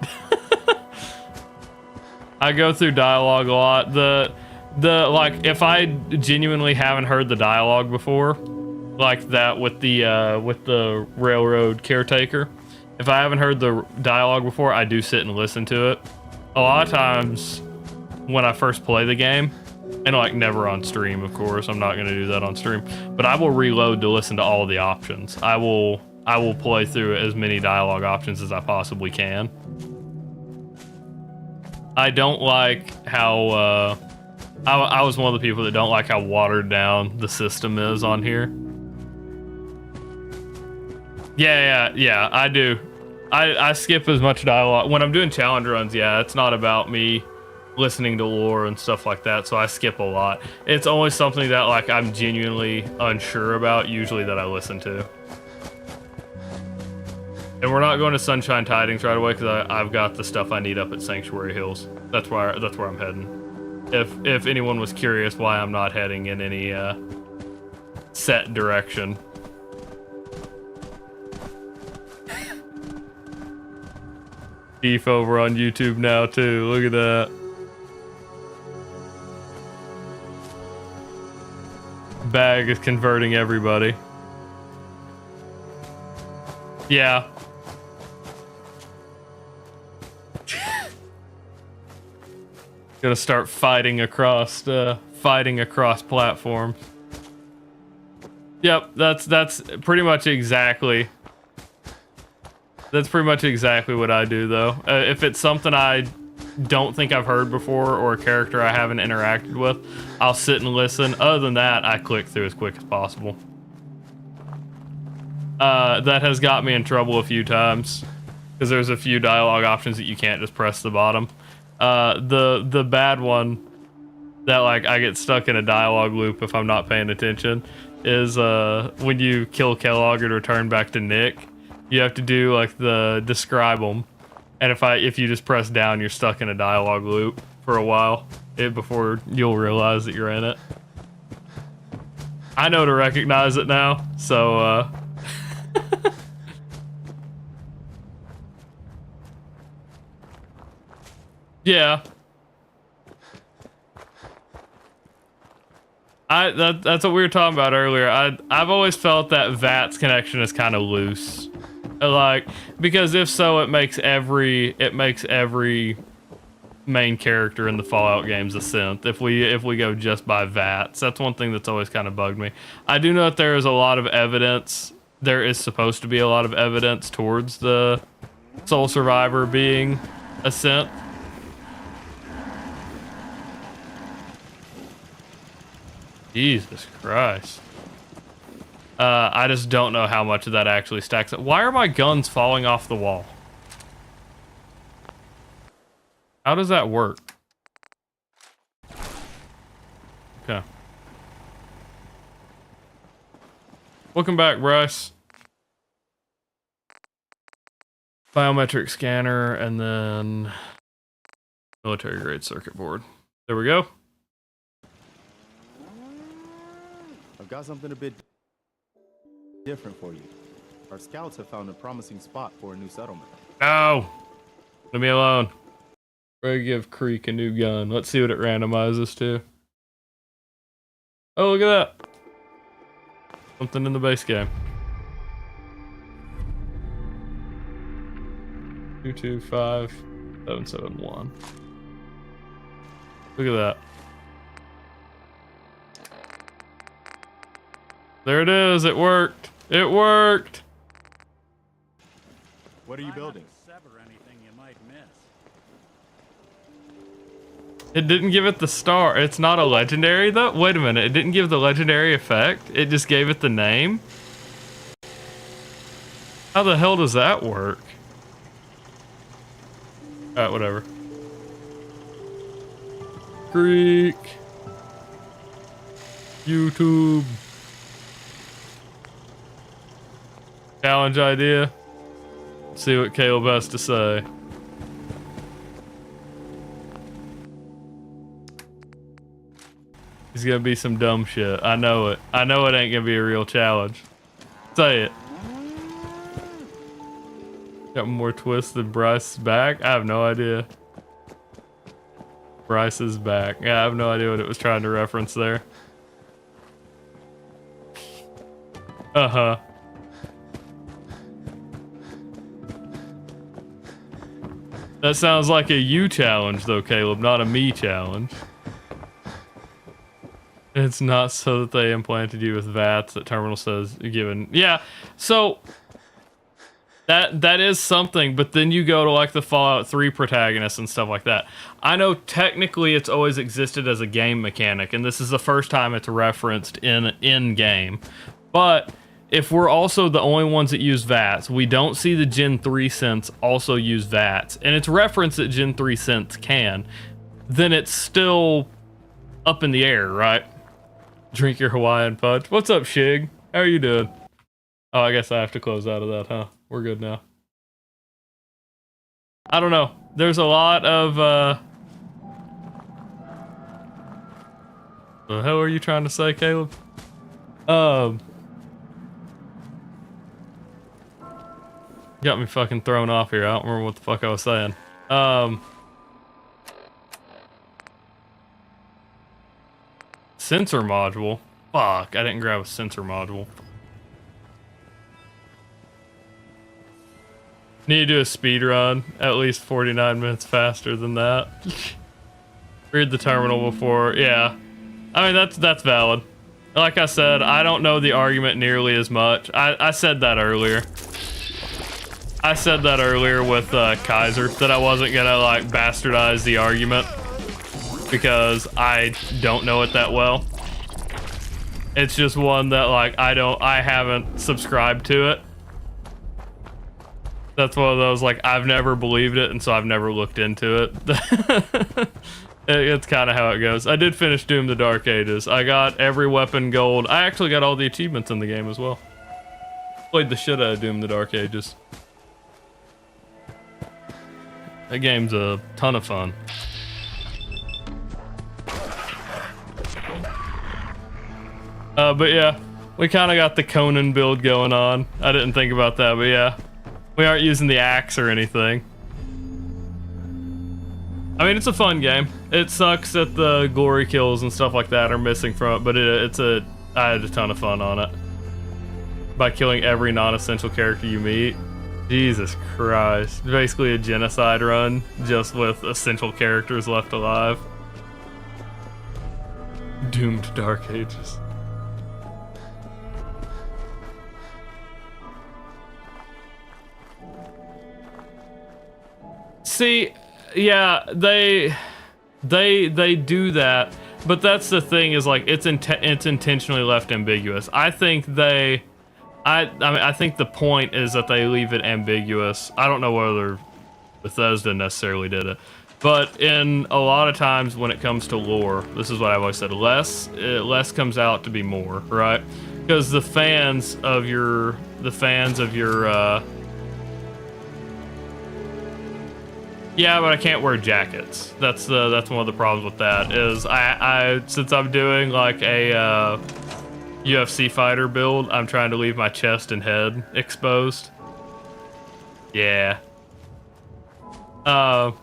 I go through dialogue a lot. The like, if I genuinely haven't heard the dialogue before, like that with the railroad caretaker, if I haven't heard the dialogue before, I do sit and listen to it. A lot of times when I first play the game, and like never on stream, of course, I'm not going to do that on stream, but I will reload to listen to all of the options. I will play through as many dialogue options as I possibly can. I don't like how, I was one of the people that don't like how watered down the system is on here. Yeah, I do. I skip as much dialogue. When I'm doing challenge runs, yeah, it's not about me listening to lore and stuff like that, so I skip a lot. It's always something that like I'm genuinely unsure about, usually, that I listen to. And we're not going to Sunshine Tidings right away because I've got the stuff I need up at Sanctuary Hills. That's where I'm heading. If anyone was curious why I'm not heading in any set direction. Beef over on YouTube now too. Look at that. bag is converting everybody. Yeah. Gonna start fighting across platforms. Yep, that's pretty much exactly. That's pretty much exactly what I do, though. If it's something I don't think I've heard before or a character I haven't interacted with, I'll sit and listen. Other than that, I click through as quick as possible. That has got me in trouble a few times because there's a few dialogue options that you can't just press the bottom. The bad one that like I get stuck in a dialogue loop if I'm not paying attention is when you kill Kellogg and return back to Nick. You have to do like the describe them, and if you just press down, you're stuck in a dialogue loop for a while before you'll realize that you're in it. I know to recognize it now, so yeah. That's what we were talking about earlier. I've always felt that VATS connection is kind of loose. Like, because if so, it makes every main character in the Fallout games a synth. If we go just by VATS, that's one thing that's always kind of bugged me. I do know that there is a lot of evidence. There is supposed to be a lot of evidence towards the Soul Survivor being a synth. Jesus Christ. I just don't know how much of that actually stacks up. Why are my guns falling off the wall? How does that work? Okay. Welcome back, Bryce. Biometric scanner and then military grade circuit board. There we go. I've got something a bit different for you. Our scouts have found a promising spot for a new settlement. No! Leave me alone. Ready to give Creek a new gun. Let's see what it randomizes to. Oh, look at that. Something in the base game. 225-771. Look at that. There it is. It worked. It worked. What are you building? It didn't give it the star. It's not a legendary though. Wait a minute. It didn't give the legendary effect. It just gave it the name. How the hell does that work? Alright, whatever. Creek. YouTube. Challenge idea. Let's see what Caleb has to say. It's gonna be some dumb shit. I know it. I know it ain't gonna be a real challenge. Say it. Got more twists than Bryce's back? I have no idea. Bryce's back. Yeah, I have no idea what it was trying to reference there. Uh-huh. That sounds like a you challenge though, Caleb, not a me challenge. It's not so that they implanted you with VATS that Terminal says given. Yeah, so that is something, but then you go to like the Fallout 3 protagonists and stuff like that. I know technically it's always existed as a game mechanic, and this is the first time it's referenced in game. But if we're also the only ones that use VATS, we don't see the Gen 3 synths also use VATS, and it's referenced that Gen 3 synths can, then it's still up in the air, right? Drink your Hawaiian punch. What's up, Shig? How are you doing? Oh, I guess I have to close out of that, huh? We're good now. I don't know. There's a lot of, the hell are you trying to say, Caleb? Got me fucking thrown off here. I don't remember what the fuck I was saying. Sensor module. Fuck, I didn't grab a sensor module. Need to do a speed run, at least 49 minutes faster than that. Read the terminal before, yeah. I mean, that's valid. Like I said, I don't know the argument nearly as much. I said that earlier. I said that earlier with Kaiser, that I wasn't gonna like bastardize the argument because I don't know it that well. It's just one that like I haven't subscribed to it. That's one of those like I've never believed it, and so I've never looked into it. It's kind of how it goes. I did finish Doom the Dark Ages. I got every weapon gold. I actually got all the achievements in the game as well. Played the shit out of Doom the Dark Ages. That game's a ton of fun. But yeah, we kind of got the Conan build going on. I didn't think about that, but yeah. We aren't using the axe or anything. I mean, it's a fun game. It sucks that the glory kills and stuff like that are missing from it, but I had a ton of fun on it. By killing every non-essential character you meet. Jesus Christ. Basically a genocide run, just with essential characters left alive. Doomed Dark Ages. See, yeah, they do that, but that's the thing is like it's intentionally left ambiguous. I think I think the point is that they leave it ambiguous. I don't know whether Bethesda necessarily did it, but in a lot of times when it comes to lore, this is what I've always said: less comes out to be more, right? Because the fans of your yeah, but I can't wear jackets. That's one of the problems with that. Is I since I'm doing like a UFC fighter build, I'm trying to leave my chest and head exposed. Yeah. That's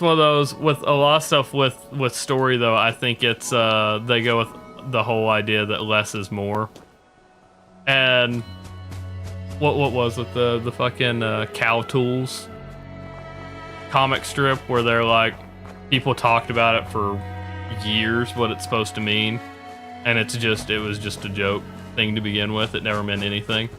one of those with a lot of stuff with story though. I think it's they go with the whole idea that less is more. And what was it, the fucking Cow Tools comic strip where they're like people talked about it for years what it's supposed to mean, and it was just a joke thing to begin with. It never meant anything.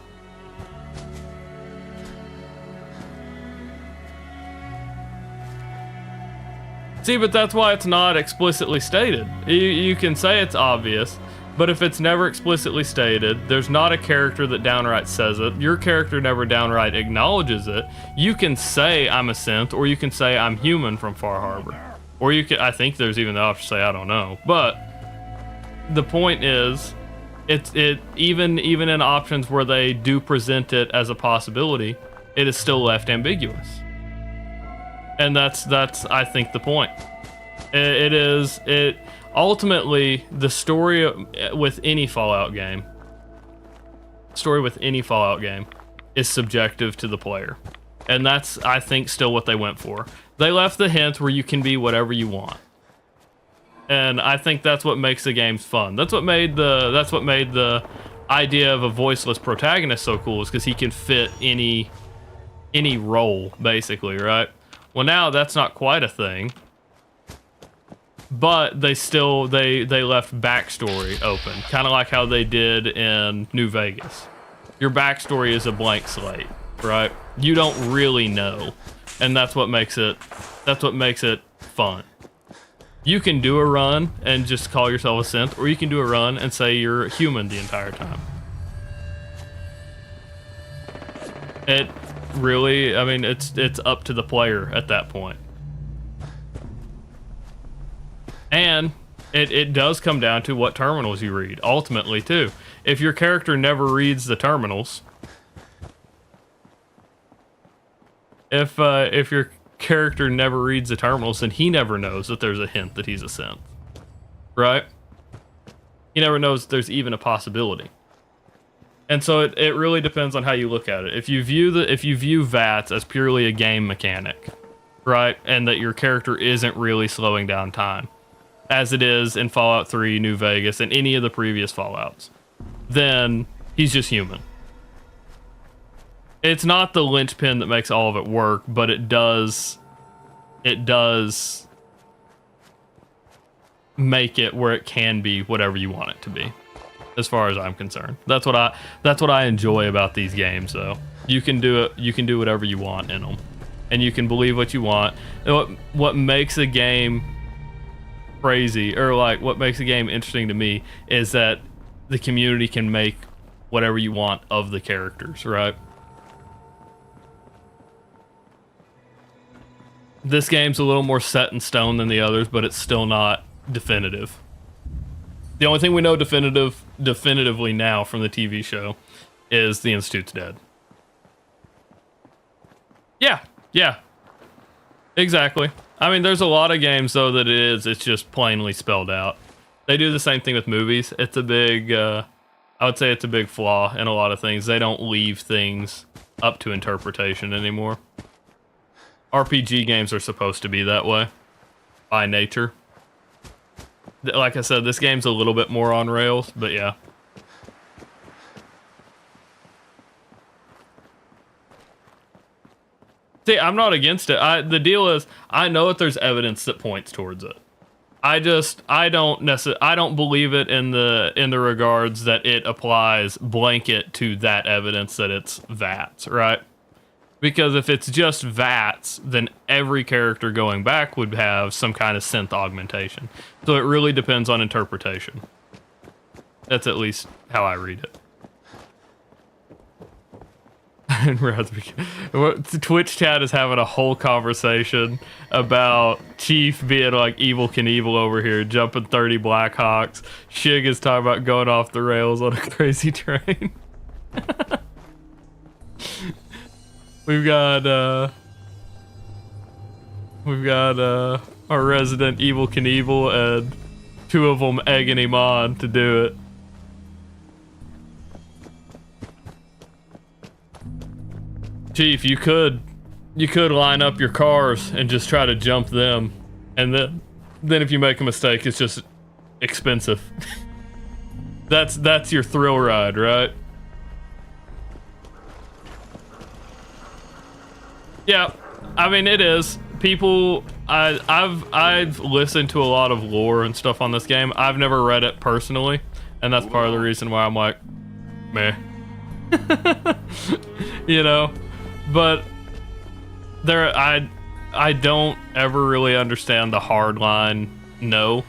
See, but that's why it's not explicitly stated. You can say it's obvious, but if it's never explicitly stated, there's not a character that downright says it. Your character never downright acknowledges it. You can say I'm a synth, or you can say I'm human from Far Harbor. Or you can, I think there's even the option to say I don't know. But the point is, even in options where they do present it as a possibility, it is still left ambiguous. And that's I think the point. Ultimately, the story with any Fallout game is subjective to the player. And that's, I think, still what they went for. They left the hint where you can be whatever you want. And I think that's what makes the games fun. That's what made the idea of a voiceless protagonist so cool, is because he can fit any role, basically, right? Well, now that's not quite a thing. But they left backstory open, kind of like how they did in New Vegas. Your backstory is a blank slate, right? You don't really know, and that's what makes it fun. You can do a run and just call yourself a synth, or you can do a run and say you're human the entire time. It really, I mean, it's up to the player at that point. And it does come down to what terminals you read, ultimately, too. If your character never reads the terminals, if your character never reads the terminals, then he never knows that there's a hint that he's a synth, right? He never knows there's even a possibility. And so it really depends on how you look at it. If you view VATS as purely a game mechanic, right, and that your character isn't really slowing down time, as it is in Fallout 3, New Vegas, and any of the previous Fallouts, then he's just human. It's not the linchpin that makes all of it work, but it does make it where it can be whatever you want it to be, as far as I'm concerned. That's what I enjoy about these games, though. You can do it. You can do whatever you want in them, and you can believe what you want. And what makes a game crazy, or like what makes a game interesting to me, is that the community can make whatever you want of the characters, right? This game's a little more set in stone than the others, but it's still not definitive. The only thing we know definitively now from the TV show is the Institute's dead. Yeah, exactly. I mean, there's a lot of games though that it's just plainly spelled out. They do the same thing with movies. It's a big, I would say it's a big flaw in a lot of things. They don't leave things up to interpretation anymore. RPG games are supposed to be that way by nature. Like I said, this game's a little bit more on rails, but yeah. See, I'm not against it. The deal is, I know that there's evidence that points towards it. I don't believe it in the regards that it applies blanket to that evidence that it's VATS, right? Because if it's just VATS, then every character going back would have some kind of synth augmentation. So it really depends on interpretation. That's at least how I read it. Twitch chat is having a whole conversation about Chief being like Evil Knievel over here, jumping 30 Blackhawks. Shig is talking about going off the rails on a crazy train. We've got our resident Evil Knievel and two of them egging him on to do it. Chief, you could line up your cars and just try to jump them, and then if you make a mistake, it's just expensive. That's your thrill ride, right? Yeah, I mean it is. People, I've listened to a lot of lore and stuff on this game. I've never read it personally, and that's part of the reason why I'm like, meh. You know, but I don't ever really understand the hard line no.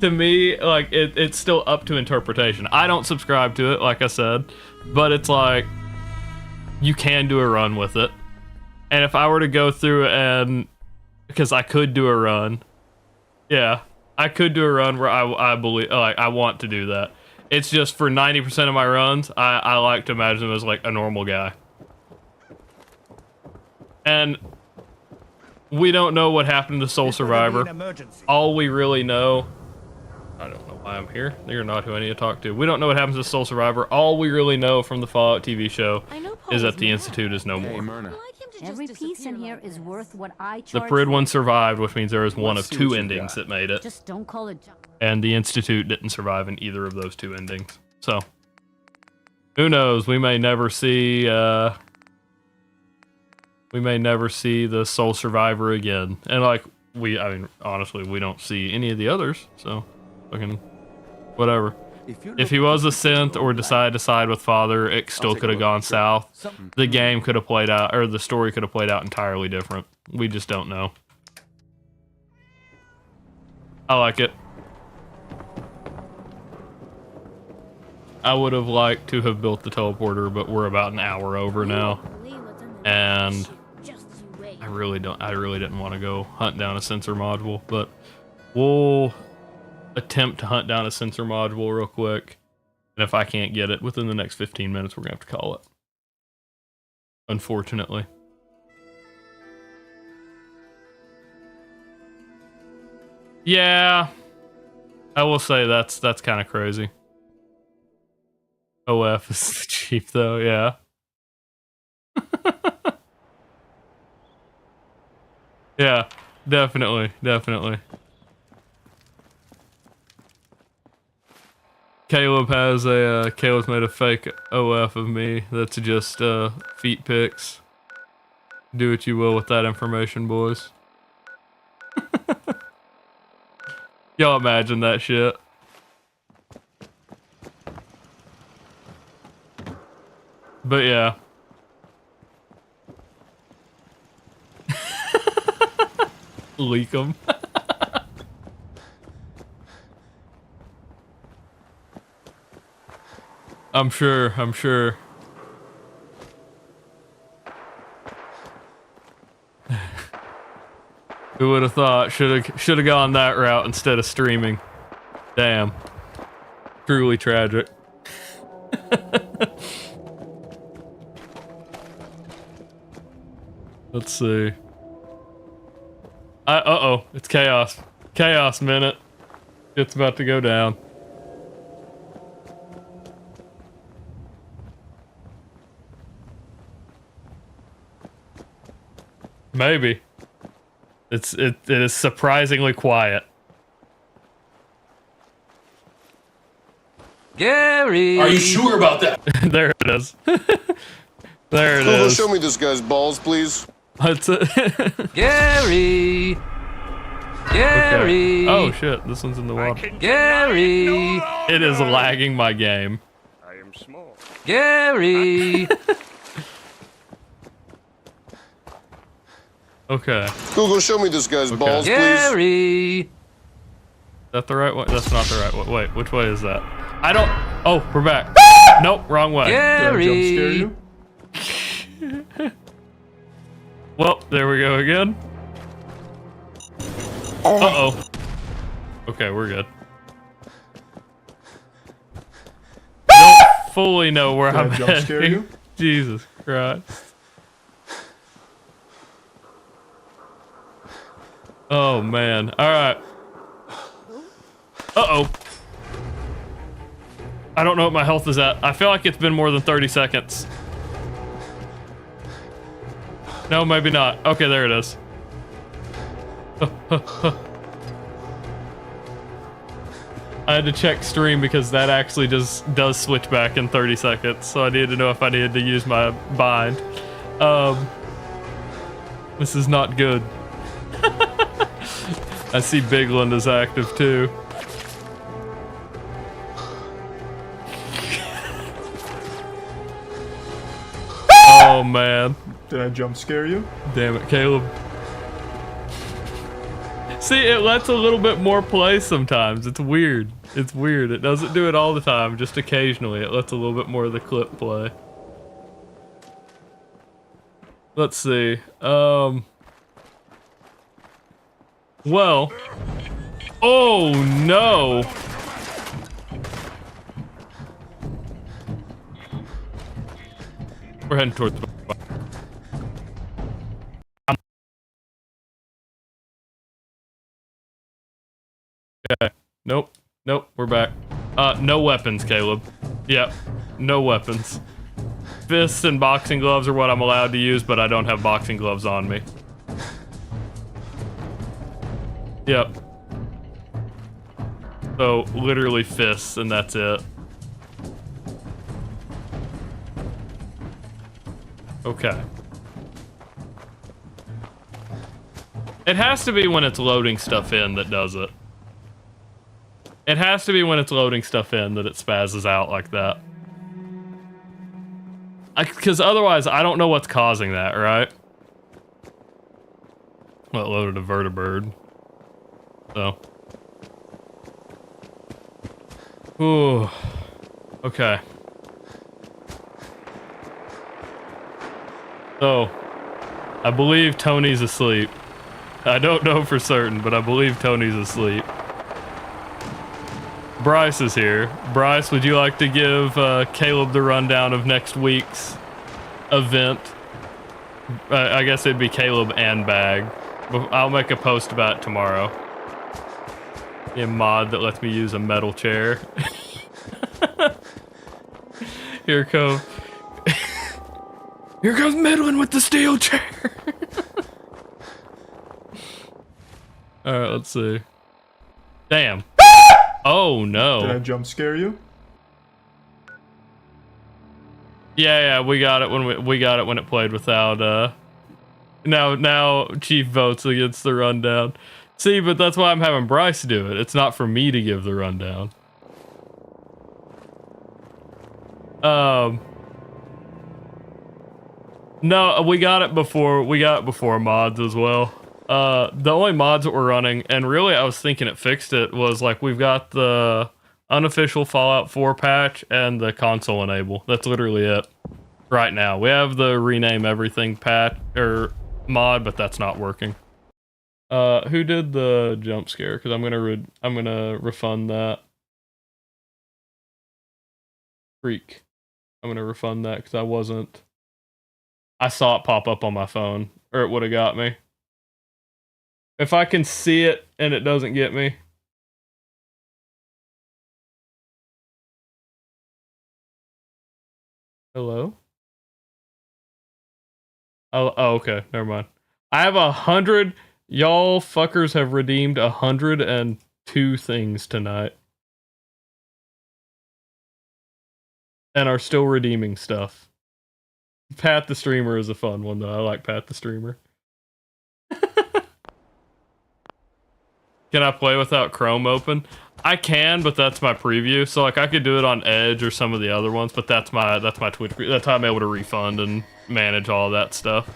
To me, like it's still up to interpretation. I don't subscribe to it, like I said, but it's like you can do a run with it. And if I were to go through and, because I could do a run, yeah, I could do a run where I believe, like, I want to do that. It's just for 90% of my runs, I like to imagine him as like a normal guy. And we don't know what happened to Soul Survivor. All we really know, I don't know why I'm here. You're not who I need to talk to. We don't know what happens to Soul Survivor. All we really know from the Fallout TV show is that the Institute is no more. Every piece in here is worth what I charge. The Prid one survived, which means there is one of two endings that made it. Just don't call it junk. And the Institute didn't survive in either of those two endings. So, who knows? We may never see the Soul Survivor again. And like I mean, honestly, we don't see any of the others. So, fucking whatever. If he was a synth or decided to side with Father, it still could have gone south. The game could have played out, or the story could have played out entirely different. We just don't know. I like it. I would have liked to have built the teleporter, but we're about an hour over now. And I really didn't want to go hunt down a sensor module, but we'll attempt to hunt down a sensor module real quick, and if I can't get it within the next 15 minutes, we're gonna have to call it, unfortunately. Yeah, I will say that's kind of crazy. OF is cheap though, yeah. Yeah, definitely. Caleb's made a fake OF of me. That's just feet pics. Do what you will with that information, boys. Y'all imagine that shit. But yeah. Leak them. I'm sure. Who would have thought? Should have gone that route instead of streaming. Damn. Truly tragic. Let's see. Uh-oh. It's chaos. Chaos minute. It's about to go down. Maybe. It is surprisingly quiet. Gary! Are you sure about that? There it is. There it Google, is. show me this guy's balls, please. That's it. Gary! Gary! Okay. Oh shit, this one's in the water. Gary! It is lagging my game. I am small. Gary! Okay. Google, show me this guy's balls, please. Gary! Is that the right way? That's not the right way. Wait, which way is that? I don't. Oh, we're back. Nope, wrong way. Gary! Well, there we go again. Uh-oh. Okay, we're good. Don't fully know where I'm jump scare heading. you? Jesus Christ. Oh, man. Alright. Uh-oh. I don't know what my health is at. I feel like it's been more than 30 seconds. No, maybe not. Okay, there it is. I had to check stream because that actually does switch back in 30 seconds, so I needed to know if I needed to use my bind. This is not good. I see Bigland is active too. Oh man. Did I jump scare you? Damn it, Caleb. See, it lets a little bit more play sometimes. It's weird. It's weird. It doesn't do it all the time, just occasionally. It lets a little bit more of the clip play. Let's see. Well. Oh no. We're heading towards the Okay. Nope. Nope. We're back. No weapons, Caleb. Yep. No weapons. Fists and boxing gloves are what I'm allowed to use, but I don't have boxing gloves on me. Yep. So, literally fists, and that's it. Okay. It has to be when it's loading stuff in that does it. It has to be when it's loading stuff in that it spazzes out like that. Because otherwise, I don't know what's causing that, right? Well, it loaded a vertibird. So. Ooh. Okay. So, I believe Tony's asleep. I don't know for certain, but I believe Tony's asleep. Bryce is here. Bryce, would you like to give Caleb the rundown of next week's event? I guess it'd be Caleb and Bag. I'll make a post about it tomorrow. A mod that lets me use a metal chair. Here comes... Here comes meddling with the steel chair. All right, let's see. Damn. Oh no. Did I jump scare you? Yeah, we got it when we got it when it played without now Chief votes against the rundown. See, but that's why I'm having Bryce do it. It's not for me to give the rundown. No, we got it before mods as well. The only mods that we're running, and really I was thinking it fixed it, was like we've got the unofficial Fallout 4 patch and the console enable. That's literally it right now. We have the rename everything patch or mod, but that's not working. Who did the jump scare? Because I'm gonna refund that. Freak. I'm gonna refund that because I saw it pop up on my phone, or it would have got me. If I can see it and it doesn't get me. Hello? Oh, okay, never mind. I have 100. Y'all fuckers have redeemed 102 things tonight. And are still redeeming stuff. Pat the Streamer is a fun one, though. I like Pat the Streamer. Can I play without Chrome open? I can, but that's my preview. So like I could do it on Edge or some of the other ones, but that's my Twitch. That's how I'm able to refund and manage all of that stuff.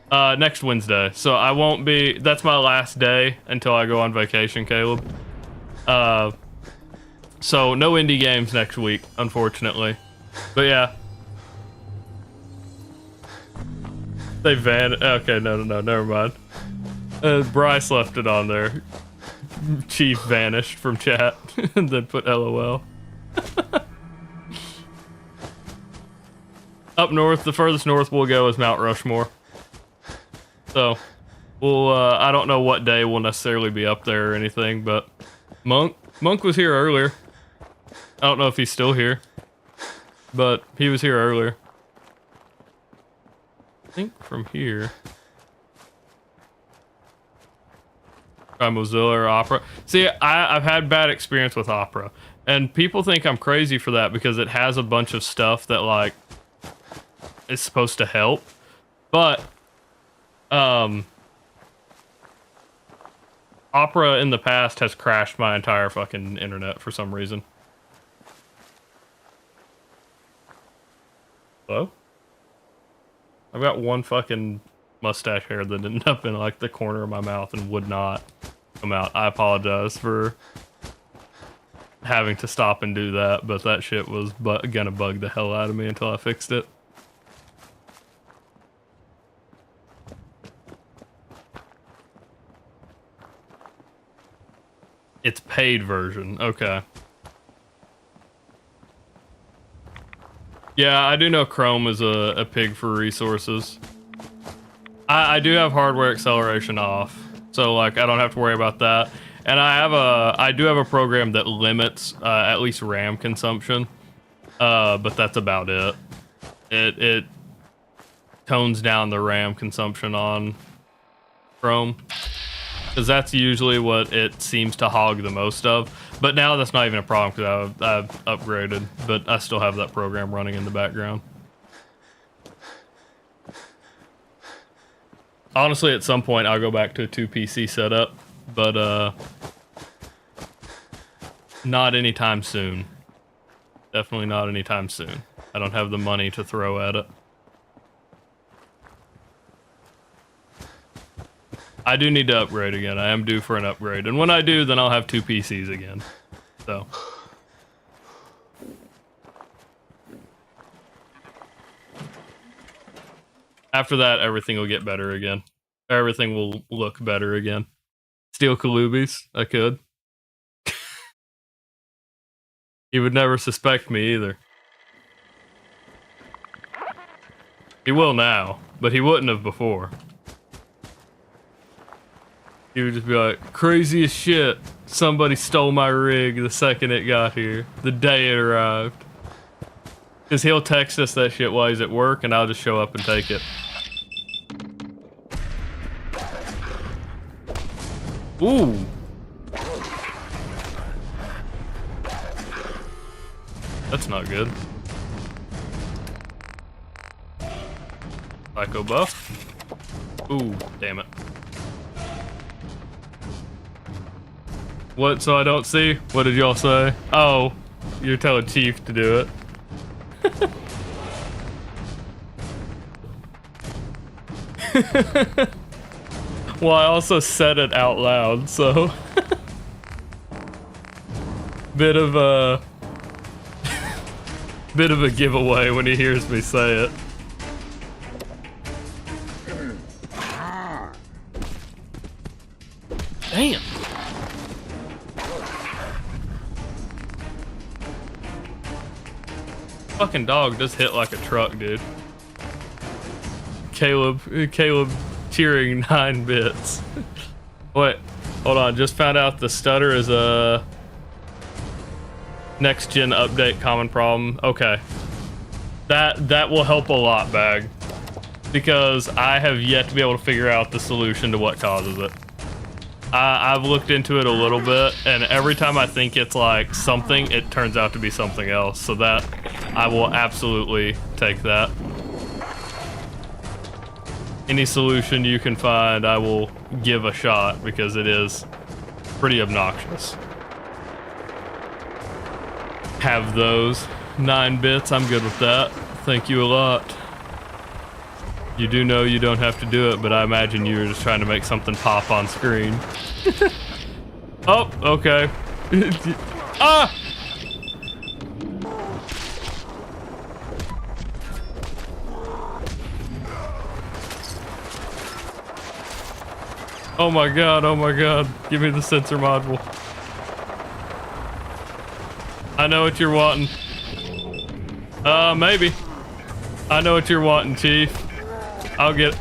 Next Wednesday. So I won't be. That's my last day until I go on vacation, Caleb. So no indie games next week, unfortunately. But yeah. They okay, no, never mind. Bryce left it on there. Chief vanished from chat and then put LOL. Up north, the furthest north we'll go is Mount Rushmore. So, we'll, I don't know what day we'll necessarily be up there or anything, but Monk was here earlier. I don't know if he's still here, but he was here earlier. I think from here. Try Mozilla or Opera. See, I've had bad experience with Opera, and people think I'm crazy for that because it has a bunch of stuff that like is supposed to help, but Opera in the past has crashed my entire fucking internet for some reason. Hello? I've got one fucking mustache hair that ended up in like the corner of my mouth and would not come out. I apologize for having to stop and do that, but that shit was gonna bug the hell out of me until I fixed it. It's paid version, okay. Yeah, I do know Chrome is a pig for resources. I do have hardware acceleration off, so like I don't have to worry about that. And I do have a program that limits at least RAM consumption, but that's about it. It tones down the RAM consumption on Chrome, because that's usually what it seems to hog the most of. But now that's not even a problem because I've upgraded, but I still have that program running in the background. Honestly, at some point, I'll go back to a 2 PC setup, but not anytime soon. Definitely not anytime soon. I don't have the money to throw at it. I do need to upgrade again. I am due for an upgrade. And when I do, then I'll have 2 PCs again. So. After that, everything will get better again. Everything will look better again. Steal Kalubi's? I could. He would never suspect me either. He will now, but he wouldn't have before. He would just be like, crazy as shit. Somebody stole my rig the second it got here. The day it arrived. Because he'll text us that shit while he's at work, and I'll just show up and take it. Ooh. That's not good. Psycho buff. Ooh, damn it. What, so I don't see? What did y'all say? Oh, you're telling Chief to do it. Well, I also said it out loud, so... Bit of a giveaway when he hears me say it. Damn. Fucking dog does hit like a truck, dude. Caleb cheering 9 bits. Wait, hold on. Just found out the stutter is a next gen update common problem. Okay, that will help a lot, Bag, because I have yet to be able to figure out the solution to what causes it. I've looked into it a little bit, and every time I think it's like something, it turns out to be something else. So that I will absolutely take that. Any solution you can find, I will give a shot, because it is pretty obnoxious. Have those 9 bits. I'm good with that. Thank you a lot. You do know you don't have to do it, but I imagine you were just trying to make something pop on screen. Oh, okay. Ah! Oh my god, oh my god. Give me the sensor module. I know what you're wanting. Maybe. I know what you're wanting, Chief. I'll get it.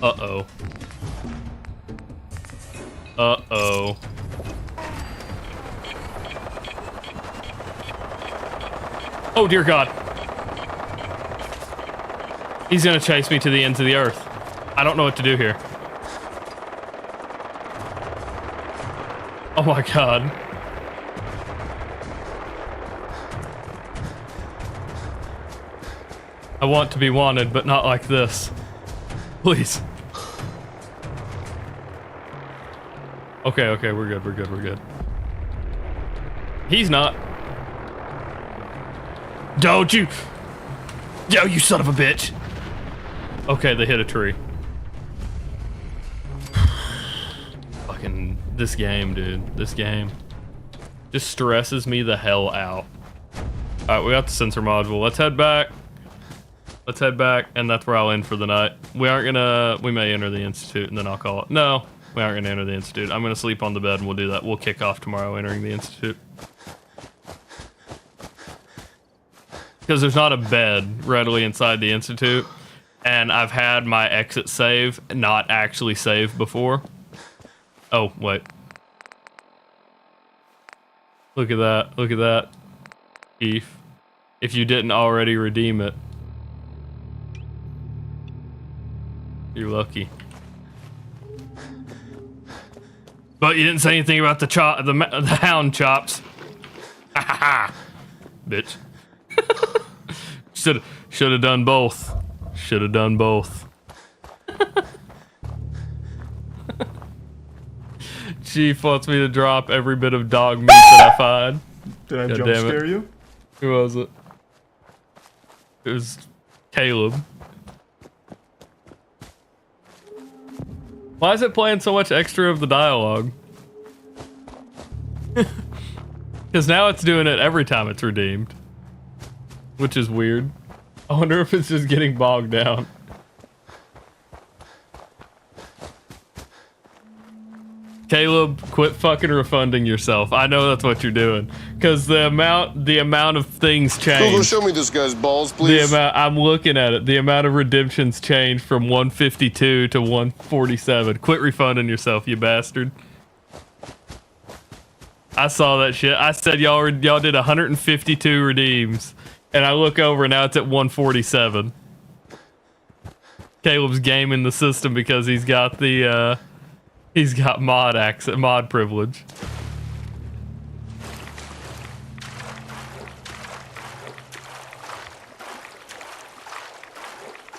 Uh-oh. Uh-oh. Oh, dear God. He's gonna chase me to the ends of the earth. I don't know what to do here. Oh my God. I want to be wanted, but not like this. Please. Okay, okay, we're good, we're good, we're good. He's not. Don't you! Yo, you son of a bitch! Okay, they hit a tree. Fucking, this game, dude. This game just stresses me the hell out. Alright, we got the sensor module. Let's head back. Let's head back, and that's where I'll end for the night. We may enter the Institute, and then I'll call it. No, we aren't gonna enter the Institute. I'm gonna sleep on the bed, and we'll do that. We'll kick off tomorrow entering the Institute. Because there's not a bed readily inside the Institute, and I've had my exit save not actually save before. Oh, wait. Look at that. Look at that. If you didn't already redeem it. You're lucky. But you didn't say anything about the hound chops. Ha ha ha. Bitch. Should have done both. Should have done both. Chief wants me to drop every bit of dog meat that I find. Did I God jump scare you? Who was it? It was Caleb. Why is it playing so much extra of the dialogue? Because now it's doing it every time it's redeemed. Which is weird. I wonder if it's just getting bogged down. Caleb, quit fucking refunding yourself. I know that's what you're doing. Because the amount of things changed. Google, show me this guy's balls, please. I'm looking at it. The amount of redemptions changed from 152 to 147. Quit refunding yourself, you bastard. I saw that shit. I said y'all did 152 redeems. And I look over, now it's at 147. Caleb's gaming the system because he's got the mod privilege.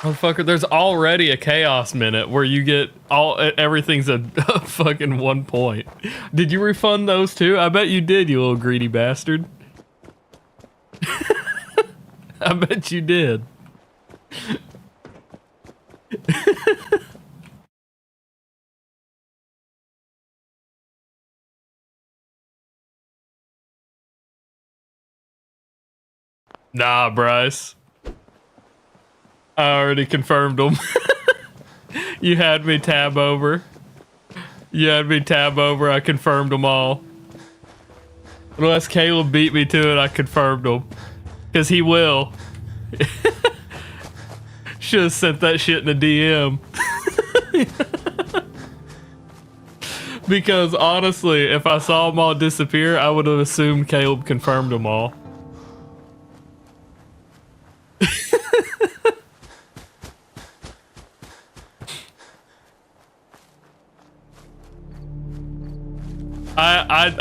Motherfucker, there's already a chaos minute where you get everything's a fucking 1 point. Did you refund those too? I bet you did, you little greedy bastard. I bet you did. Nah, Bryce. I already confirmed them. You had me tab over. I confirmed them all. Unless Caleb beat me to it, I confirmed them. Because he will. Should have sent that shit in a DM. Because honestly, if I saw them all disappear, I would have assumed Caleb confirmed them all.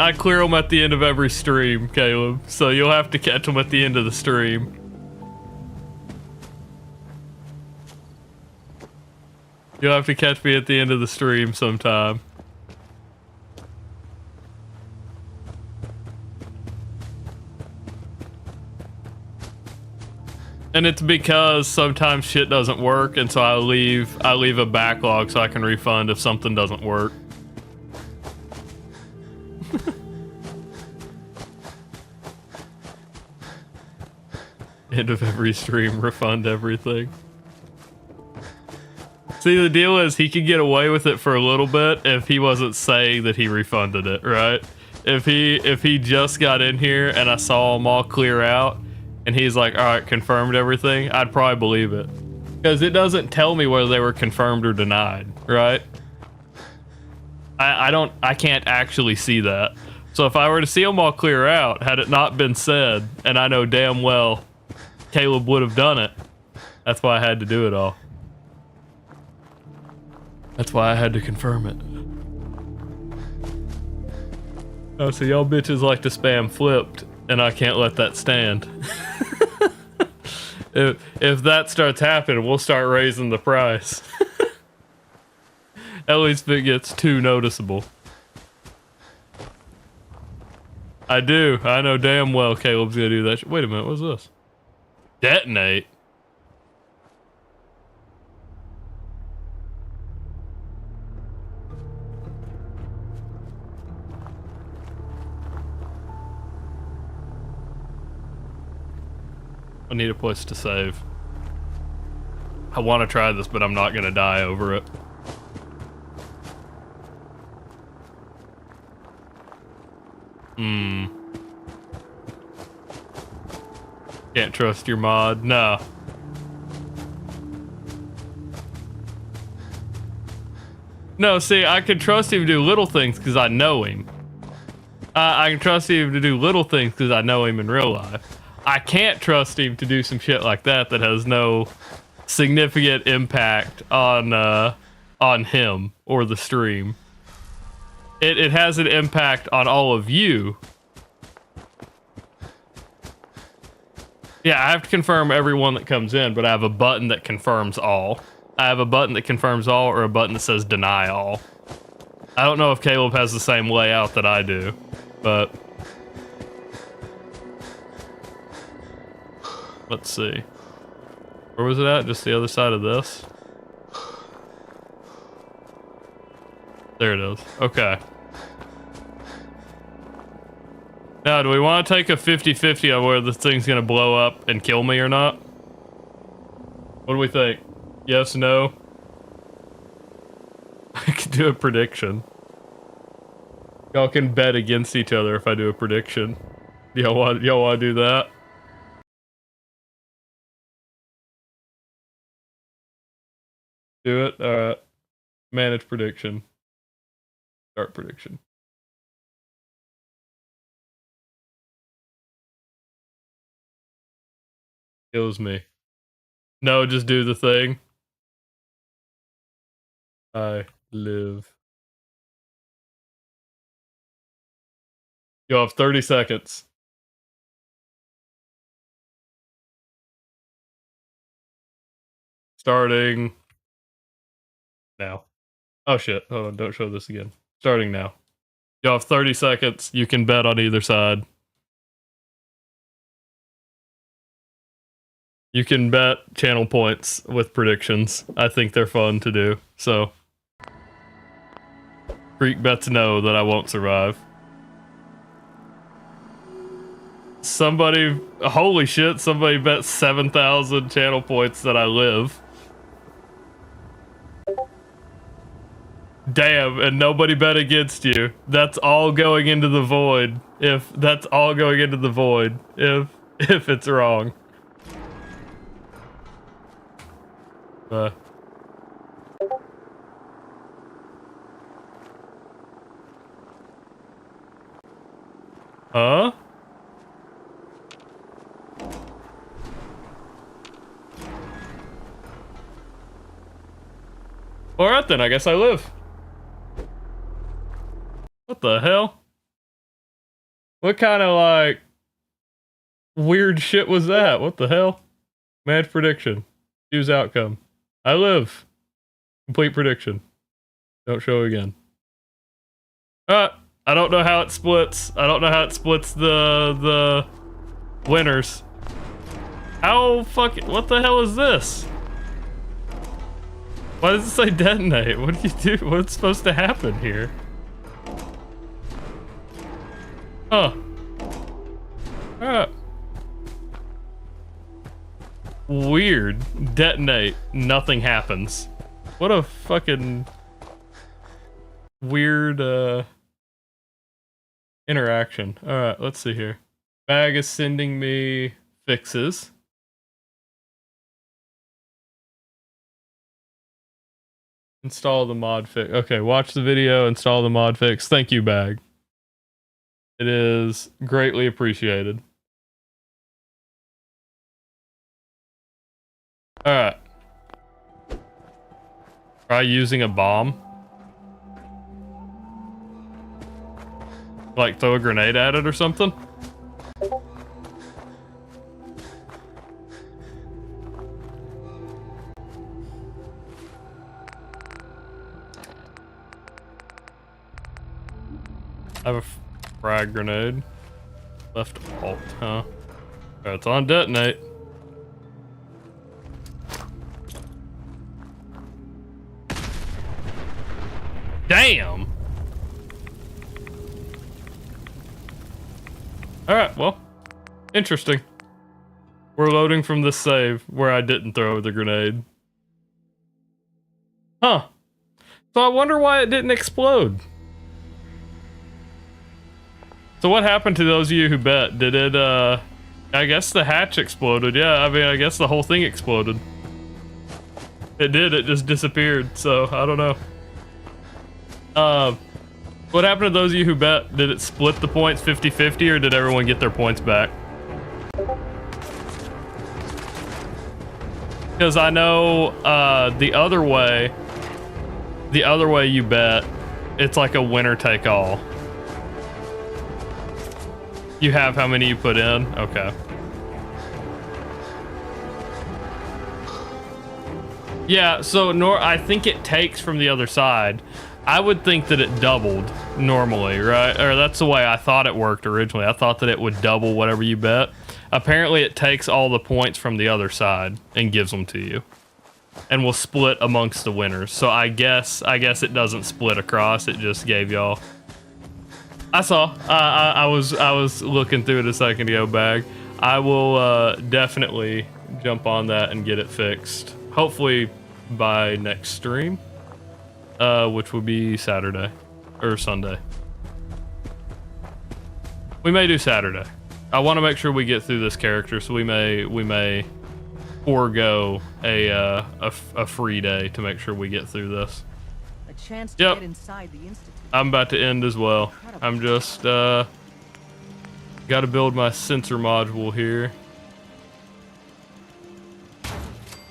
I clear them at the end of every stream, Caleb. So you'll have to catch them at the end of the stream. You'll have to catch me at the end of the stream sometime. And it's because sometimes shit doesn't work, and so I leave a backlog so I can refund if something doesn't work. End of every stream, refund everything. See, the deal is he could get away with it for a little bit if he wasn't saying that he refunded it, right? If he just got in here and I saw him all clear out and he's like, all right, confirmed everything, I'd probably believe it. Because it doesn't tell me whether they were confirmed or denied, right? I can't actually see that. So if I were to see them all clear out, had it not been said, and I know damn well Caleb would have done it, that's why I had to do it all. That's why I had to confirm it. Oh, so y'all bitches like to spam flipped, and I can't let that stand. If that starts happening, we'll start raising the price. At least if it gets too noticeable. I do. I know damn well Caleb's gonna do that. Wait a minute, what's this? Detonate? I need a place to save. I want to try this, but I'm not gonna die over it. Can't trust your mod. No. No, see, I can trust him to do little things because I know him. I can trust him to do little things because I know him in real life. I can't trust him to do some shit like that that has no significant impact on him or the stream. It has an impact on all of you. Yeah, I have to confirm everyone that comes in, but I have a button that confirms all. I have a button that confirms all or a button that says deny all. I don't know if Caleb has the same layout that I do, but let's see. Where was it at? Just the other side of this? There it is. Okay. Now, do we want to take a 50-50 on whether this thing's going to blow up and kill me or not? What do we think? Yes, no? I could do a prediction. Y'all can bet against each other if I do a prediction. Y'all want to do that? Do it? Alright. Manage prediction. Start prediction. Kills me. No, just do the thing. I live. You have 30 seconds. Starting now. Oh shit. Hold on, don't show this again. Starting now. You have 30 seconds. You can bet on either side. You can bet channel points with predictions. I think they're fun to do. So, Freak bets know that I won't survive. Somebody, holy shit, somebody bet 7,000 channel points that I live. Damn, and nobody bet against you. That's all going into the void. If it's wrong. Huh? Alright then, I guess I live. What the hell? What kind of, like, weird shit was that? What the hell? Match prediction. Use outcome. I live. Complete prediction. Don't show again. I don't know how it splits. I don't know how it splits the winners. How fucking, what the hell is this? Why does it say detonate? What do you do? What's supposed to happen here? Huh. Alright. Weird. Detonate. Nothing happens. What a fucking weird interaction. Alright, let's see here. Bag is sending me fixes. Install the mod fix. Okay, watch the video, install the mod fix. Thank you, Bag. It is greatly appreciated. Alright. Try using a bomb. Like throw a grenade at it or something? I have a frag grenade. Left alt, huh? Alright, it's on detonate. Damn! Alright, well. Interesting. We're loading from the save where I didn't throw the grenade. Huh. So I wonder why it didn't explode. So what happened to those of you who bet? Did it, I guess the hatch exploded. Yeah, I mean, I guess the whole thing exploded. It did, it just disappeared, so I don't know. What happened to those of you who bet? Did it split the points 50-50 or did everyone get their points back? Because I know, the other way you bet, it's like a winner take all. You have how many you put in? Okay. Yeah, so I think it takes from the other side. I would think that it doubled normally, right? Or that's the way I thought it worked originally. I thought that it would double whatever you bet. Apparently it takes all the points from the other side and gives them to you. And will split amongst the winners. So I guess it doesn't split across, it just gave y'all. I saw. I was looking through it a second ago, Bag. I will definitely jump on that and get it fixed. Hopefully by next stream, which will be Saturday or Sunday. We may do Saturday. I want to make sure we get through this character, so we may forego a free day to make sure we get through this. A chance to get inside the institute. I'm about to end as well. I'm just got to build my sensor module here.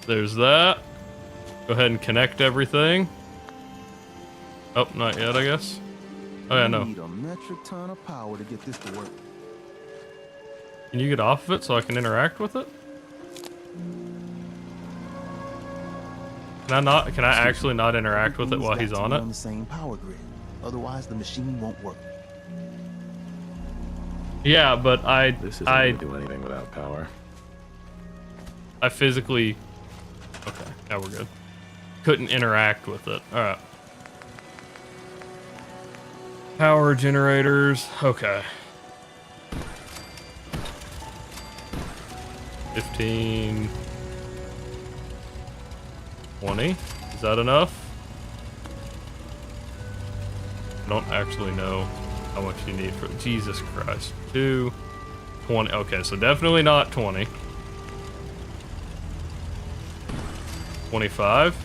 There's that. Go ahead and connect everything. Oh, not yet, I guess. Oh yeah, no. Need a metric ton of power to get this to work. Can you get off of it so I can interact with it? Can I not? Can I actually not interact with it while he's on it? On the same power grid. Otherwise, the machine won't work. Yeah, but This isn't gonna do anything without power. I physically. Okay, now we're good. Couldn't interact with it. All right. Power generators. Okay. 15. 20. Is that enough? I don't actually know how much you need for. Jesus Christ. 2. 20. Okay, so definitely not 20. 25.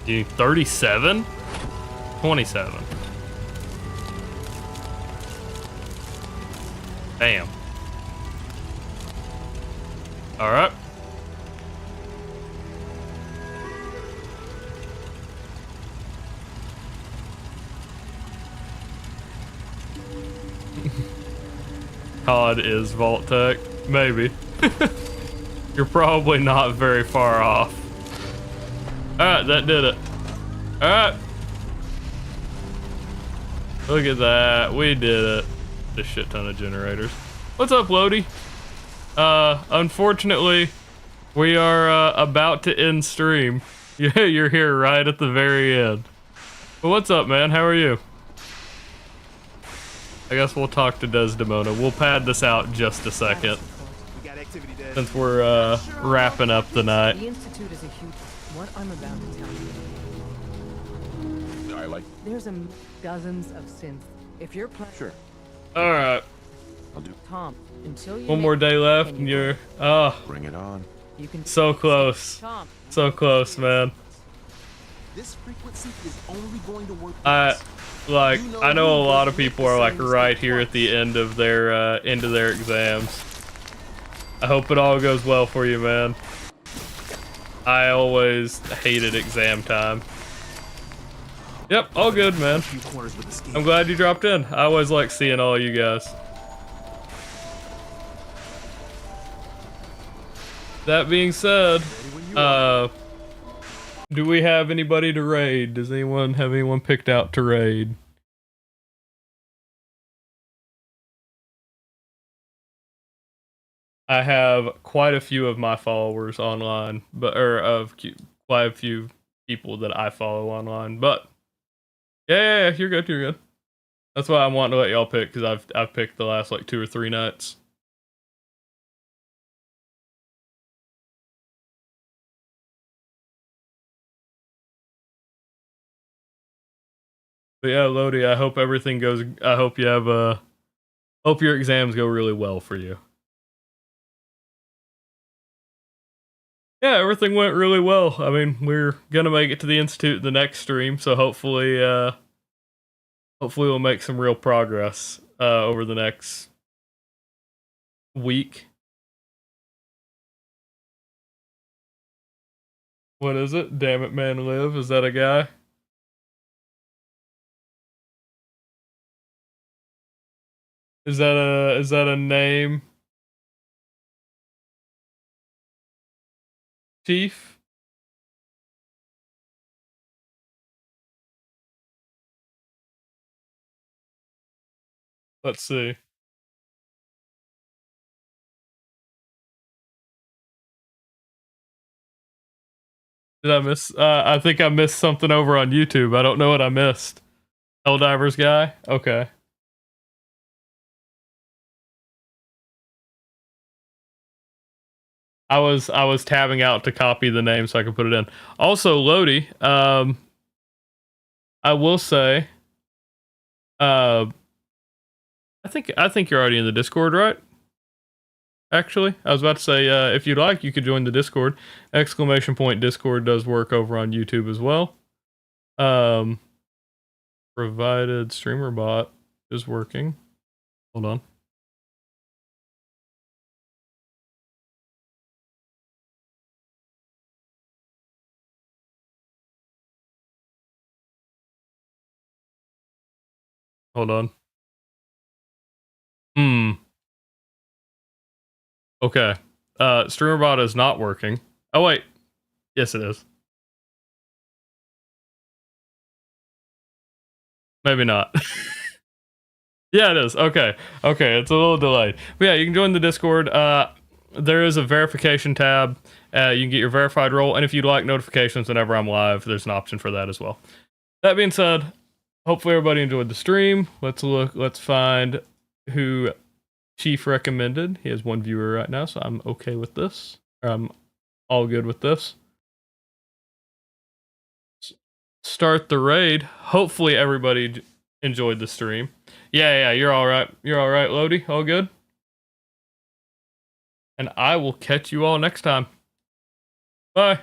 You need 37? 27. Damn. Alright. COD is Vault Tech. Maybe. You're probably not very far off. Alright, that did it. Alright. Look at that. We did it. A shit ton of generators. What's up, Lodi? Unfortunately, we are about to end stream. Yeah, you're here right at the very end. But what's up, man? How are you? I guess we'll talk to Desdemona. We'll pad this out just a second. Since we're wrapping up the night. The Institute is a huge... What I'm about to tell you. I like. There's dozens of synths. If you're playing... Sure. Alright. I'll do. Tom, until you... One more day left and you're... Oh. Bring it on. You can... So close. Tom. So close, man. This frequency is only going to work. I know a lot of people are like right here at the end of their exams. I hope it all goes well for you, man. I always hated exam time. Yep, all good, man. I'm glad you dropped in. I always like seeing all you guys. That being said, do we have anybody to raid? Does anyone have anyone picked out to raid? I have quite a few of my followers online, quite a few people that I follow online. But yeah, you're good, you're good. That's why I'm wanting to let y'all pick, because I've picked the last like 2 or 3 nights. But yeah, Lodi, I hope everything goes. I hope you have hope your exams go really well for you. Yeah, everything went really well. I mean, we're gonna make it to the Institute the next stream, so hopefully we'll make some real progress over the next week. What is it? Damn it, man, live. Is that a guy? Is that a name? Chief? Let's see. Did I miss? I think I missed something over on YouTube. I don't know what I missed. Helldivers guy? Okay. I was tabbing out to copy the name so I could put it in. Also, Lodi, I will say, I think you're already in the Discord, right? Actually, I was about to say, if you'd like, you could join the Discord. ! Discord does work over on YouTube as well. Provided streamer bot is working. Hold on. Hold on. Okay. StreamerBot is not working. Oh, wait. Yes, it is. Maybe not. Yeah, it is. Okay. Okay, it's a little delayed. But yeah, you can join the Discord. There is a verification tab. You can get your verified role, and if you'd like notifications whenever I'm live, there's an option for that as well. That being said, hopefully everybody enjoyed the stream. Let's find who Chief recommended. He has 1 viewer right now, so I'm okay with this. I'm all good with this. Start the raid. Hopefully everybody enjoyed the stream. Yeah, you're all right. You're all right, Lodi. All good. And I will catch you all next time. Bye.